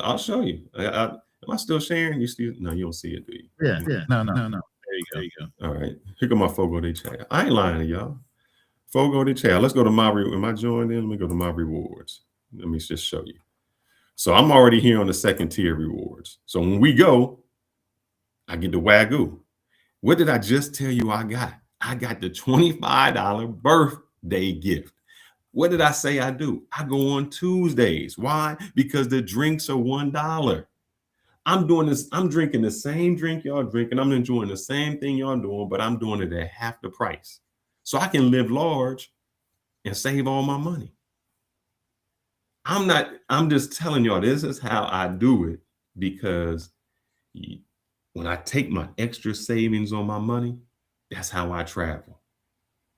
I'll show you. Am I still sharing? No, you don't see it, do you? Yeah. No. There you go. All right. Here go my Fogo de Chao. I ain't lying to y'all. Fogo de Chao. Let's go to my am I joined in? Let me go to my rewards. Let me just show you. So I'm already here on the second tier rewards. So when we go, I get the Wagyu. What did I just tell you I got? I got the $25 birthday gift. What did I say I do? I go on Tuesdays. Why? Because the drinks are $1. I'm doing this. I'm drinking the same drink y'all drinking. I'm enjoying the same thing y'all doing, but I'm doing it at half the price. So I can live large and save all my money. I'm just telling y'all, this is how I do it, because when I take my extra savings on my money, that's how I travel.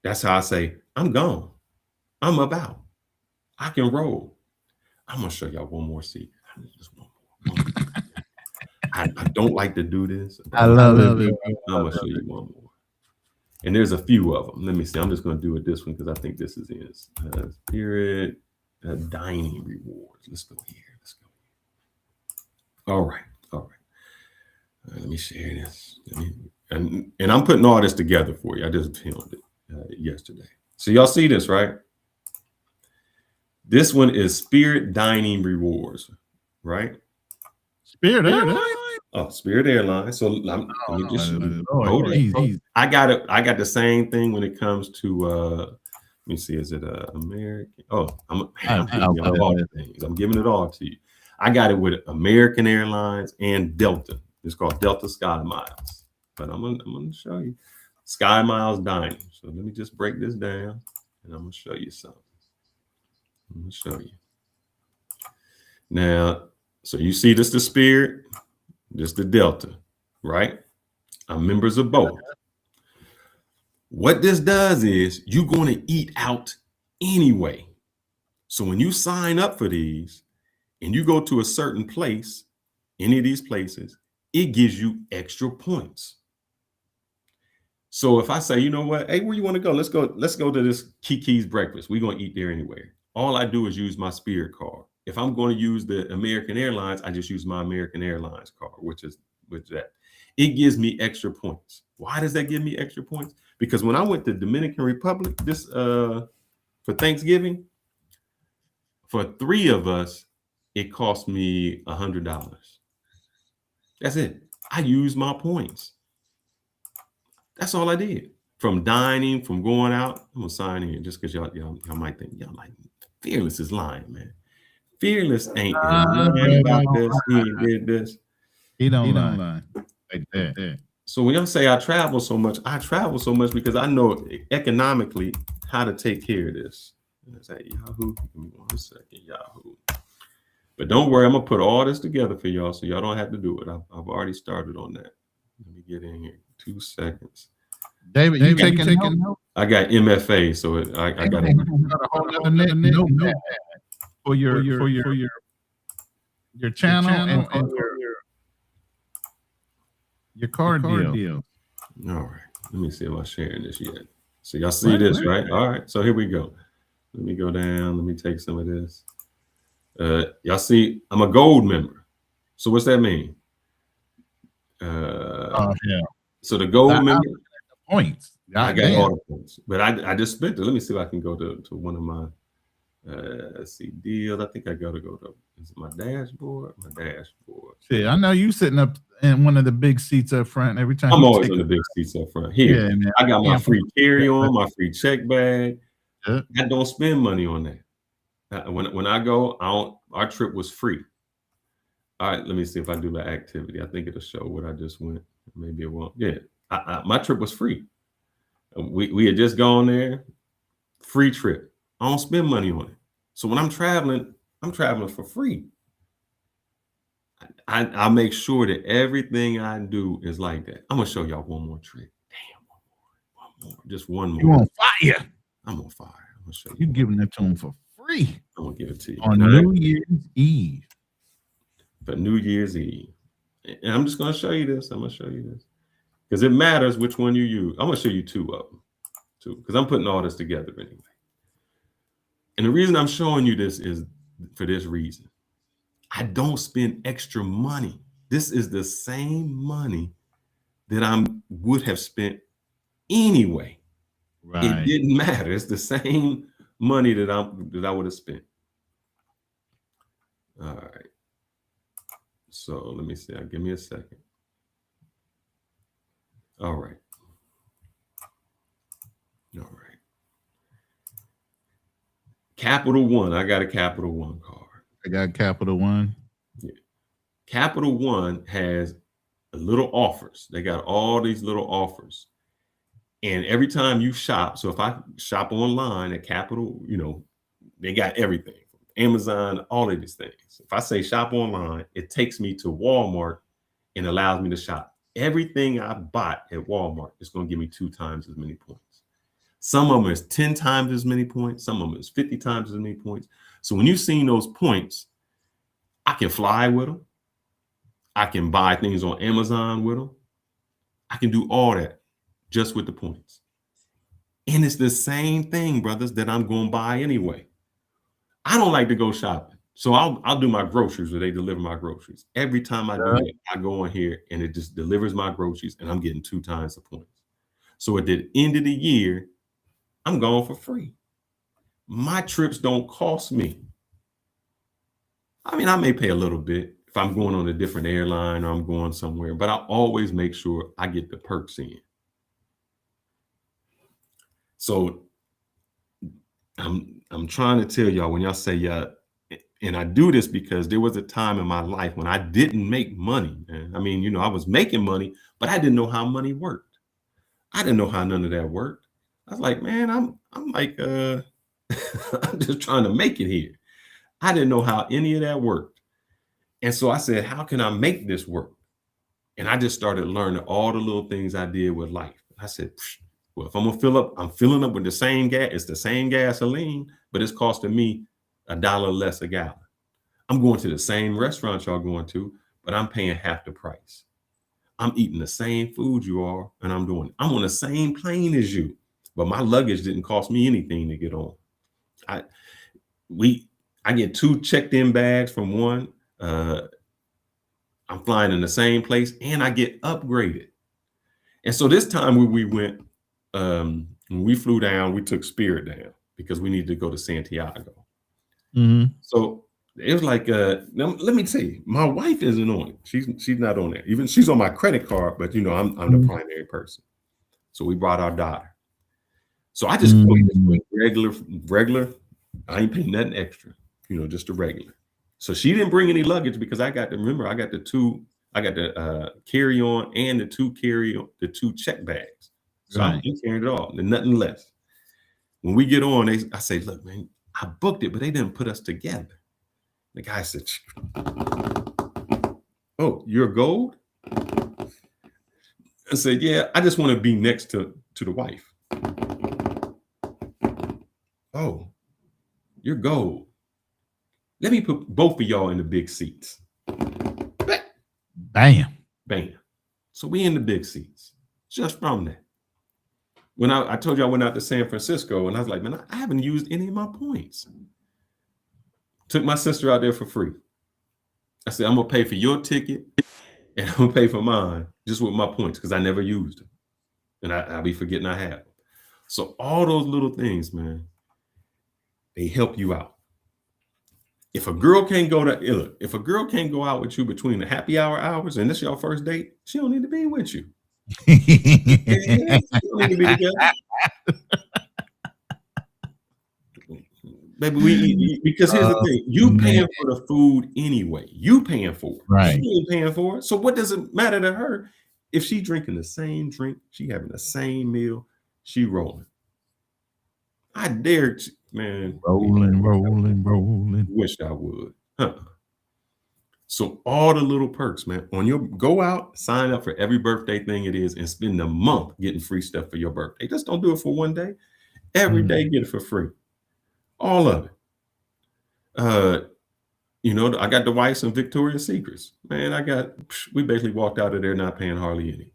That's how I say, I'm gone. I'm about. I can roll. I'm going to show y'all one more secret. Just one more. I don't like to do this. I love it. I'm gonna show you one more. And there's a few of them. Let me see. I'm just gonna do it this one because I think this is in spirit dining rewards. Let's go here. Let's go. All right. Let me share this. And I'm putting all this together for you. I just filmed it yesterday. So y'all see this, right? This one is Spirit Dining Rewards, right? Spirit Airlines? Oh, Spirit Airlines. So let me just hold it. I got it. I got the same thing when it comes to let me see, is it American? Oh, I'm giving it all to you. I got it with American Airlines and Delta. It's called Delta Sky Miles. But I'm gonna show you Sky Miles Dining. So let me just break this down and I'm gonna show you something. I'm gonna show you. Now, so you see this the Spirit, this the Delta, right? I'm members of both. What this does is you're going to eat out anyway. So when you sign up for these and you go to a certain place, any of these places, it gives you extra points. So if I say, you know what, hey, where you want to go? Let's go to this Kiki's breakfast. We're going to eat there anyway. All I do is use my Spirit card. If I'm going to use the American Airlines, I just use my American Airlines card, which that. It gives me extra points. Why does that give me extra points? Because when I went to Dominican Republic this for Thanksgiving, for 3 of us, it cost me $100. That's it. I used my points. That's all I did. From dining, from going out, I'm gonna sign in just because y'all might think y'all like Fearless is lying, man. Fearless ain't lying about this. He ain't did this. He don't lie. Like that. So when y'all say I travel so much because I know economically how to take care of this. Is that Yahoo? Give me 1 second, Yahoo. But don't worry, I'm gonna put all this together for y'all, so y'all don't have to do it. I've already started on that. Let me get in here. 2 seconds. David, you taking notes? I got MFA, so I got a whole other notepad for your channel and your card deal. All right. Let me see if I'm sharing this yet. So y'all see this, right? All right. So here we go. Let me go down. Let me take some of this. Y'all see, I'm a gold member. So what's that mean? So the gold member points. I got all the points, but I just spent it. Let me see if I can go to one of my let's see deals. I think I gotta go to is it my dashboard? My dashboard. See, I know you sitting up in one of the big seats up front every time. I'm always in the big seats up front. Here, yeah, I got my free carry-on, my free check bag. Yeah. I don't spend money on that. When I go, our trip was free. All right, let me see if I do the activity. I think it'll show what I just went. Maybe it won't. Yeah, my trip was free. We had just gone there, free trip. I don't spend money on it. So when I'm traveling for free. I make sure that everything I do is like that. I'm gonna show y'all one more trick. Damn, one more, just one more. You on fire? I'm on fire. I'm gonna show you. You giving it to him for free? I'm gonna give it to you on New Year's Eve. For New Year's Eve, and I'm just gonna show you this. I'm gonna show you this because it matters which one you use. I'm gonna show you 2 of them, because I'm putting all this together anyway. And the reason I'm showing you this is for this reason. I don't spend extra money. This is the same money that I would have spent anyway. Right. It didn't matter. It's the same money that I would have spent. All right. So let me see. Give me a second. All right. All right. Capital One. I got a Capital One card. I got Capital One. Yeah. Capital One has little offers. They got all these little offers. And every time you shop, so if I shop online at Capital, they got everything. Amazon, all of these things. If I say shop online, it takes me to Walmart and allows me to shop. Everything I bought at Walmart is going to give me 2 times as many points. Some of them is 10 times as many points. Some of them is 50 times as many points. So when you've seen those points, I can fly with them. I can buy things on Amazon with them. I can do all that just with the points. And it's the same thing, brothers, that I'm going to buy anyway. I don't like to go shopping. So I'll do my groceries where they deliver my groceries. Every time I do that, I go on here and it just delivers my groceries and I'm getting 2 times the points. So at the end of the year, I'm going for free. My trips don't cost me. I mean, I may pay a little bit if I'm going on a different airline or I'm going somewhere, but I always make sure I get the perks in. So I'm trying to tell y'all, when y'all say and I do this because there was a time in my life when I didn't make money, man. I mean, you know, I was making money, but I didn't know how money worked. I didn't know how none of that worked. I was like, man, I'm like I'm just trying to make it here. I didn't know how any of that worked. And so I said, how can I make this work? And I just started learning all the little things I did with life. I said, well, if I'm gonna fill up, I'm filling up with the same gas. It's the same gasoline, but it's costing me $1 less a gallon. I'm going to the same restaurant y'all going to, but I'm paying half the price. I'm eating the same food you are, and I'm on the same plane as you, but my luggage didn't cost me anything to get on. I get 2 checked-in bags from one. I'm flying in the same place, and I get upgraded. And so this time when we went, when we flew down, we took Spirit down because we needed to go to Santiago. So it was like, let me tell you, my wife isn't on it. She's not on there. Even she's on my credit card, but you know, I'm the primary person. So we brought our daughter. So I just went regular. I ain't paying nothing extra, you know, just a regular. So she didn't bring any luggage because I got the carry-on and the 2 check bags. So I'm carrying it all, and nothing less. When we get on, I say, look, man, I booked it, but they didn't put us together. The guy said, oh, you're gold? I said, yeah, I just want to be next to the wife. Oh, you're gold. Let me put both of y'all in the big seats. Bam. Bam. So we in the big seats just from that. When I told you I went out to San Francisco and I was like, man, I haven't used any of my points. Took my sister out there for free. I said, I'm going to pay for your ticket and I'm going to pay for mine just with my points because I never used them. And I'll be forgetting I have them. So all those little things, man, they help you out. If a girl can't go out with you between the happy hour hours and this your first date, she don't need to be with you. Yeah, she don't need to be together. Baby, because here's the thing: you paying for the food anyway. You paying for it, right? She ain't paying for it. So what does it matter to her if she drinking the same drink, she having the same meal, she rolling? I dare, man. Rolling. Wish I would. So all the little perks, man. On your go out, sign up for every birthday thing it is, and spend a month getting free stuff for your birthday. Just don't do it for one day. Every day, get it for free. All of it. You know, I got the Whites and Victoria's Secrets. Man, we basically walked out of there not paying hardly anything.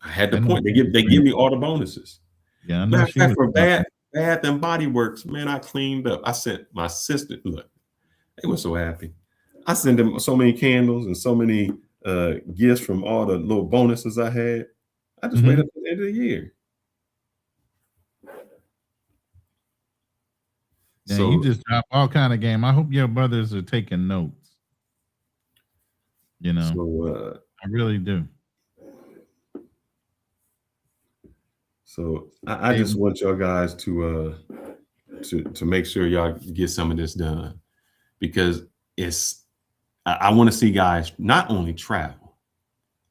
I had the point. They give me all the bonuses. Yeah, matter of fact, for Bath and Body Works, man, I cleaned up. I sent my sister, look, they were so happy. I sent them so many candles and so many gifts from all the little bonuses I had. I just waited up to the end of the year. Yeah, so you just drop all kind of game. I hope your brothers are taking notes. You know, so, I really do. So I just want y'all guys to make sure y'all get some of this done, because I want to see guys not only travel,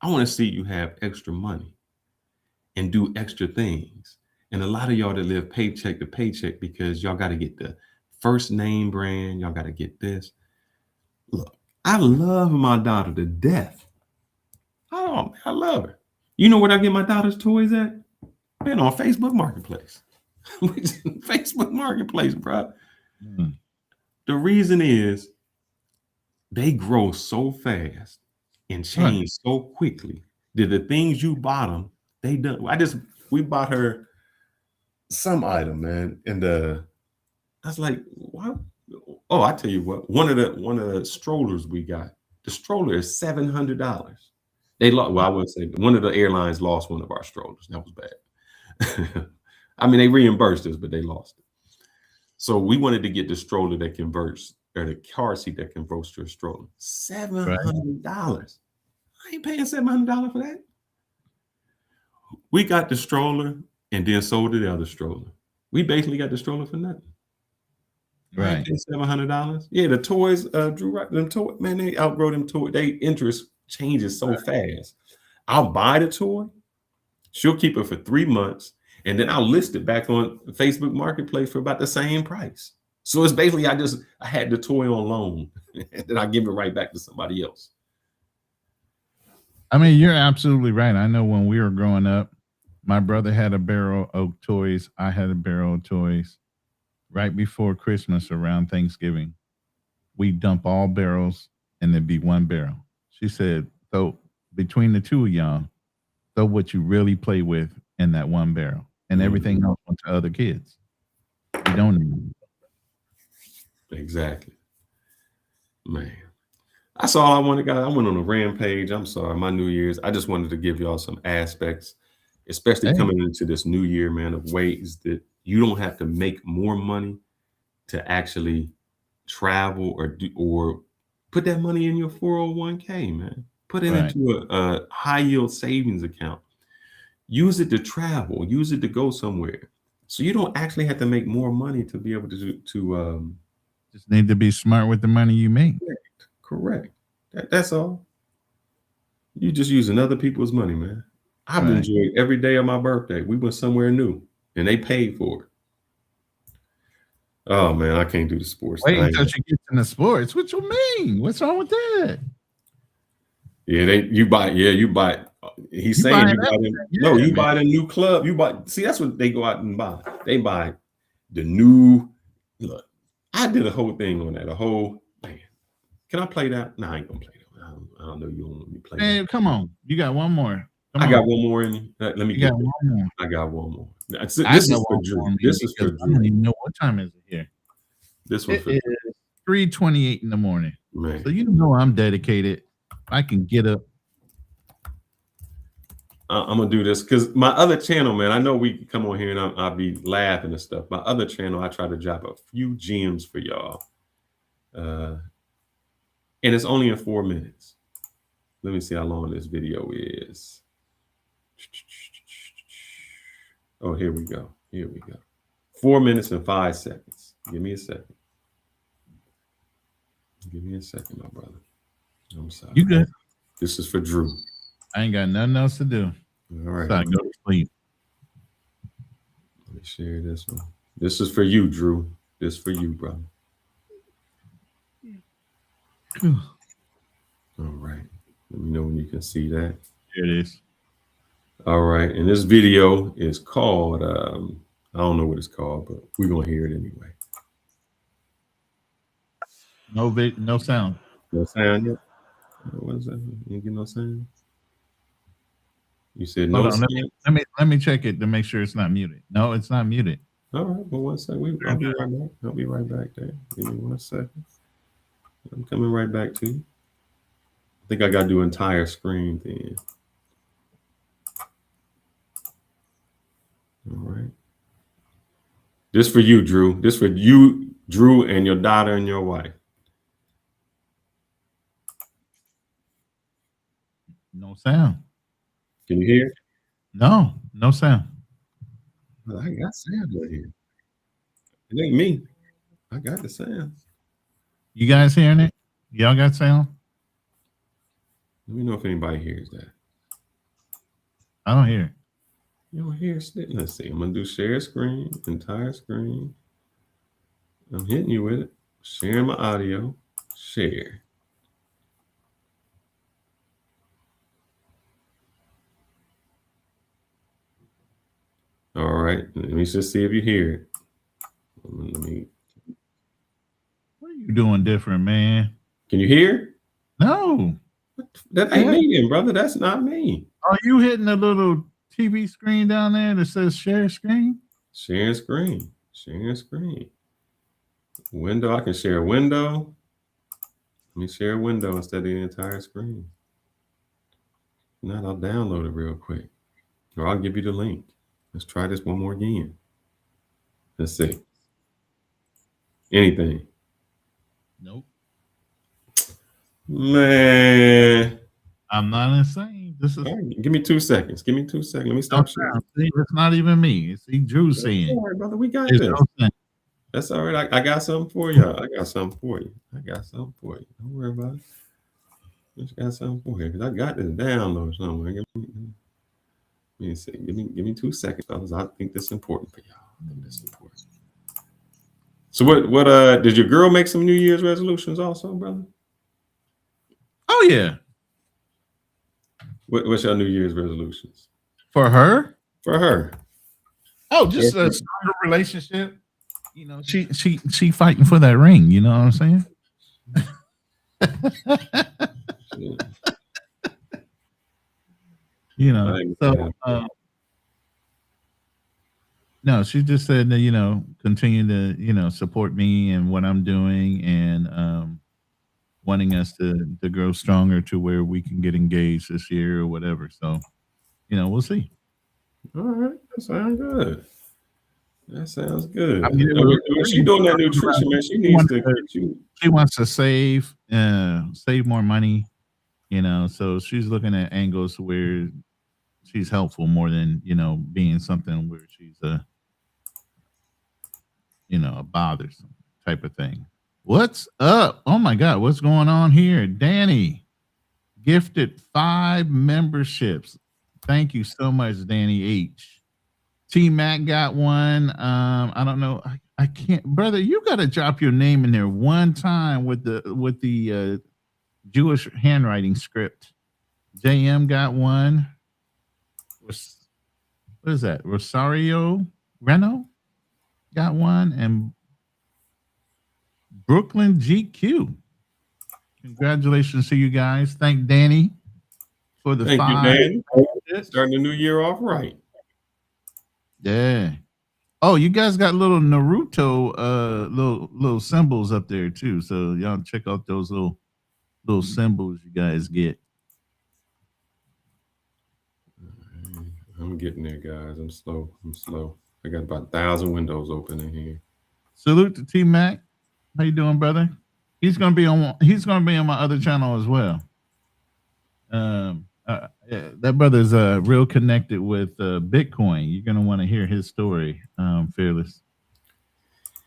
I want to see you have extra money and do extra things. And a lot of y'all that live paycheck to paycheck because y'all got to get the first name brand, y'all got to get this. Look, I love my daughter to death. Oh, I love her. You know where I get my daughter's toys at? Man, on Facebook Marketplace. Facebook Marketplace, bro. The reason is they grow so fast and change so quickly that the things you bought them, they done. We bought her some item, man, and I was like, what? Oh, I tell you what, one of the strollers we got, the stroller is $700. They lost. Well, I wouldn't say one of the airlines lost one of our strollers. That was bad. I mean, they reimbursed us, but they lost it. So we wanted to get the stroller that converts, or the car seat that converts to a stroller. $700. I ain't paying $700 for that. We got the stroller and then sold the other stroller. We basically got the stroller for nothing. Right. $700. Yeah, the toys, Drew, right? Them toy, man, they outgrow them toys. They interest changes so fast. I'll buy the toy, she'll keep it for 3 months, and then I'll list it back on Facebook Marketplace for about the same price. So it's basically I had the toy on loan, and then I give it right back to somebody else. I mean, you're absolutely right. I know when we were growing up, my brother had a barrel of toys. I had a barrel of toys. Right before Christmas, around Thanksgiving, we dump all barrels and there'd be one barrel. She said, so between the two of y'all, throw what you really play with in that one barrel, and everything else went to other kids. You don't need it. Exactly. Man. That's all I wanted, guys. I went on a rampage. I'm sorry, my New Year's. I just wanted to give y'all some aspects, especially coming into this new year, man, of ways that you don't have to make more money to actually travel or put that money in your 401k, man. Put it into a high yield savings account. Use it to travel. Use it to go somewhere. So you don't actually have to make more money to be able to just need to be smart with the money you make. Correct. That's all. You just using other people's money, man. I've enjoyed every day of my birthday. We went somewhere new and they paid for it. Oh man, I can't do the sports. Wait until she gets in the sports. What you mean? What's wrong with that? Yeah, you buy. He's saying you buy the new club. See, that's what they go out and buy. They buy the new look. I did a whole thing on that. Man. Can I play that? No, I ain't gonna play that. I don't know you don't want me to play. Man, come on. You got one more. I got one more in you. Let me get one more. I got one more. This is for Drew. This is for Drew. I don't even know what time is it here. This one is 3:28 in the morning. Man. So you know I'm dedicated. I can get up. I'm gonna do this because my other channel, man. I know we come on here and I'll be laughing and stuff. My other channel, I try to drop a few gems for y'all, and it's only in 4 minutes. Let me see how long this video is. Oh, here we go. 4 minutes and 5 seconds. Give me a second. Give me a second, my brother. I'm sorry. You good? This is for Drew. I ain't got nothing else to do. All right. So I go to sleep. Let me share this one. This is for you, Drew. This is for you, brother. All right. Let me know when you can see that. Here it is. All right. And this video is called, I don't know what it's called, but we're going to hear it anyway. No sound. No sound yet? What is that? You didn't get no sound? You said no sound? Let me check it to make sure it's not muted. No, it's not muted. All right. Well, 1 second. I'll be right back. I'll be right back there. Give me 1 second. I'm coming right back to you. I think I got to do entire screen then. All right. This for you, Drew. This for you, Drew, and your daughter and your wife. No sound. Can you hear? No sound. Well, I got sound right here. It ain't me. I got the sound. You guys hearing it? Y'all got sound? Let me know if anybody hears that. I don't hear it. You don't hear it? Let's see. I'm gonna do share screen, entire screen. I'm hitting you with it. Sharing my audio. Share. All right. Let me just see if you hear it. What are you doing different, man? Can you hear? No. That ain't me, then, brother. That's not me. Are you hitting the little TV screen down there that says share screen? Sharing screen. Sharing screen. Window. I can share a window. Let me share a window instead of the entire screen. If not, I'll download it real quick. Or I'll give you the link. Let's try this one more again. Let's see. Anything. Nope. Man. I'm not insane. This is. Right, give me 2 seconds. Give me 2 seconds. Let me stop sharing. See, it's not even me. It's Drew saying. All right, brother. We got There's this. no That's all right. I got something for you. I got something for you. Don't worry about it. Just got something for you. Because I got this download somewhere. Let me see. Give me 2 seconds, fellas. I think this is important for y'all. I think this is important. So what did your girl make some New Year's resolutions also, brother? Oh yeah. What's your New Year's resolutions? For her? For her. Oh, just a stronger relationship. You know, she fighting for that ring, you know what I'm saying? You know, so no, she just said that, you know, continue to, you know, support me and what I'm doing, and wanting us to grow stronger to where we can get engaged this year or whatever. So, you know, we'll see. All right, that sounds good. That sounds good. I mean, when she's doing that nutrition, man, she needs to get you. She wants to save more money, you know. So she's looking at angles where she's helpful more than, you know, being something where she's a, you know, a bothersome type of thing. What's up? Oh my God, what's going on here? Danny gifted 5 memberships. Thank you so much, Danny H. T Mac got one. I don't know. I can't, brother. You got to drop your name in there one time with the Jewish handwriting script. JM got one. What is that? Rosario Reno got one, and Brooklyn GQ. Congratulations to you guys. Thank Danny for the 5. You, Danny. Starting the new year off right. Yeah. Oh, you guys got little Naruto little symbols up there too. So y'all check out those little symbols you guys get. I'm getting there, guys. I'm slow. I got about 1,000 windows open in here. Salute to T Mac. How you doing, brother? He's gonna be on my other channel as well. That brother's real connected with Bitcoin. You're gonna want to hear his story, Fearless.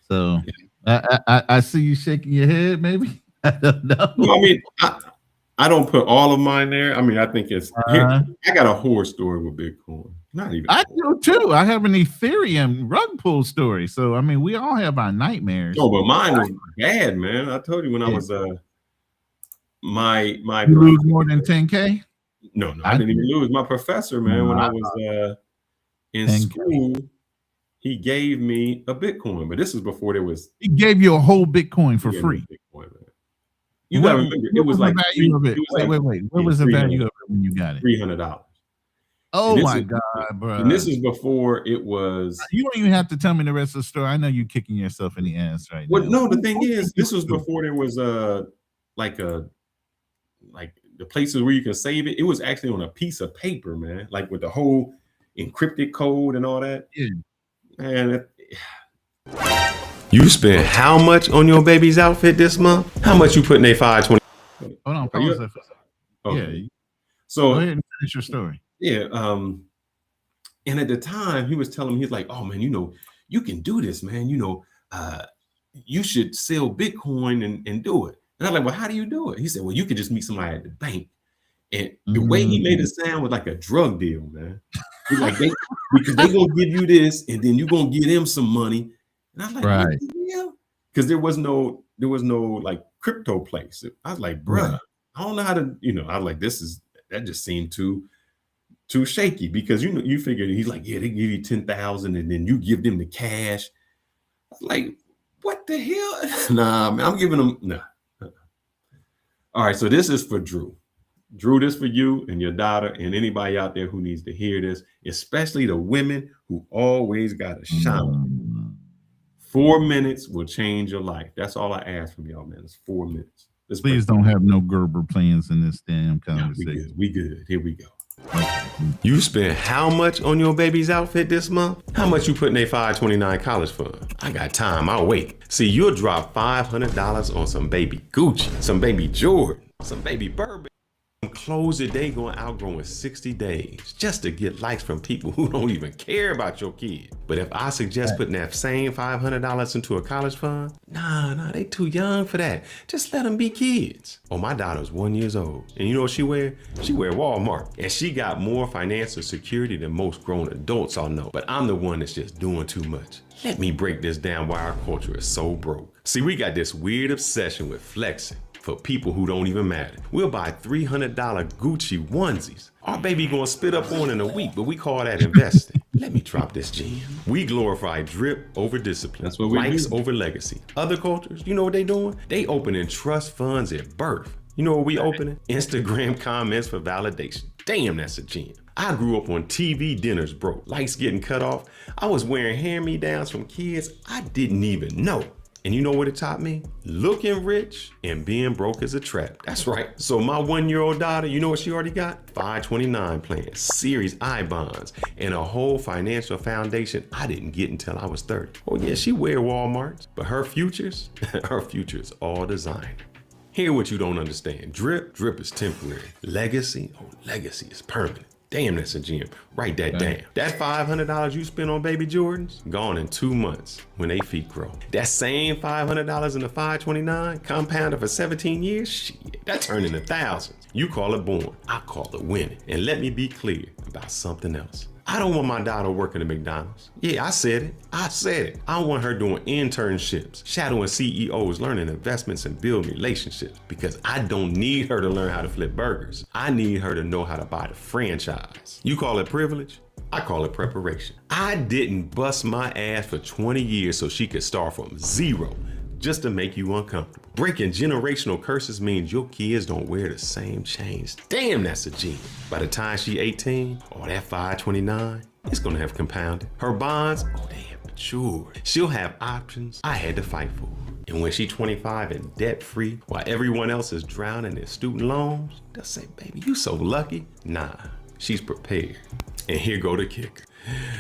So I see you shaking your head. Maybe I don't know. Well, I mean, I don't put all of mine there. I mean, I think it's here. I got a horror story with Bitcoin. Not even. I do too. I have an Ethereum rug pull story. So I mean, we all have our nightmares. Oh, but mine was bad, man. I told you when I was my you lose more than 10K. No, I didn't even lose. My professor, man, when I was in school, he gave me a Bitcoin, but this is before there was. He gave you a whole Bitcoin for free. Bitcoin, man. You gotta remember, it was like value of it. Wait. What was the value of it when you got it? $300. Oh my God, bro! And this is before it was. You don't even have to tell me the rest of the story. I know you're kicking yourself in the ass right now. Well, no, the thing is, this was before there was like the places where you can save it. It was actually on a piece of paper, man, like with the whole encrypted code and all that. Yeah. Man, you spent how much on your baby's outfit this month? How much you put in a 520? Hold on, pause that. Okay. Yeah. So go ahead and finish your story. Yeah. And at the time he was telling me, he's like, oh man, you know, you can do this, man. You know, you should sell Bitcoin and do it. And I'm like, well, how do you do it? He said, well, you could just meet somebody at the bank. And the way he made it sound was like a drug deal, man. He's like, because they gonna give you this, and then you're gonna give them some money. And I'm like, right. Because there was no like crypto place. I was like, bruh, I don't know how to, you know, I was like, that just seemed too shaky, because you figure he's like, yeah, they give you 10,000 and then you give them the cash. I was like, what the hell? Nah, man, I'm giving them All right, so this is for Drew. Drew, this for you and your daughter and anybody out there who needs to hear this, especially the women who always got to shine. 4 minutes will change your life. That's all I ask from y'all, man. It's 4 minutes. Please don't have no Gerber plans in this damn conversation. We good. Here we go. You spent how much on your baby's outfit this month? How much you put in a 529 college fund? I got time, I'll wait. See, you'll drop $500 on some baby Gucci, some baby Jordan, some baby Burberry. Clothes that they gonna outgrow in 60 days just to get likes from people who don't even care about your kid. But if I suggest putting that same $500 into a college fund, nah, they too young for that. Just let them be kids. Oh, my daughter's 1 year old. And you know what she wear? She wear Walmart. And she got more financial security than most grown adults I know. But I'm the one that's just doing too much. Let me break this down why our culture is so broke. See, we got this weird obsession with flexing for people who don't even matter. We'll buy $300 Gucci onesies. Our baby gonna spit up on in a week, but we call that investing. Let me drop this gem. We glorify drip over discipline. That's what we likes do. Over legacy. Other cultures, you know what they doing? They opening trust funds at birth. You know what we opening? Instagram comments for validation. Damn, that's a gem. I grew up on TV dinners broke, lights getting cut off. I was wearing hand-me-downs from kids I didn't even know. And you know what it taught me? Looking rich and being broke is a trap. That's right. So my 1 year old daughter, you know what she already got? 529 plans, Series I bonds, and a whole financial foundation I didn't get until I was 30. Oh yeah, she wear Walmarts, but her future's all designer. Here's what you don't understand. Drip is temporary. Legacy is permanent. Damn, that's a gem. Write that down. That $500 you spent on baby Jordans, gone in 2 months when they feet grow. That same $500 in the 529, compounded for 17 years, shit, that turned into thousands. You call it born, I call it winning. And let me be clear about something else. I don't want my daughter working at McDonald's. Yeah, I said it. I want her doing internships, shadowing CEOs, learning investments and building relationships, because I don't need her to learn how to flip burgers. I need her to know how to buy the franchise. You call it privilege? I call it preparation. I didn't bust my ass for 20 years so she could start from zero just to make you uncomfortable. Breaking generational curses means your kids don't wear the same chains. Damn, that's a G. By the time she 18, that 529, it's gonna have compounded. Her bonds, they have matured. She'll have options I had to fight for. And when she 25 and debt-free, while everyone else is drowning in student loans, they'll say, baby, you so lucky. Nah, she's prepared. And here go the kicker.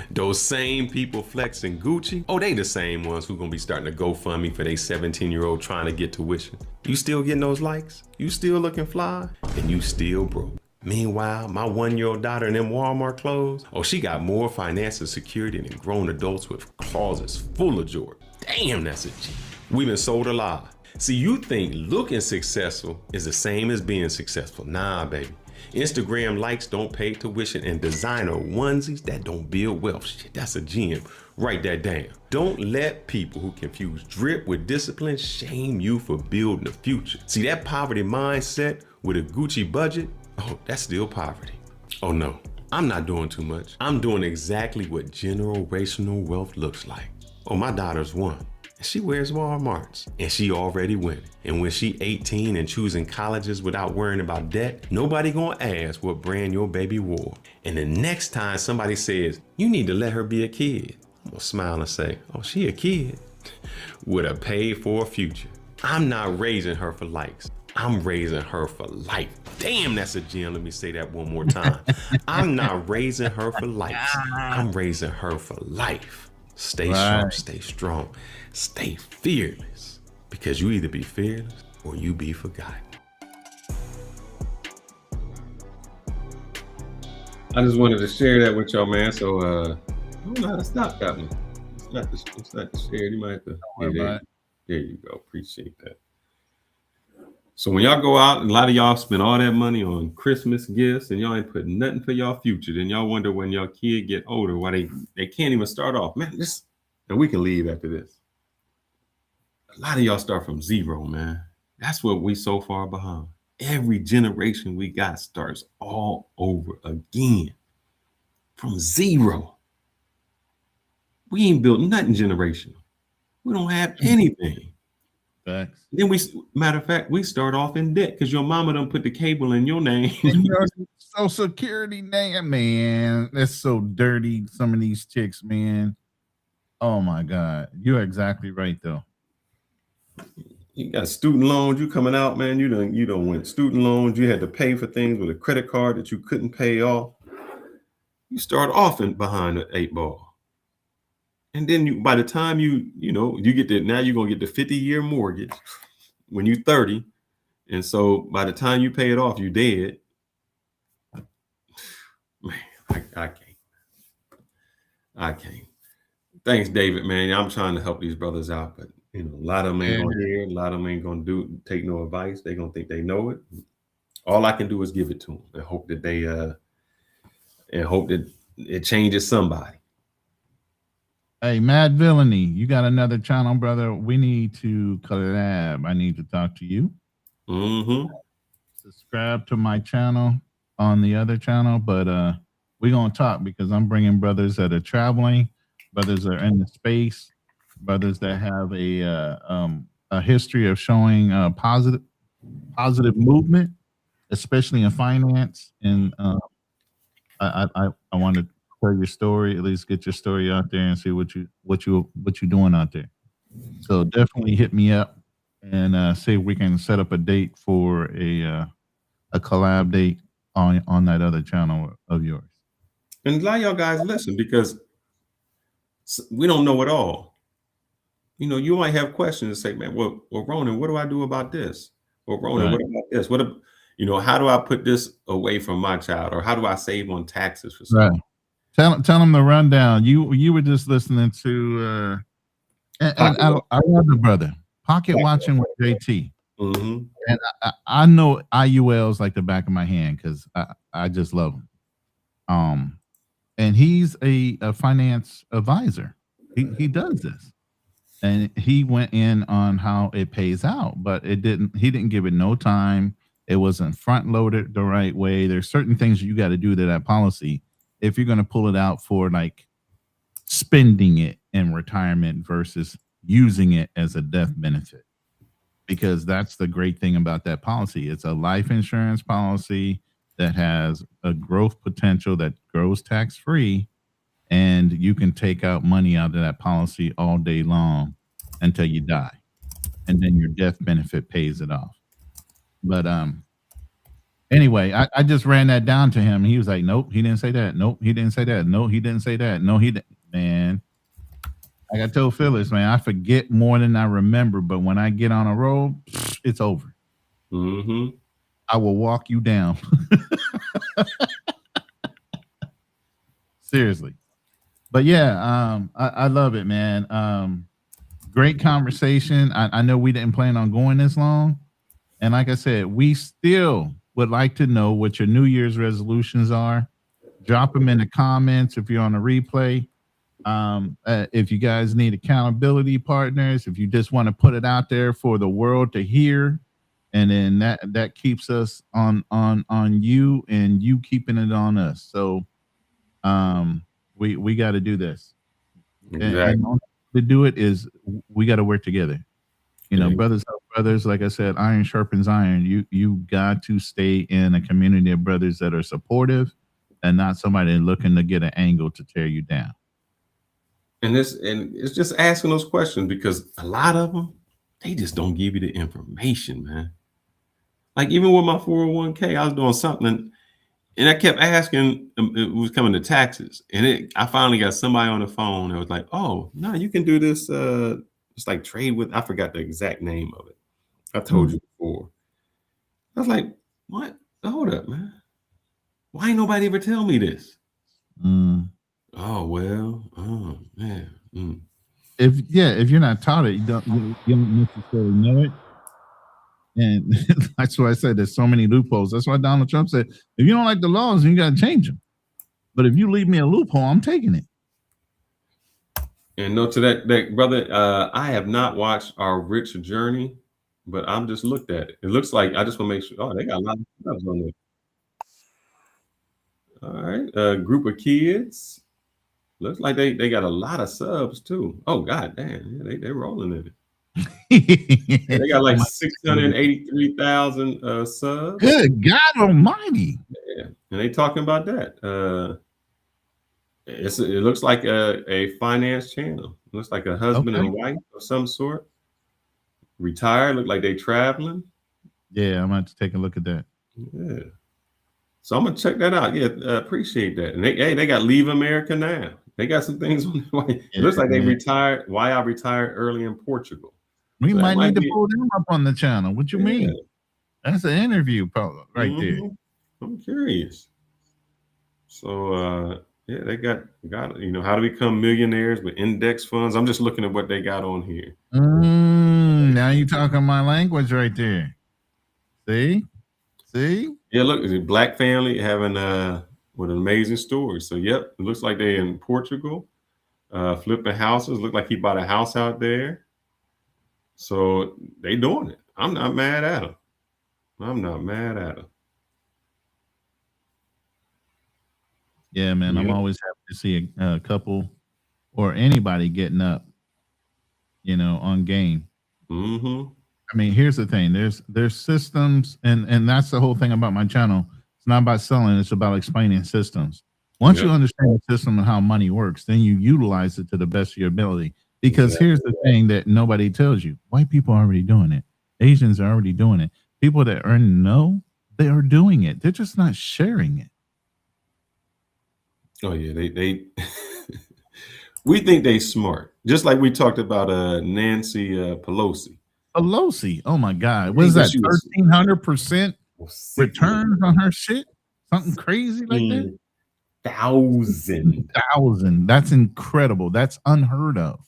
Those same people flexing Gucci, they the same ones who gonna be starting to GoFundMe for their 17-year-old trying to get tuition. You still getting those likes? You still looking fly? And you still broke. Meanwhile, my 1 year old daughter in them Walmart clothes, she got more financial security than grown adults with closets full of Jordan. Damn, that's a G. We've been sold a lie. See, you think looking successful is the same as being successful. Nah, baby. Instagram likes don't pay tuition, and designer onesies that don't build wealth. Shit, that's a gem. Write that down. Don't let people who confuse drip with discipline shame you for building the future. See, that poverty mindset with a Gucci budget, that's still poverty. Oh no, I'm not doing too much. I'm doing exactly what generational wealth looks like. My daughter's 1. She wears Walmarts and she already winning. And when she 18 and choosing colleges without worrying about debt, nobody gonna ask what brand your baby wore. And the next time somebody says, you need to let her be a kid, I'm gonna smile and say, she a kid with a paid for future. I'm not raising her for likes. I'm raising her for life. Damn, that's a gem. Let me say that one more time. I'm not raising her for likes. I'm raising her for life. Stay sharp, stay strong, stay fearless, because you either be fearless or you be forgotten. I just wanted to share that with y'all, man. So I don't know how to stop that one. It's not the share. You might have to. There you go. Appreciate that. So when y'all go out, and a lot of y'all spend all that money on Christmas gifts and y'all ain't put nothing for y'all future, then y'all wonder when y'all kid get older why they can't even start off. Man, and we can leave after this. A lot of y'all start from zero, man. That's what we so far behind. Every generation we got starts all over again. From zero. We ain't built nothing generational. We don't have anything. Facts. Then matter of fact, we start off in debt because your mama done put the cable in your name. And your Social Security name, man. That's so dirty. Some of these chicks, man. Oh my God. You're exactly right, though. You got student loans, you coming out, man. You don't went student loans. You had to pay for things with a credit card that you couldn't pay off. You start off behind the 8 ball. And then by the time you get to, now you're gonna get the 50-year mortgage when you're 30. And so by the time you pay it off, you dead. Man, I can't. Thanks, David, man. I'm trying to help these brothers out, but a lot of them ain't gonna hear, a lot of them ain't gonna take no advice. They're gonna think they know it. All I can do is give it to them and hope that it changes somebody. Hey, Mad Villainy, you got another channel, brother. We need to collab. I need to talk to you. Subscribe to my channel on the other channel, but we're gonna talk because I'm bringing brothers that are traveling, brothers that are in the space, brothers that have a history of showing positive movement, especially in finance. And I want to tell your story, at least get your story out there and see what you're doing out there. So definitely hit me up and see if we can set up a date for a collab date on that other channel of yours. And a lot of y'all guys listen because we don't know it all. You might have questions and say, man, well, Ronan, what do I do about this? Well, Ronan, What about this? How do I put this away from my child? Or how do I save on taxes for something? Right. Tell them the rundown. You were just listening to and I love the brother. Pocket watching with JT. Mm-hmm. And I know IULs like the back of my hand because I just love him. And he's a finance advisor. He does this. And he went in on how it pays out, but he didn't give it no time. It wasn't front loaded the right way. There's certain things you got to do to that policy if you're going to pull it out for like spending it in retirement versus using it as a death benefit. Because that's the great thing about that policy. It's a life insurance policy that has a growth potential that grows tax-free, and you can take out money out of that policy all day long until you die. And then your death benefit pays it off. But anyway, I just ran that down to him. He was like, nope, he didn't say that. Nope, he didn't say that. No, he didn't say that. No, he didn't. Man, like I told Phyllis, man, I forget more than I remember. But when I get on a roll, it's over. Mm-hmm. I will walk you down. Seriously. But yeah, I love it, man. Great conversation. I know we didn't plan on going this long. And like I said, we still would like to know what your New Year's resolutions are. Drop them in the comments if you're on a replay. If you guys need accountability partners, if you just want to put it out there for the world to hear, and then that keeps us on you and you keeping it on us. So we got to do this. Exactly. And to do it is we got to work together. Brothers help brothers. Like I said, iron sharpens iron. You got to stay in a community of brothers that are supportive and not somebody looking to get an angle to tear you down. And it's just asking those questions because a lot of them, they just don't give you the information, man. Like even with my 401k, I was doing something and I kept asking, it was coming to taxes. And I finally got somebody on the phone that was like, oh, no, you can do this. It's like trade with, I forgot the exact name of it. I told you before. I was like, what? Hold up, man. Why ain't nobody ever tell me this? Oh, well, oh, man. If you're not taught it, you don't necessarily know it. And that's why I said there's so many loopholes. That's why Donald Trump said, if you don't like the laws, you got to change them. But if you leave me a loophole, I'm taking it. And no, to that brother, I have not watched Our Rich Journey, but I'm just looked at it. It looks like, I just want to make sure, oh, they got a lot of stuff on there. All right, group of kids. Looks like they got a lot of subs too. Oh, god damn, yeah, they're rolling in it. They got like My- 683,000 subs. Good God Almighty! Yeah, and they talking about that. It looks like a finance channel. It looks like a husband Okay. and wife of some sort. Retired. Look like they traveling. Yeah, I'm going to take a look at that. Yeah. So I'm gonna check that out. Yeah, appreciate that. And they got Leave America Now. They got some things on the way. It looks like they retired. Why I retired early in Portugal. We So that might might need to be- pull them up on the channel. What you mean? That's an interview right there. Mhm. I'm curious. So yeah, they got how to become millionaires with index funds. I'm just looking at what they got on here. Now you talking my language right there. See? Yeah, look, it's a black family having with an amazing story. So yep, it looks like they're in Portugal, flipping houses. Look like he bought a house out there. So they doing it. I'm not mad at them. Yeah, man. I'm Yeah. always happy to see a couple or anybody getting up, on game. Mm-hmm. I mean, here's the thing. There's systems, and that's the whole thing about my channel. It's not about selling, it's about explaining systems. Once you understand the system and how money works, then you utilize it to the best of your ability. Because here's the thing that nobody tells you. White people are already doing it. Asians are already doing it. People that they are doing it. They're just not sharing it. Oh yeah, they we think they smart. Just like we talked about Nancy Pelosi. Pelosi, oh my God. What is that? 1,300% return on her shit? Something crazy like that? 1,000. That's incredible. That's unheard of.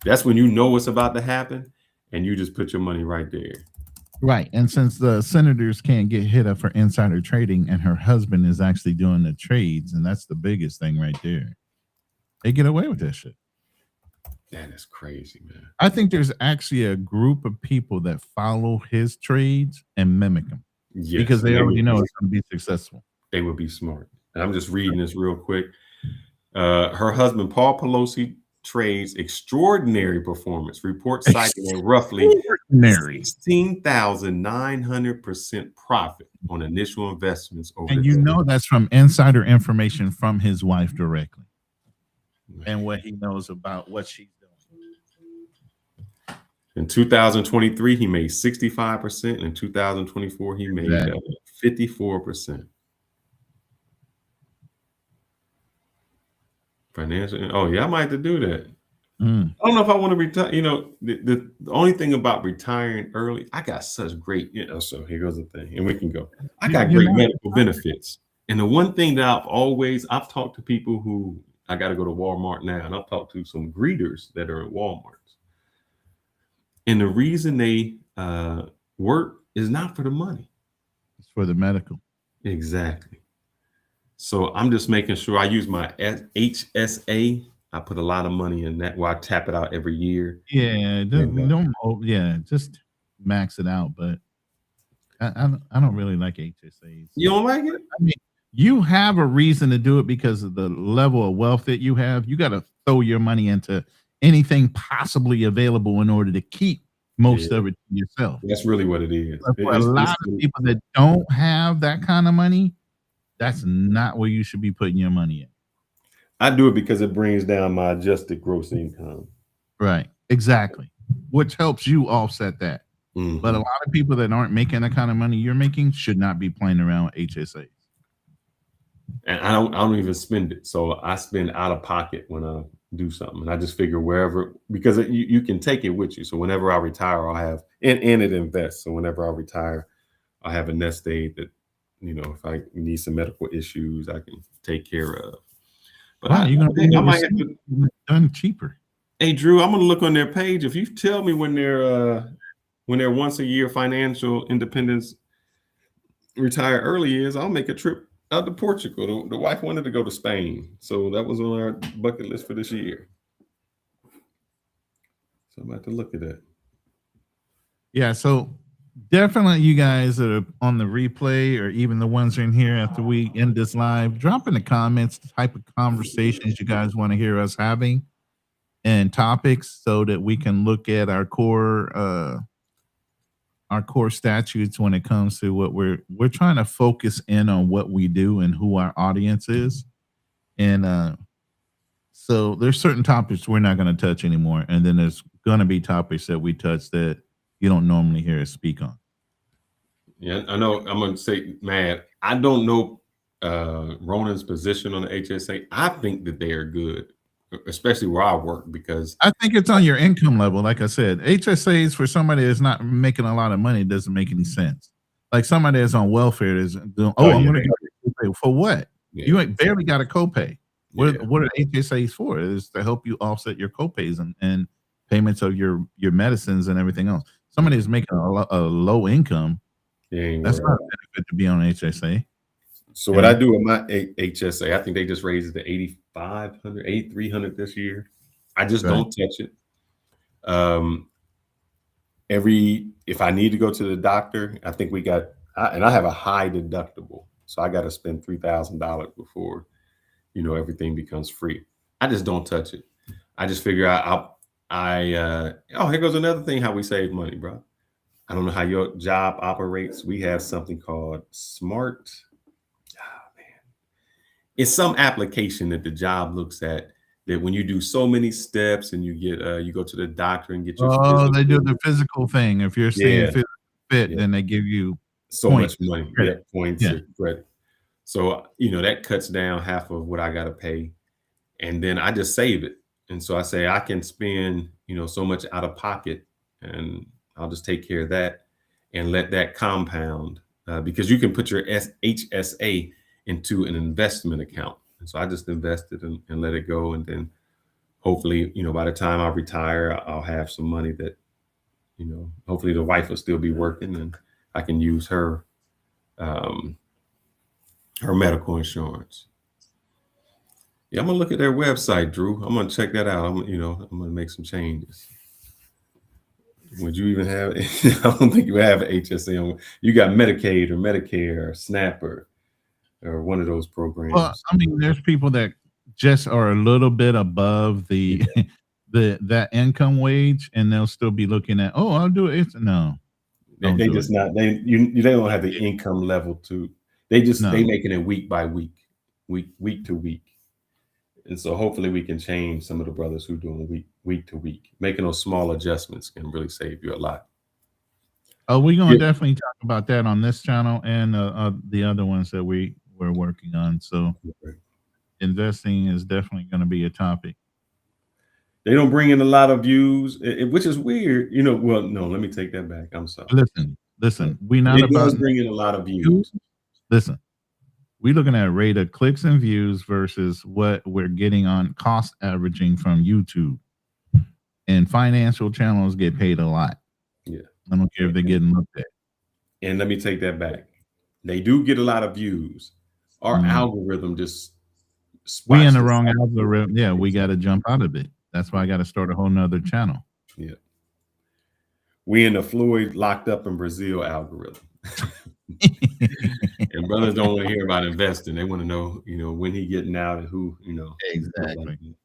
That's when you know what's about to happen and you just put your money right there. Right. And since the senators can't get hit up for insider trading and her husband is actually doing the trades, and that's the biggest thing right there, they get away with that shit. That is crazy, man. I think there's actually a group of people that follow his trades and mimic him because they already know it's going to be successful. They would be smart. And I'm just reading this real quick. Her husband, Paul Pelosi, trades extraordinary performance. Reports citing a roughly 16,900% profit on initial investments. And that's from insider information from his wife directly and what he knows about what she's doing. In 2023, he made 65%. In 2024, he made 54%. Financial. Oh yeah, I might have to do that. I don't know if I want to retire. The only thing about retiring early, I got such great. So here goes the thing, and we can go. I got great medical benefits, and the one thing that I've talked to people who I got to go to Walmart now, and I've talked to some greeters that are at Walmart, and the reason they work is not for the money; it's for the medical. Exactly. So I'm just making sure I use my HSA. I put a lot of money in that where I tap it out every year. Yeah, just max it out. But I don't really like HSAs. You don't like it? I mean, you have a reason to do it because of the level of wealth that you have. You got to throw your money into anything possibly available in order to keep most of it to yourself. That's really what it is. For a lot of people that don't have that kind of money, that's not where you should be putting your money in. I do it because it brings down my adjusted gross income. Right. Exactly. Which helps you offset that. But a lot of people that aren't making the kind of money you're making should not be playing around with HSAs. And I don't even spend it. So I spend out of pocket when I do something. And I just figure wherever, because you can take it with you. So whenever I retire, I'll have, and it invests. So whenever I retire, I have a nest egg that, if I need some medical issues, I can take care of. But I might have to done cheaper. Hey Drew, I'm gonna look on their page. If you tell me when their once a year financial independence retire early is, I'll make a trip out to Portugal. The wife wanted to go to Spain, so that was on our bucket list for this year. So I'm about to look at that. Yeah, so definitely you guys that are on the replay or even the ones in here after we end this live, drop in the comments the type of conversations you guys want to hear us having. and topics so that we can look at our core statutes when it comes to what we're trying to focus in on what we do and who our audience is. And so there's certain topics we're not going to touch anymore, and then there's going to be topics that we touch that you don't normally hear us speak on. Yeah, I know. I'm going to say, man, I don't know Ronan's position on the HSA. I think that they are good, especially where I work, because I think it's on your income level. Like I said, HSAs for somebody that's not making a lot of money doesn't make any sense. Like somebody that's on welfare is doing, I'm going to get a copay. For what? Yeah. You ain't barely got a copay. What are HSAs for? It is to help you offset your copays and payments of your medicines and everything else. Somebody is making a low income. That's not a benefit to be on HSA. So what I do with my HSA, I think they just raised it to 8,500, 8,300 this year. I just don't touch it. If I need to go to the doctor, I think and I have a high deductible, so I got to spend $3,000 before, everything becomes free. I just don't touch it. I just figure out here goes another thing, how we save money, bro. I don't know how your job operates. We have something called Smart. It's some application that the job looks at that when you do so many steps and you get you go to the doctor and get your they do the physical thing. If you're staying fit, then they give you so much money. Points of credit. So that cuts down half of what I got to pay, and then I just save it. And so I say I can spend so much out of pocket, and I'll just take care of that and let that compound because you can put your HSA into an investment account. And so I just invested and let it go. And then hopefully, by the time I retire, I'll have some money that, hopefully the wife will still be working and I can use her medical insurance. Yeah, I'm gonna look at their website, Drew. I'm gonna check that out. I'm gonna make some changes. Would you even have? I don't think you have an HSA. You got Medicaid or Medicare or SNAP or one of those programs. Well, I mean, there's people that just are a little bit above the that income wage, and they'll still be looking at, I'll do it. No, they just not. They don't have the income level to. They making it week by week, week to week. And so hopefully we can change some of the brothers who are doing week to week. Making those small adjustments can really save you a lot. We're going to definitely talk about that on this channel and the other ones that we're working on. So investing is definitely going to be a topic. They don't bring in a lot of views, which is weird. Well, no, let me take that back. I'm sorry. Listen. We're not about bringing a lot of views. Listen. We're looking at rate of clicks and views versus what we're getting on cost averaging from YouTube. And financial channels get paid a lot. Yeah. I don't care if they're getting looked at. And let me take that back. They do get a lot of views. Our algorithm just we in the wrong algorithm. Yeah, we got to jump out of it. That's why I got to start a whole nother channel. Yeah. We in the Floyd locked up in Brazil algorithm. And brothers don't want to hear about investing. They want to know, when he getting out and who, Exactly.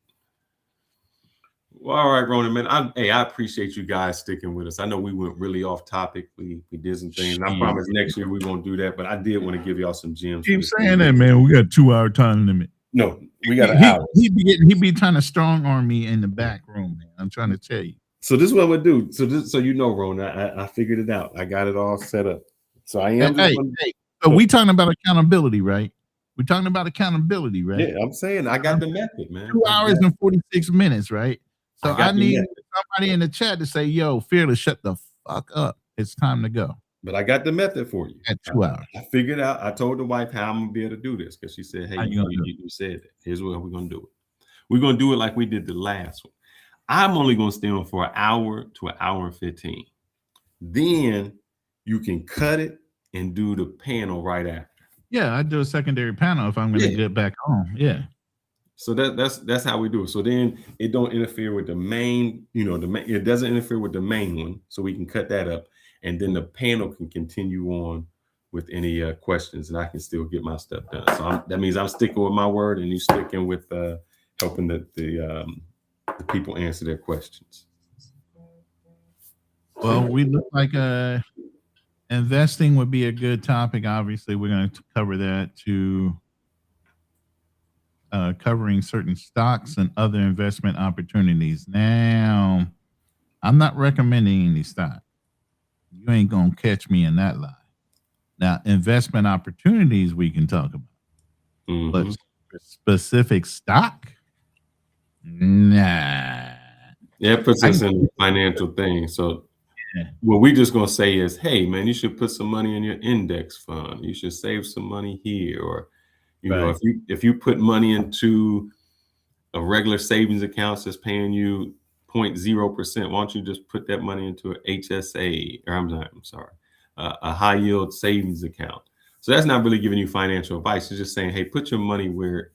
Well, all right, Ronan, man. I appreciate you guys sticking with us. I know we went really off topic. We did some things. And I promise next year we won't do that. But I did want to give y'all some gems. Keep saying that, man. We got a 2-hour time limit. No, we got an hour. He be trying to strong arm me in the back room, man. I'm trying to tell you. So this is what I'm gonna do. So Ronan, I figured it out. I got it all set up. So I am. So we talking about accountability, right? We're talking about accountability, right? Yeah, I'm saying I got the method, man. 2 hours and 46 minutes, right? So I need somebody in the chat to say, "Yo, Fearless, shut the fuck up. It's time to go." But I got the method for you. At 2 hours. I figured out. I told the wife how I'm gonna be able to do this because she said, "Hey, you said it. Here's what we're gonna do it. We're gonna do it like we did the last one. I'm only gonna stay on for an hour to an hour and 15. Then you can cut it and do the panel right after. Yeah, I do a secondary panel if I'm going to get back home. Yeah. So that's how we do it. So then it don't interfere with the main, it doesn't interfere with the main one. So we can cut that up, and then the panel can continue on with any questions, and I can still get my stuff done. So that means I'm sticking with my word, and you sticking with helping the the people answer their questions. Well, we look like investing would be a good topic. Obviously, we're going to cover that to covering certain stocks and other investment opportunities. Now, I'm not recommending any stock. You ain't going to catch me in that lie. Now, investment opportunities we can talk about. But specific stock? Nah. Yeah, it puts us in the financial thing. So what we just going to say is, hey, man, you should put some money in your index fund. You should save some money here. Or, you know, if you put money into a regular savings account that's paying you 0.0%, why don't you just put that money into an HSA, or a high yield savings account? So that's not really giving you financial advice. It's just saying, hey, put your money where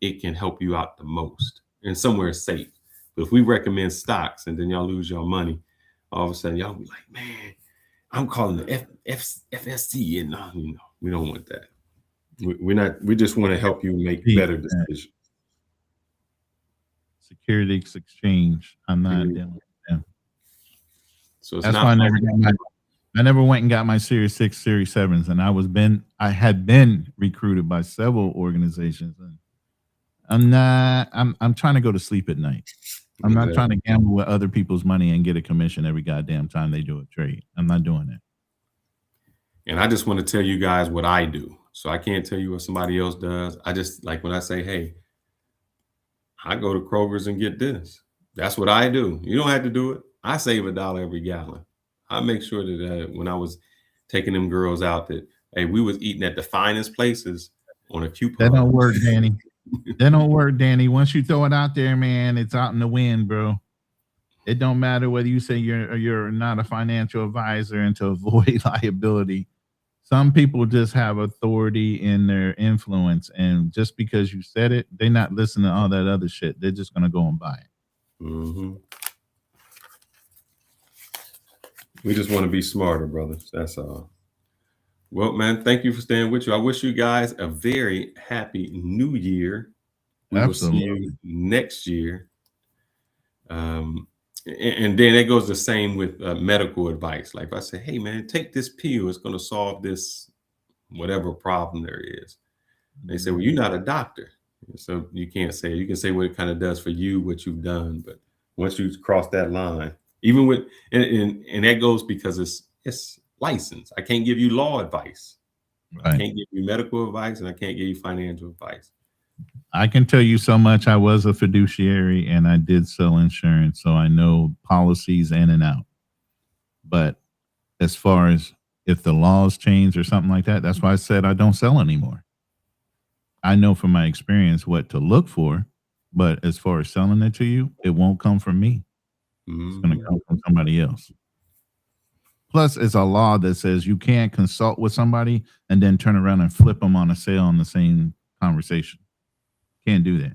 it can help you out the most and somewhere safe. But if we recommend stocks and then y'all lose your money, all of a sudden y'all be like, man, I'm calling the FSC, and we don't want that. We just want to help you make better decisions. Securities exchange. I'm not dealing with them. So that's why I never went and got my Series 6, Series 7s, and I had been recruited by several organizations, and I'm trying to go to sleep at night. I'm not trying to gamble with other people's money and get a commission every goddamn time they do a trade. I'm not doing that. And I just want to tell you guys what I do. So I can't tell you what somebody else does. I just, like when I say, hey, I go to Kroger's and get this. That's what I do. You don't have to do it. I save $1 every gallon. I make sure that when I was taking them girls out, that, hey, we was eating at the finest places on a coupon. That don't work, Danny. That don't work, Danny. Once you throw it out there, man, it's out in the wind, bro. It don't matter whether you say you're not a financial advisor and to avoid liability. Some people just have authority in their influence, and just because you said it, they're not listening to all that other shit. They're just gonna go and buy it. We just want to be smarter, brothers. That's all. Well, man, thank you for staying with you. I wish you guys a very happy new year. We Absolutely. will see you next year. And then it goes the same with medical advice. Like if I say, hey, man, take this pill. It's going to solve this, whatever problem there is. They say, well, you're not a doctor. So you can't say, you can say what it kind of does for you, what you've done. But once you cross that line, even with, and that goes because it's licensed. I can't give you law advice. Right. I can't give you medical advice, and I can't give you financial advice. I can tell you so much. I was a fiduciary and I did sell insurance, so I know policies in and out. But as far as if the laws change or something like that, that's why I said I don't sell anymore. I know from my experience what to look for, but as far as selling it to you, it won't come from me. It's going to come from somebody else. Plus, it's a law that says you can't consult with somebody and then turn around and flip them on a sale in the same conversation. Can't do that.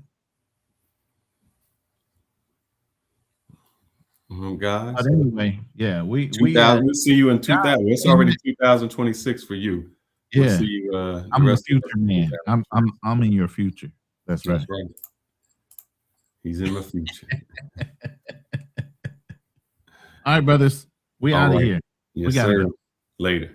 Guys. But anyway, yeah, we'll see you in 2000. It's already 2026 for you. Yeah, we'll see you, I'm the future man. I'm in your future. That's right. He's in my future. All right, brothers, we out of here. Yes, sir. Later.